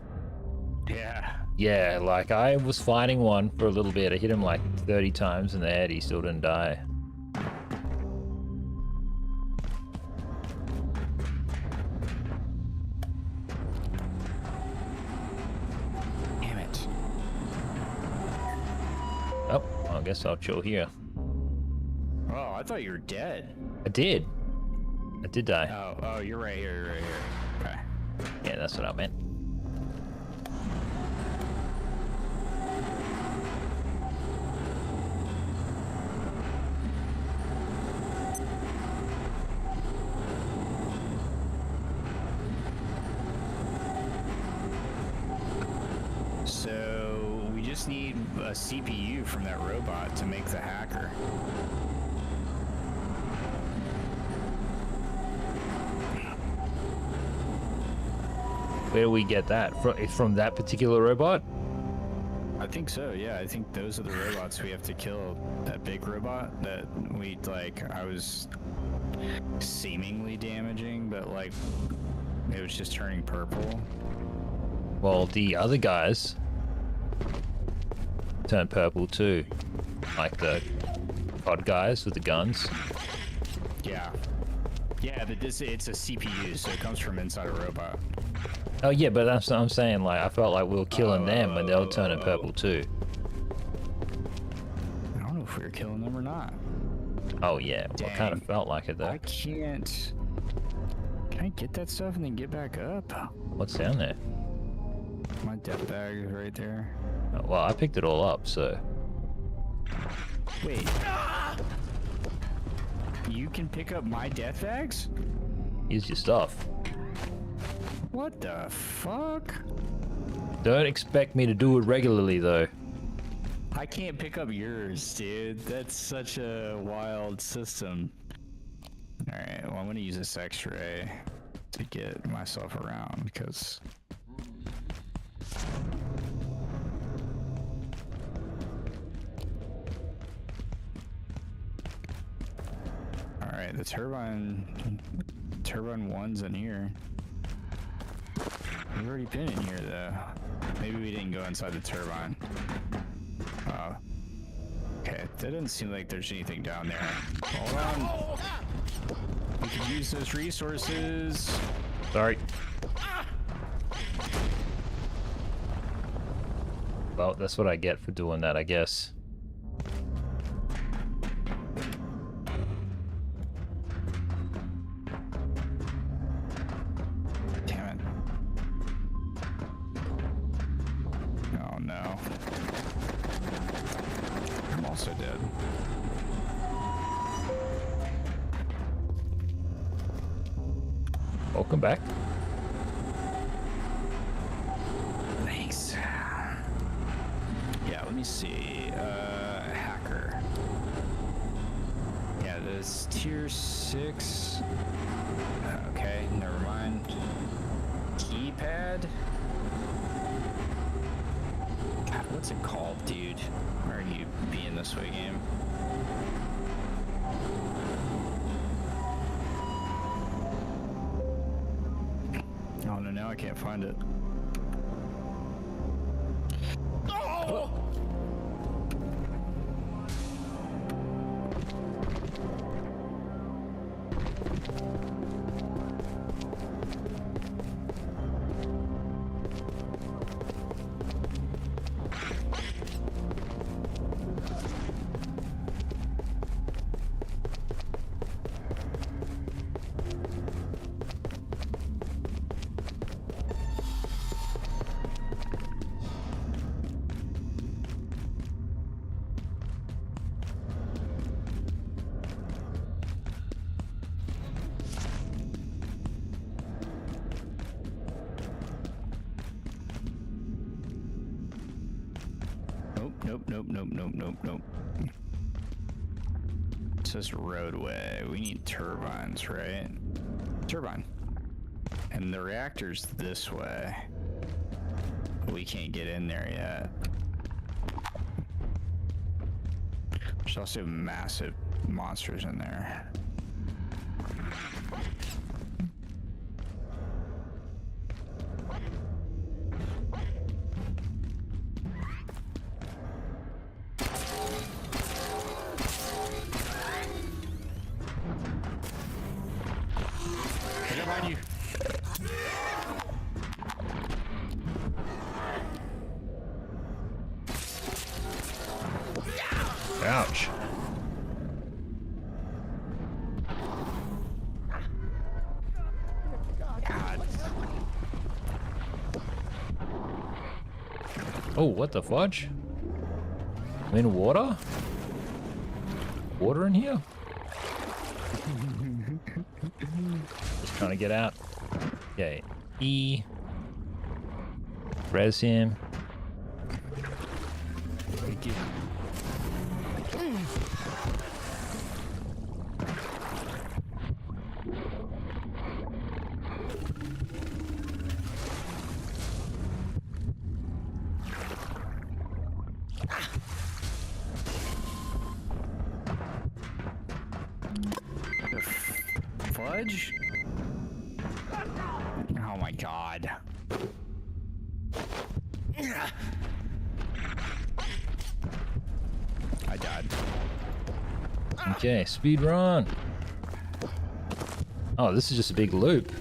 Yeah. Yeah, like I was fighting one for a little bit. I hit him like 30 times in the head. He still didn't die. Damn it. Oh, well, I guess I'll chill here. Oh, I thought you were dead. I did. I did die. Oh, you're right here, you're right here. Okay. Yeah, that's what I meant. So we just need a CPU from that robot to make the hacker. Where do we get that? From that particular robot? I think so, yeah. I think those are the robots we have to kill. That big robot that we, like, I was seemingly damaging, but, like, it was just turning purple. Well, the other guys turn purple too. Like the COD guys with the guns. Yeah. Yeah, but it's a CPU, so it comes from inside a robot. Oh yeah, but that's what I'm saying. Like, I felt like we were killing them and they were turning purple too. I don't know if we were killing them or not. Oh yeah, well, I kind of felt like it though. I can't... Can I get that stuff and then get back up? What's down there? My death bag is right there. Oh, well, I picked it all up, so... Wait. You can pick up my death bags? Here's your stuff. What the fuck? Don't expect me to do it regularly, though. I can't pick up yours, dude. That's such a wild system. Alright, well, I'm gonna use this X-ray to get myself around, because... Alright, the turbine 1's in here. We've already been in here, though. Maybe we didn't go inside the turbine. Oh. Okay, that doesn't seem like there's anything down there. Hold on. We can use those resources. Sorry. Well, that's what I get for doing that, I guess. Damn it. Oh no. I'm also dead. Welcome back. Thanks. Yeah, let me see. Hacker. Yeah, this tier 6. Okay, never mind. Keypad. God, what's it called, dude? Why are you being this way, game? Oh no, now I can't find it. Oh! Nope. It says roadway. We need turbines, right? Turbine. And the reactor's this way. We can't get in there yet. There's also massive monsters in there. Ouch. God. Oh, what the fudge? I'm in water? Water in here? Just trying to get out. Okay. E. Res him. Thank you. Fudge? Oh my god. I died. Okay, speed run. Oh, this is just a big loop.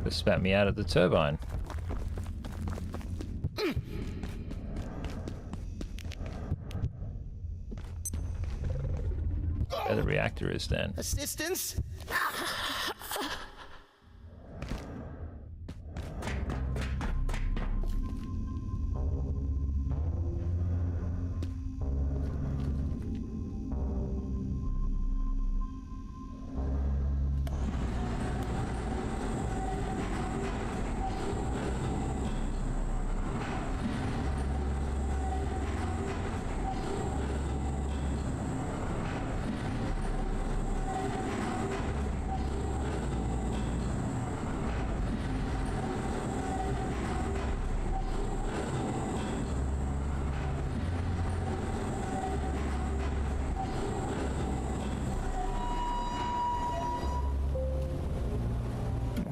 Just spat me out of the turbine. Where the reactor is then. Assistance?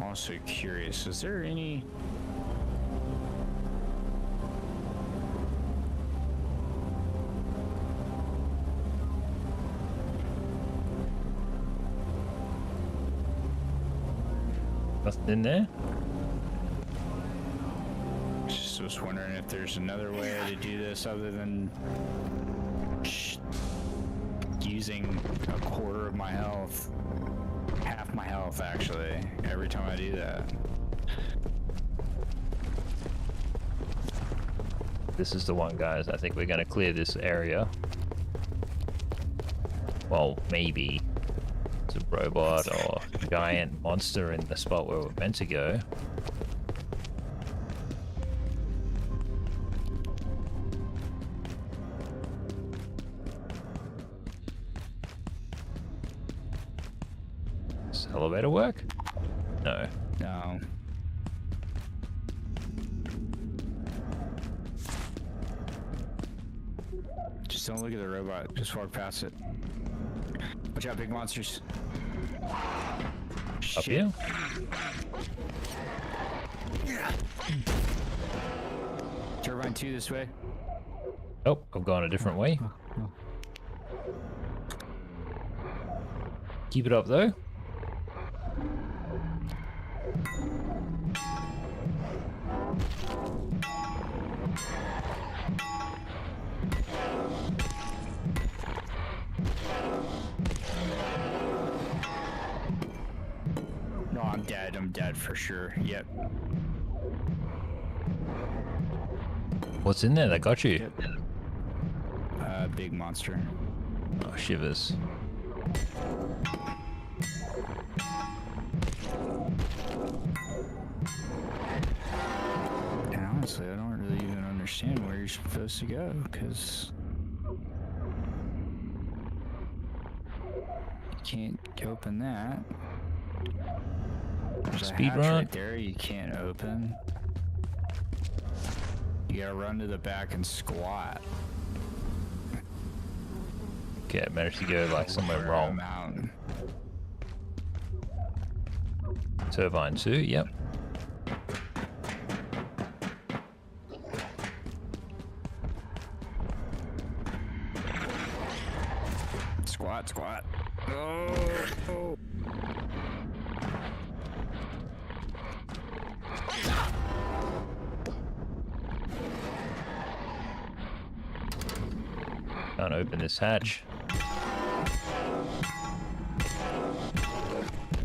Also curious, is there any nothing in there? just was wondering if there's another way to do this other than using a quarter of my health. Half my health, actually, every time I do that. This is the one, guys. I think we're going to clear this area. Well, maybe it's a robot or giant monster in the spot where we're meant to go. Does the elevator work? No. No. Just don't look at the robot. Just walk past it. Watch out, big monsters. Up here? Turbine 2 this way. Oh, I've gone a different way. Keep it up, though. No, I'm dead. I'm dead for sure. Yep. What's in there that got you? Yep. Big monster. Oh, shivers. And honestly, I don't really even understand where you're supposed to go, because you can't open that. There's a Speed hatch run right there you can't open. You gotta run to the back and squat. Okay, I managed to go like somewhere wrong. Mountain. Turbine 2, yep. Squat, squat. Oh. Can't open this hatch.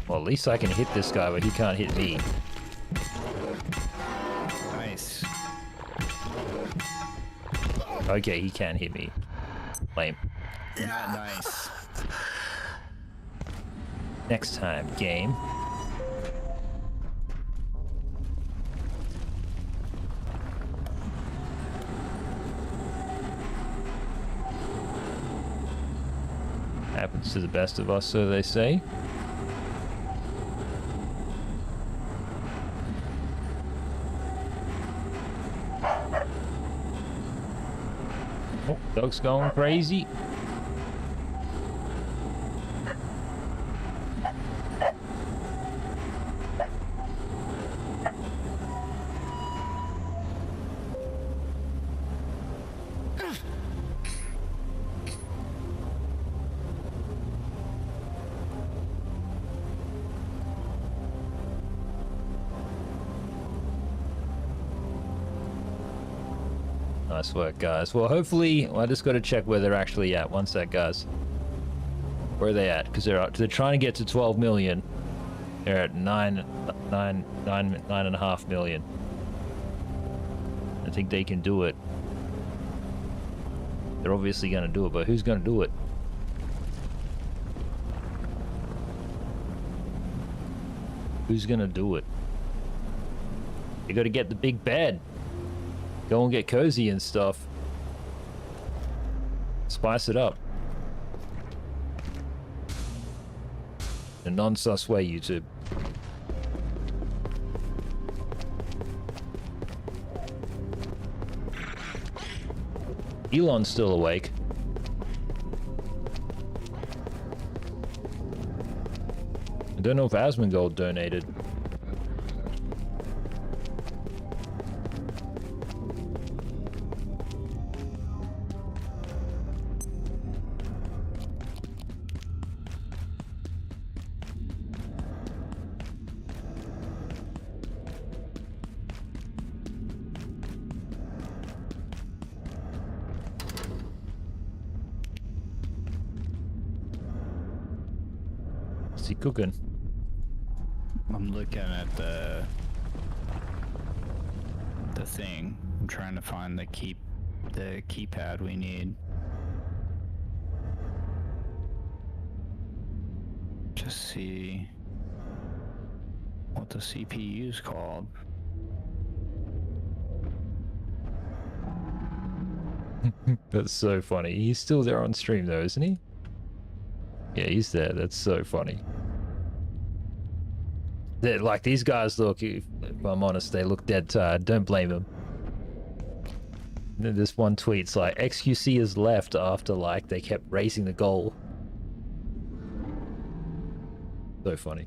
Well, at least I can hit this guy, but he can't hit me. Nice. Okay, he can hit me. Lame. Yeah, nice. Next time, game. happens to the best of us, so they say. Oh, dog's going crazy. Nice work, guys. Well, hopefully, I just got to check where they're actually at. One sec, guys. Where are they at? Because they're trying to get to 12 million. They're at 9.5 million. I think they can do it. They're obviously going to do it, but who's going to do it? Who's going to do it? You got to get the big bed. Go and get cozy and stuff. Spice it up. A non-sus way, YouTube. Elon's still awake. I don't know if Asmongold donated. What's he cooking? I'm looking at the thing. I'm trying to find the keypad we need. Just see what the CPU's called. That's so funny. He's still there on stream though, isn't he? Yeah, he's there. That's so funny. Like, these guys look, if I'm honest, they look dead tired. Don't blame them. This one tweet's like, XQC is left after, like, they kept raising the goal. So funny.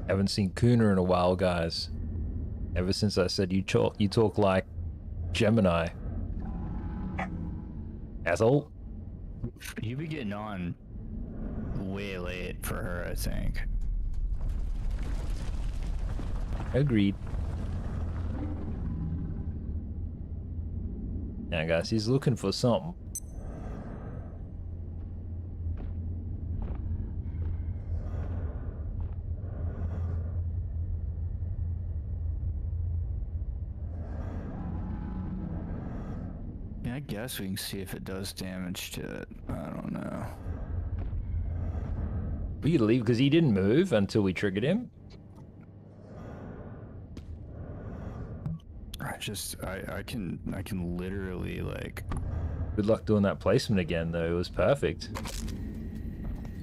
Haven't seen Cooner in a while, guys. Ever since I said you talk like Gemini. Asshole. You be getting on way late for her, I think. Agreed. Now, guys, he's looking for something. Yeah, I guess we can see if it does damage to it. I don't know. We could leave because he didn't move until we triggered him. I can literally, like... Good luck doing that placement again, though. It was perfect.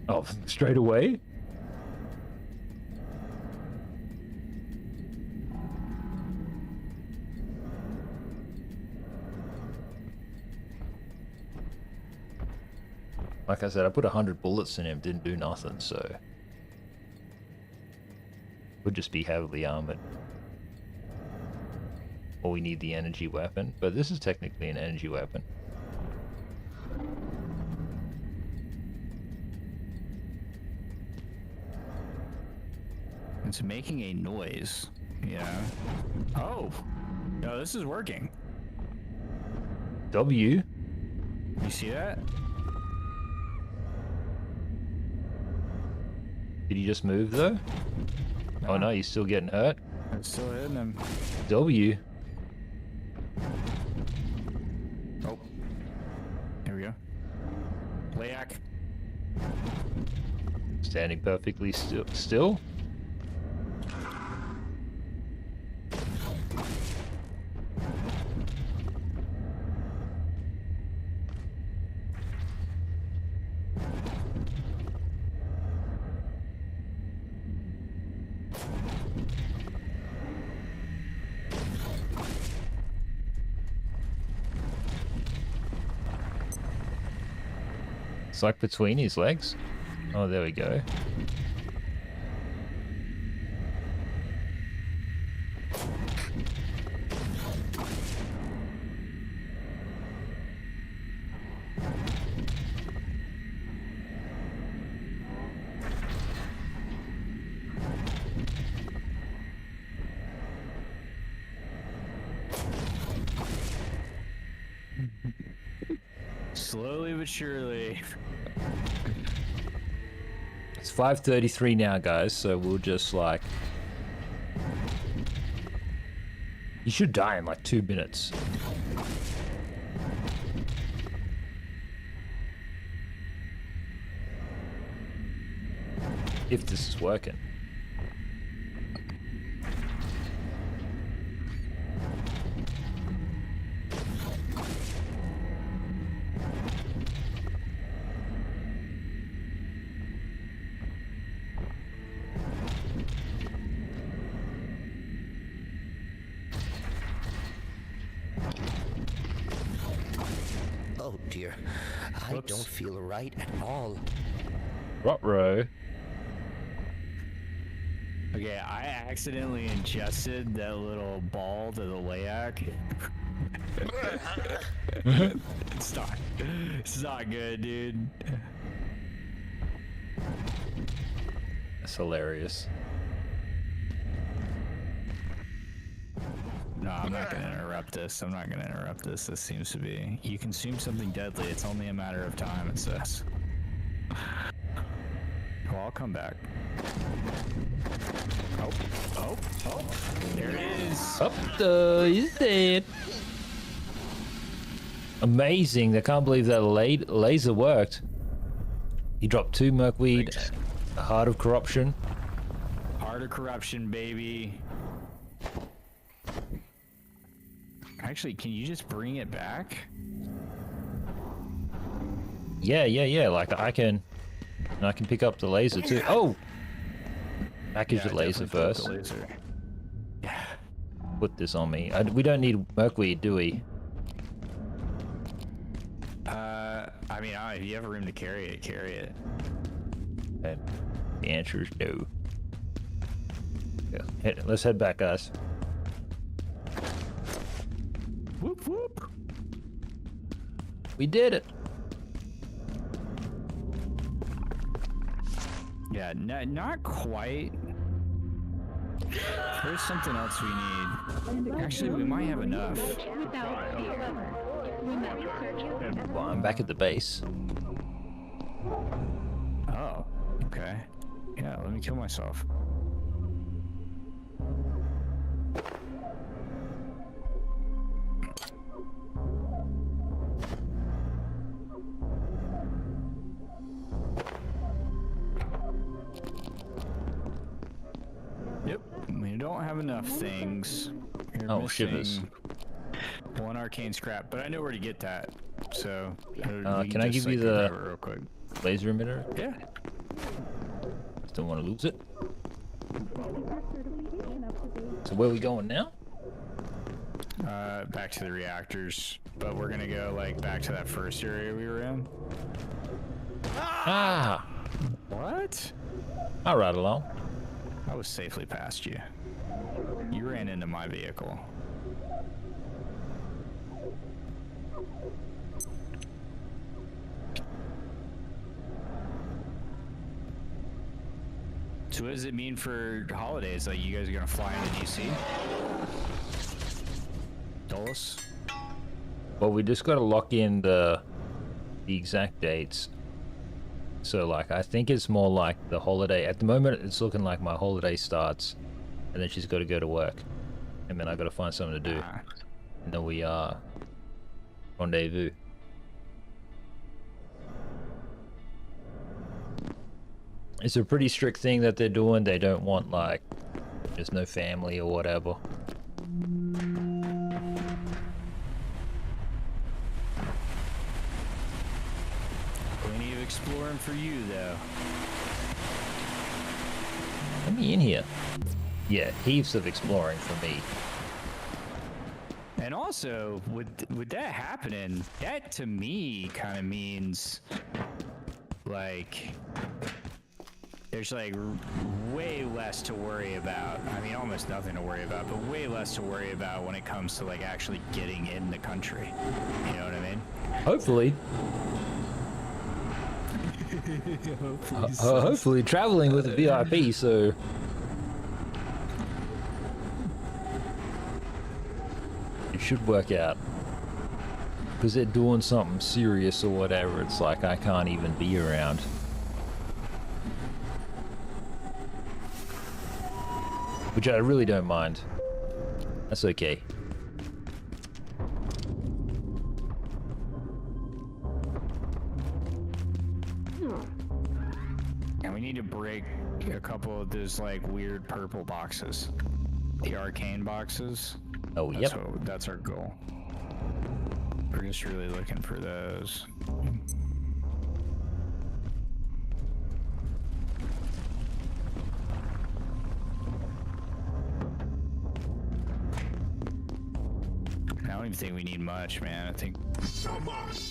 Oh, straight away? Like I said, I put 100 bullets in him, didn't do nothing, so... Would just be heavily armored. Or we need the energy weapon, but this is technically an energy weapon. It's making a noise. Yeah. Oh! No, this is working. W? You see that? Did he just move though? No. Oh no, he's still getting hurt. I'm still hitting him. W. Oh. Here we go. Layak. Standing perfectly still. It's like between his legs. Oh, there we go. Slowly but surely. It's 5:33 now, guys, so we'll just like... You should die in like 2 minutes. If this is working. Oh dear, I don't feel right at all. Rot-row. Okay, I accidentally ingested that little ball to the layak. It's not good, dude. That's hilarious. No, I'm not gonna interrupt this. I'm not gonna interrupt this. This seems to be... You consume something deadly. It's only a matter of time, it says. Well, I'll come back. Oh. There it is. Up he's dead. Amazing. I can't believe that laser worked. He dropped 2 merkweed, a Heart of Corruption. Heart of Corruption, baby. Actually, can you just bring it back? Yeah. Like I can pick up the laser too. Oh! Package the laser first. Yeah. Put this on me. We don't need merkweed, do we? I mean, if you have room to carry it, carry it. And the answer is no. Yeah. Let's head back, guys. Whoop whoop. We did it. Yeah, not quite. There's something else we need. Actually, we might have enough. Well, I'm back at the base. Oh, okay. Yeah, let me kill myself. Yep, we don't have enough things. Oh, shivers. 1 arcane scrap, but I know where to get that. So, can I give you the real quick laser emitter? Yeah. Just don't want to lose it. So where are we going now? Back to the reactors, but we're gonna go like back to that first area we were in. Ah! What? I'll ride along. I was safely past you. You ran into my vehicle. So what does it mean for holidays? Like, you guys are gonna fly into DC? Dulles? Well, we just got to lock in the exact dates. So like I think it's more like the holiday. At the moment it's looking like my holiday starts and then she's got to go to work and then I got to find something to do and then we rendezvous. It's a pretty strict thing that they're doing. They don't want like there's no family or whatever. Plenty of exploring for you, though. Let me in here. Yeah, heaps of exploring for me. And also, with that happening, that to me kind of means like there's like way less to worry about. I mean, almost nothing to worry about, but way less to worry about when it comes to like actually getting in the country. You know what I mean? Hopefully. Hopefully traveling with a VIP, so it should work out. Because they're doing something serious or whatever, it's like I can't even be around. Which I really don't mind. That's okay. And we need to break a couple of those like weird purple boxes. The arcane boxes. Oh, yep. That's our goal. We're just really looking for those. I don't even think we need much, man. I think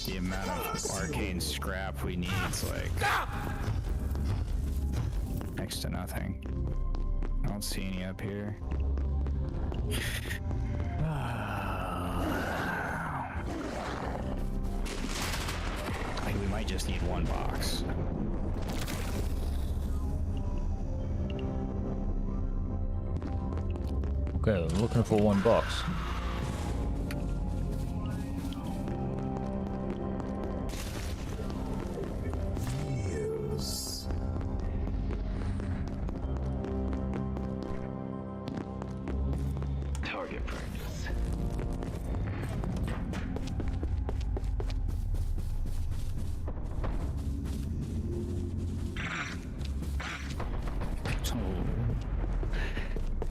the amount of arcane scrap we need is like next to nothing. I don't see any up here. I think we might just need one box. Okay, I'm looking for one box. Target practice.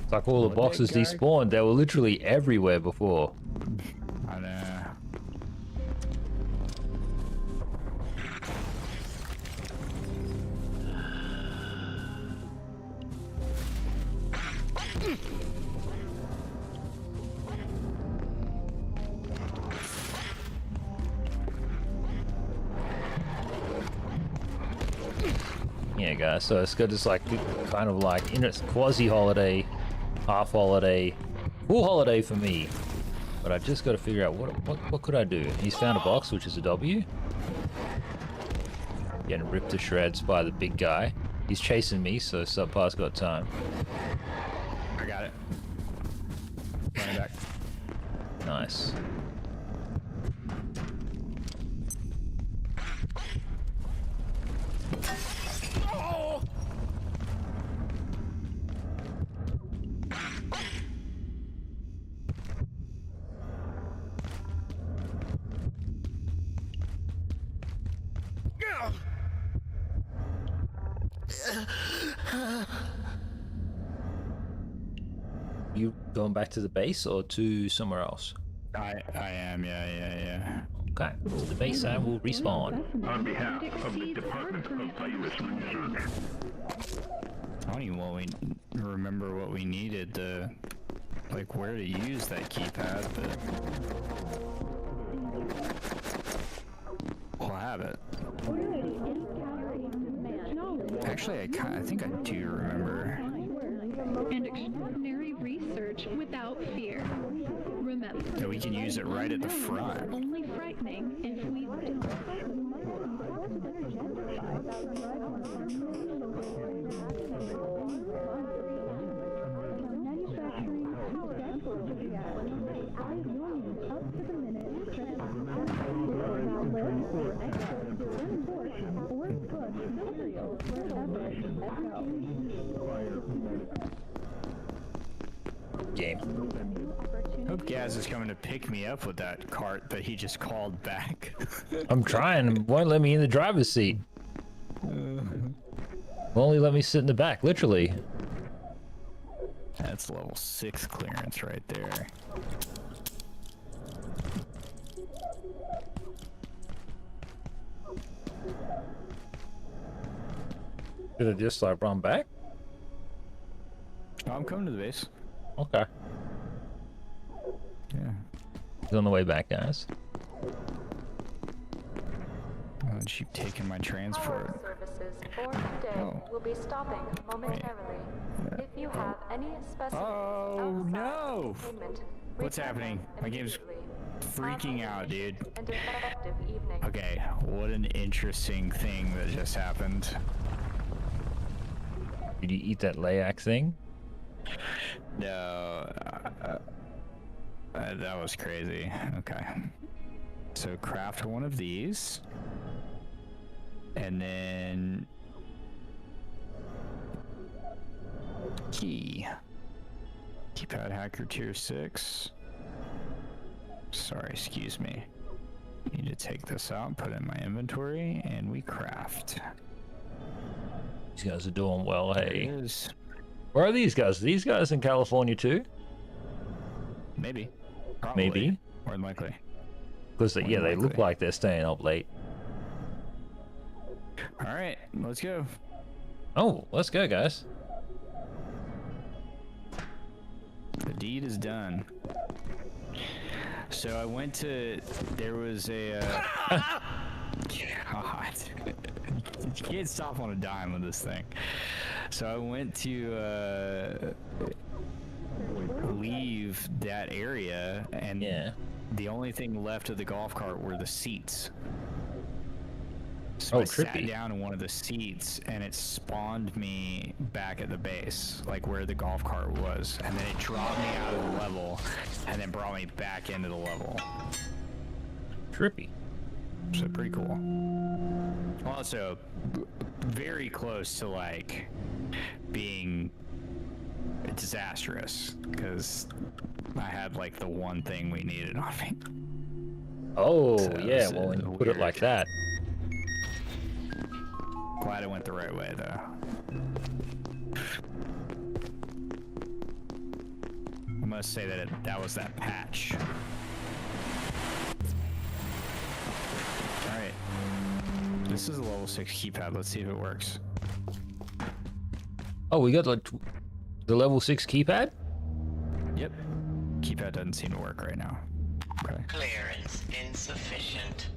It's like all the boxes despawned. They were literally everywhere before. I know. Yeah, guys. So it's got this like kind of like quasi-holiday, half holiday, full holiday for me. But I just got to figure out what could I do. He's found a box, which is a W. Getting ripped to shreds by the big guy. He's chasing me, so Subpar's got time. I got it. Running back. Nice. You going back to the base or to somewhere else? I am, yeah. Okay, to the base I will respawn. On behalf of the Department of Virus Research. I don't even remember what we needed to, like, where to use that keypad, but we'll have it. Actually, I think I do remember. And extraordinary research without fear. Remember, Yeah, we can use it right at the front. only frightening if we do. Materials wherever Game. Hope Gaz is coming to pick me up with that cart, but he just called back. I'm trying. Won't let me in the driver's seat. Won't only let me sit in the back, literally. That's level 6 clearance right there. Did it just like run back? Oh, I'm coming to the base. Okay. Yeah. He's on the way back, guys. Oh, she's taking my transport. Services for today will be stopping momentarily. If you have any specific No! What's happening? My game's freaking out, dude. And an effective evening. Okay, what an interesting thing that just happened. Did you eat that layak thing? No. That was crazy. Okay. So craft one of these. And then... Key. Keypad hacker tier 6. Sorry, excuse me. Need to take this out, put it in my inventory, and we craft. These guys are doing well, hey. There it is. Where are these guys? Are these guys in California too? Maybe. Probably. Maybe. More than likely. Because, yeah, they look like they're staying up late. Alright, let's go. Oh, let's go, guys. The deed is done. So I went to... There was a... God. You can't stop on a dime with this thing. So I went to leave that area, and the only thing left of the golf cart were the seats. So I sat down in one of the seats, and it spawned me back at the base, like where the golf cart was, and then it dropped me out of the level, and then brought me back into the level. Trippy. So pretty cool. Also, very close to like being disastrous, because I had like the one thing we needed on me. Oh, so yeah, well, when you put it like that. Glad it went the right way, though. I must say that that was that patch. Alright. This is a level 6 keypad. Let's see if it works. Oh, we got like the level 6 keypad? Yep. Keypad doesn't seem to work right now. Okay. Clearance insufficient.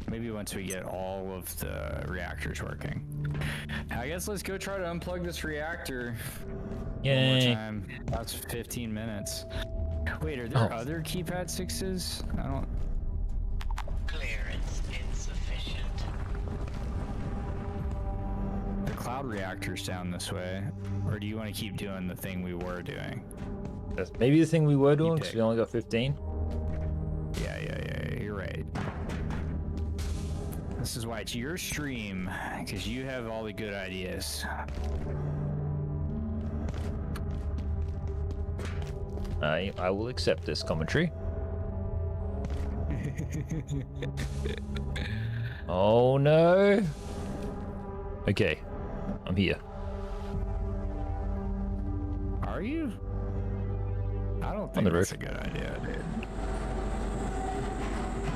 Maybe once we get all of the reactors working. I guess let's go try to unplug this reactor. Yay. One more time. That's 15 minutes. Wait, are there other keypad 6s? I don't... Clearance insufficient. The cloud reactor's down this way. Or do you want to keep doing the thing we were doing? That's maybe the thing we were doing, because we only got 15. Yeah, you're right. This is why it's your stream, because you have all the good ideas. I will accept this commentary. Oh no. Okay, I'm here. Are you? I don't think that's a good idea, dude.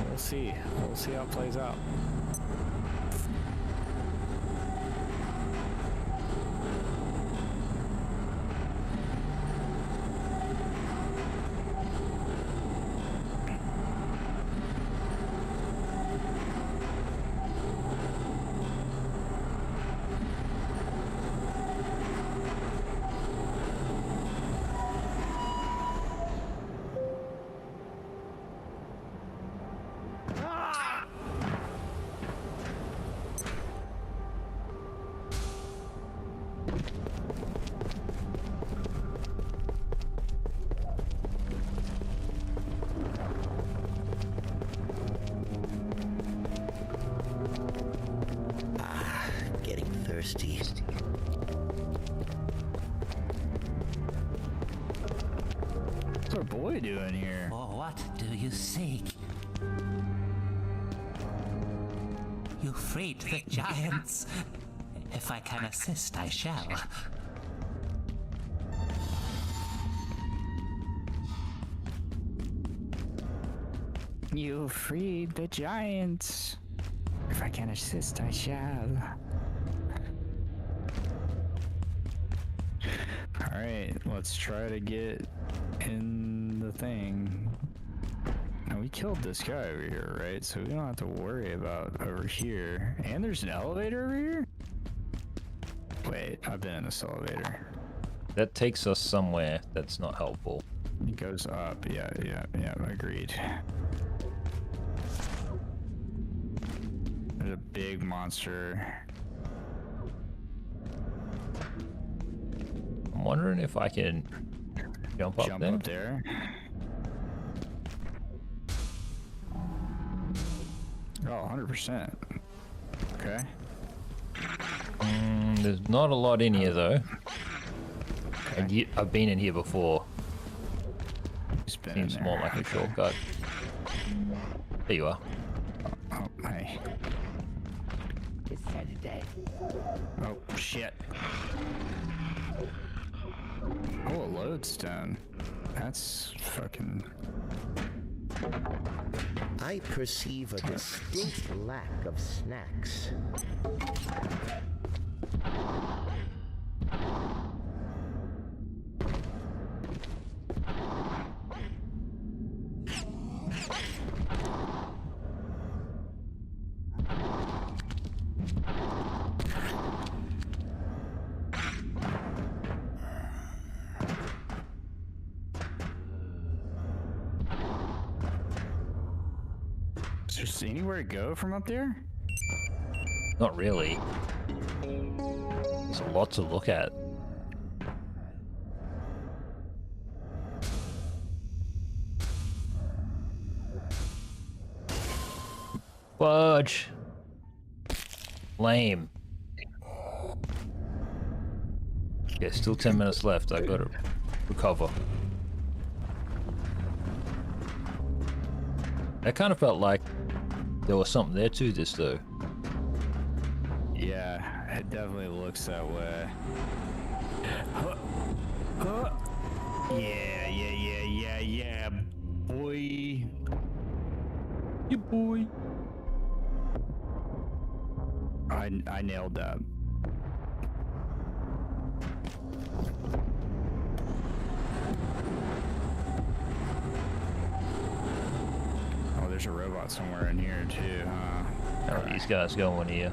We'll see. We'll see how it plays out. our boy doing here? For what do you seek? You freed the giants. If I can assist, I shall. You freed the giants. If I can assist, I shall. Alright, let's try to get in the thing. Now, we killed this guy over here, right? So we don't have to worry about over here. And there's an elevator over here? Wait, I've been in this elevator. That takes us somewhere that's not helpful. It goes up. Yeah, agreed. There's a big monster. I'm wondering if I can jump up there. Oh, 100%. Okay. There's not a lot in here though. Okay. I've been in here before. Seems more like a shortcut. There you are. Oh, hey. It's Saturday. Oh, shit. Oh, a lodestone. That's fucking... I perceive a distinct lack of snacks. Is there anywhere to go from up there? Not really. There's a lot to look at. Fudge. Lame. Yeah, still 10 minutes left. I gotta recover. That kind of felt like there was something there to this though. Yeah, it definitely looks that way. Yeah, boy. Yeah, boy. I nailed that. Oh, there's a robot somewhere in here too, huh? How are these guys going here?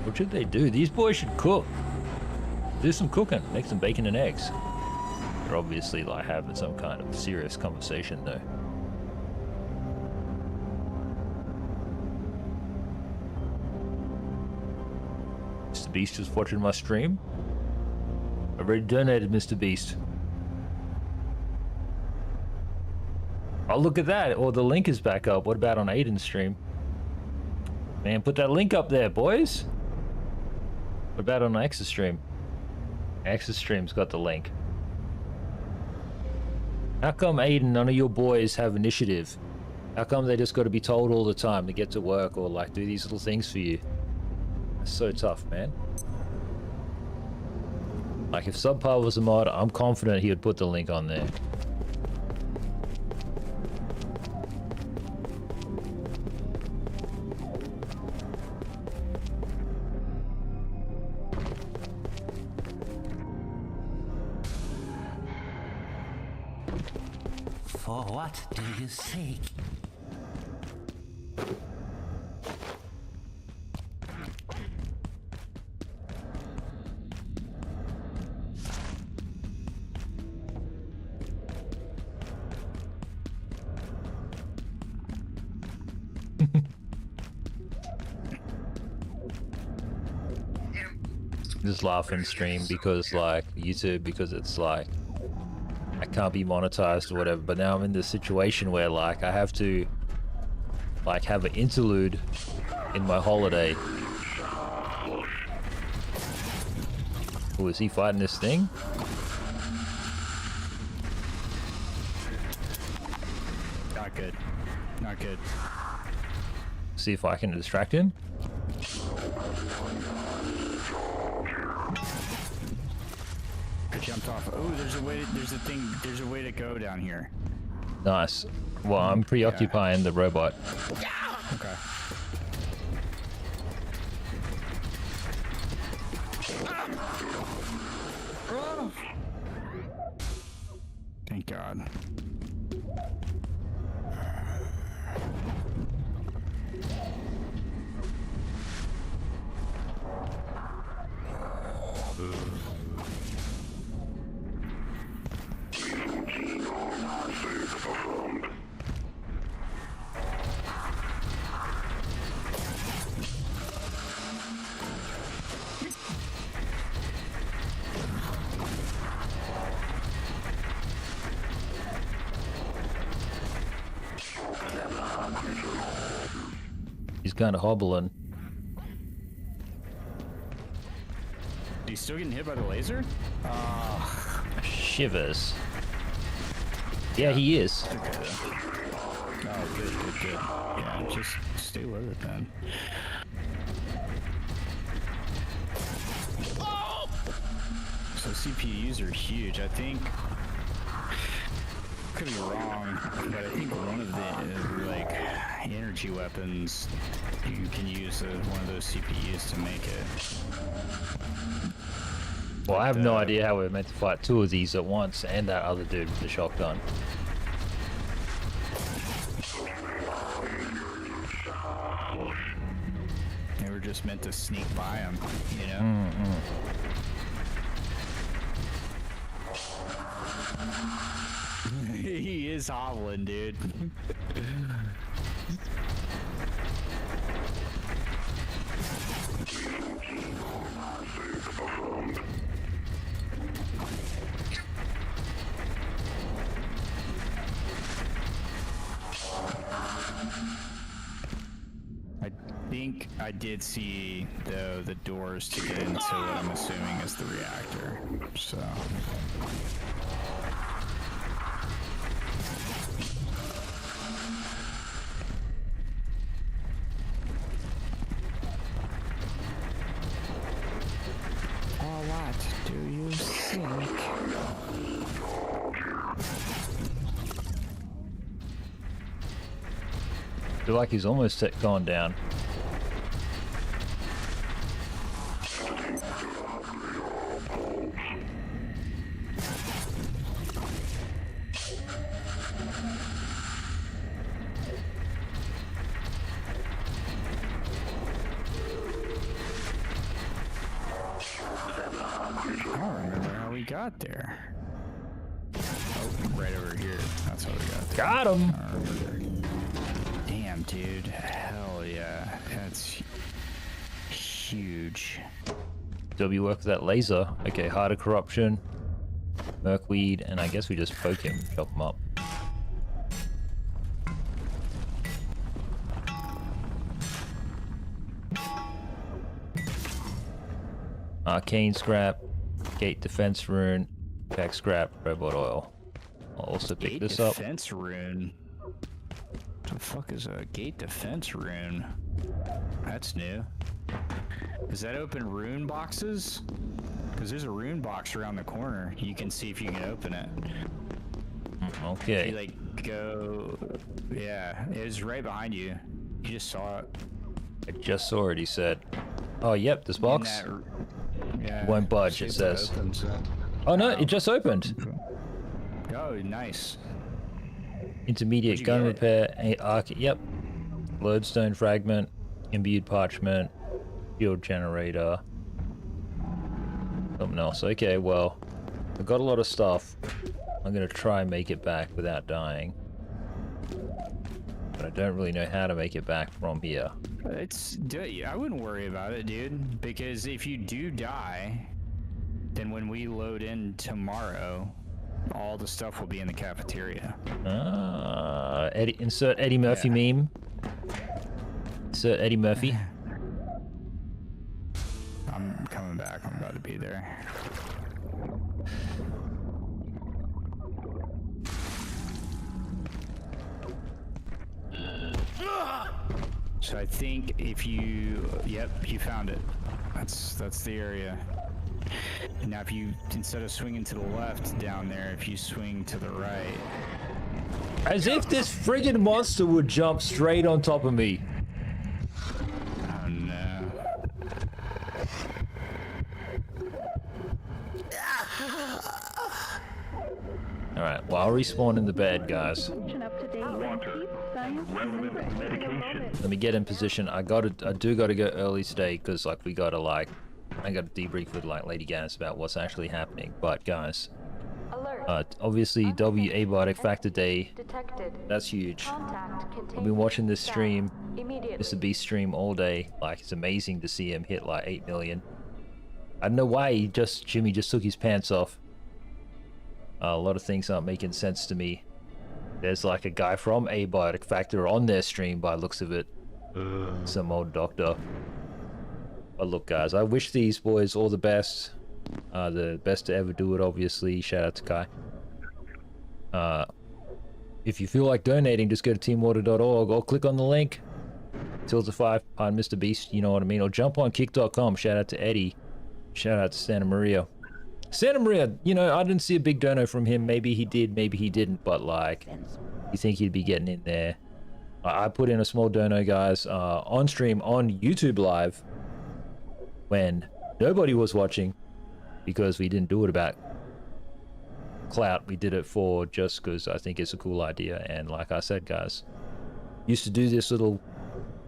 What should they do? These boys should cook. Do some cooking. Make some bacon and eggs. They're obviously like having some kind of serious conversation though. Mr. Beast was watching my stream. I've already donated, Mr. Beast. Oh, look at that. Oh, the link is back up. What about on Aiden's stream? Man, put that link up there, boys. What about on X's stream? X's stream's got the link. How come, Aiden, none of your boys have initiative? How come they just got to be told all the time to get to work or like do these little things for you? That's so tough, man. Like if Subpar was a mod, I'm confident he would put the link on there. For what do you seek? Just laughing stream because like YouTube, because it's like I like can't be monetized or whatever, but now I'm in this situation where like I have to like have an interlude in my holiday. Oh, is he fighting this thing? Not good. Not good. See if I can distract him. I jumped off. Oh, there's a way. There's a way to go down here. Nice. Well, I'm preoccupying the robot. Okay. Thank God. He's kind of hobbling. He's still getting hit by the laser? Shivers. Yeah, he is. Okay. Oh, good. Yeah, just stay with it then. So CPUs are huge. I think, could be wrong, but I think one of the like energy weapons you can use one of those CPUs to make it. Well, I have no idea how we're meant to fight two of these at once and that other dude with the shotgun. They were just meant to sneak by him, you know? He is hobbling, dude. I think I did see, though, the doors to get into what I'm assuming is the reactor, so... What do you think? I feel like he's almost gone down. Got there. Oh, right over here. That's how we got there. Got him! Damn, dude. Hell yeah. That's huge. So we work with that laser. Okay, harder corruption, merkweed, and I guess we just poke him, chop him up. Arcane scrap. Gate defense rune, pack scrap, robot oil. I'll also pick this up. Gate defense rune? What the fuck is a gate defense rune? That's new. Does that open rune boxes? Because there's a rune box around the corner. You can see if you can open it. Okay. If you like go... Yeah, it was right behind you. You just saw it. I just saw it, he said. Oh, yep, this box. Yeah, won't budge, it says. Oh no, it just opened. Oh, nice. Intermediate gun repair, yep. Lodestone fragment, imbued parchment, shield generator. Something else. Okay, well, I've got a lot of stuff. I'm gonna try and make it back without dying. But I don't really know how to make it back from here. I wouldn't worry about it, dude, because if you do die, then when we load in tomorrow, all the stuff will be in the cafeteria. Insert Eddie Murphy meme. Insert Eddie Murphy. I'm coming back. I'm about to be there. So I think if you, yep, you found it. That's the area. Now if you, instead of swinging to the left down there, if you swing to the right. As if this friggin' monster would jump straight on top of me. Oh no. Alright, well, I'll respawn in the bed, guys. Let me get in position. I do gotta go early today, because, like, I gotta debrief with, like, Lady Gaz about what's actually happening. But, guys, obviously, Abiotic Factor Day, that's huge. I've been watching this stream, Mr. Beast stream all day. Like, it's amazing to see him hit, like, 8 million. I don't know why Jimmy just took his pants off. A lot of things aren't making sense to me. There's like a guy from Abiotic Factor on their stream by looks of it. Some old doctor. But look, guys, I wish these boys all the best. The best to ever do it, obviously. Shout out to Kai. If you feel like donating, just go to teamwater.org or click on the link. Tilde 5, pardon Mr. Beast, you know what I mean. Or jump on kick.com. Shout out to Eddie. Shout out to Santa Maria. Santa Maria, you know, I didn't see a big dono from him. Maybe he did, maybe he didn't, but like, you think he'd be getting in there. I put in a small dono, guys, on stream on YouTube Live when nobody was watching, because we didn't do it about clout. We did it for just because I think it's a cool idea. And like I said, guys, used to do this little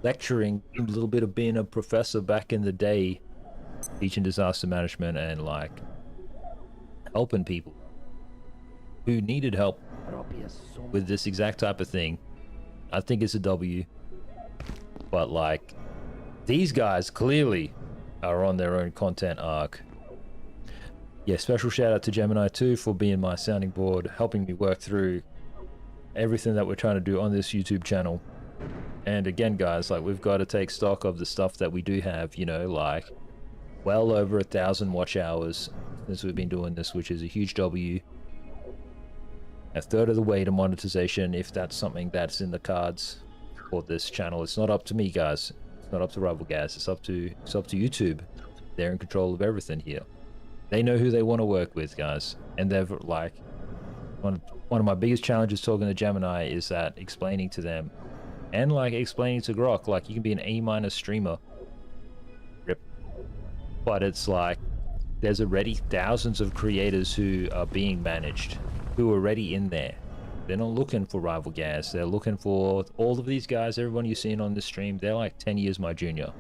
lecturing, a little bit of being a professor back in the day, teaching disaster management and like helping people who needed help with this exact type of thing. I think it's a W. But like, these guys clearly are on their own content arc. Yeah, special shout out to Gemini 2 for being my sounding board, helping me work through everything that we're trying to do on this YouTube channel. And again, guys, like, we've got to take stock of the stuff that we do have, you know, like well over 1,000 watch hours since we've been doing this, which is a huge W. A third of the way to monetization, if that's something that's in the cards for this channel. It's not up to me, guys. It's not up to Rival Gaz. It's up to YouTube. They're in control of everything here. They know who they want to work with, guys. And they've like, one of my biggest challenges talking to Gemini is that explaining to them, and like explaining to Grok, like, you can be an A- streamer, but it's like, there's already thousands of creators who are being managed, who are already in there. They're not looking for Rival Gaz. They're looking for all of these guys, everyone you're seeing on this stream. They're like 10 years my junior.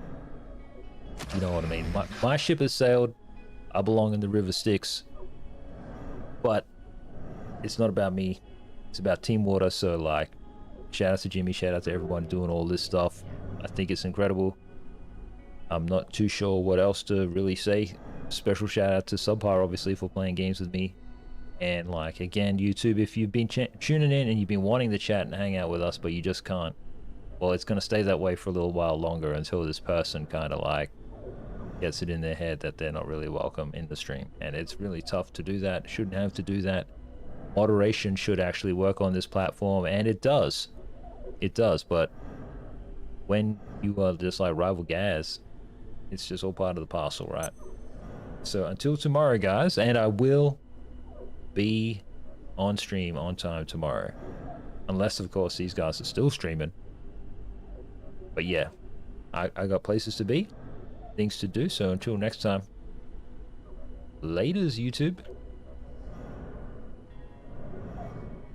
You know what I mean? My ship has sailed. I belong in the river Styx. But it's not about me. It's about Team Water. So like, shout out to Jimmy. Shout out to everyone doing all this stuff. I think it's incredible. I'm not too sure what else to really say. Special shout out to Subpar, obviously, for playing games with me. And like, again, YouTube, if you've been tuning in and you've been wanting to chat and hang out with us, but you just can't, well, it's going to stay that way for a little while longer until this person kind of like gets it in their head that they're not really welcome in the stream. And it's really tough to do that. Shouldn't have to do that. Moderation should actually work on this platform, and it does. It does, but when you are just like Rival Gaz, it's just all part of the parcel, right? So until tomorrow, guys, and I will be on stream on time tomorrow. Unless, of course, these guys are still streaming. But yeah, I got places to be, things to do, so until next time, laters, YouTube.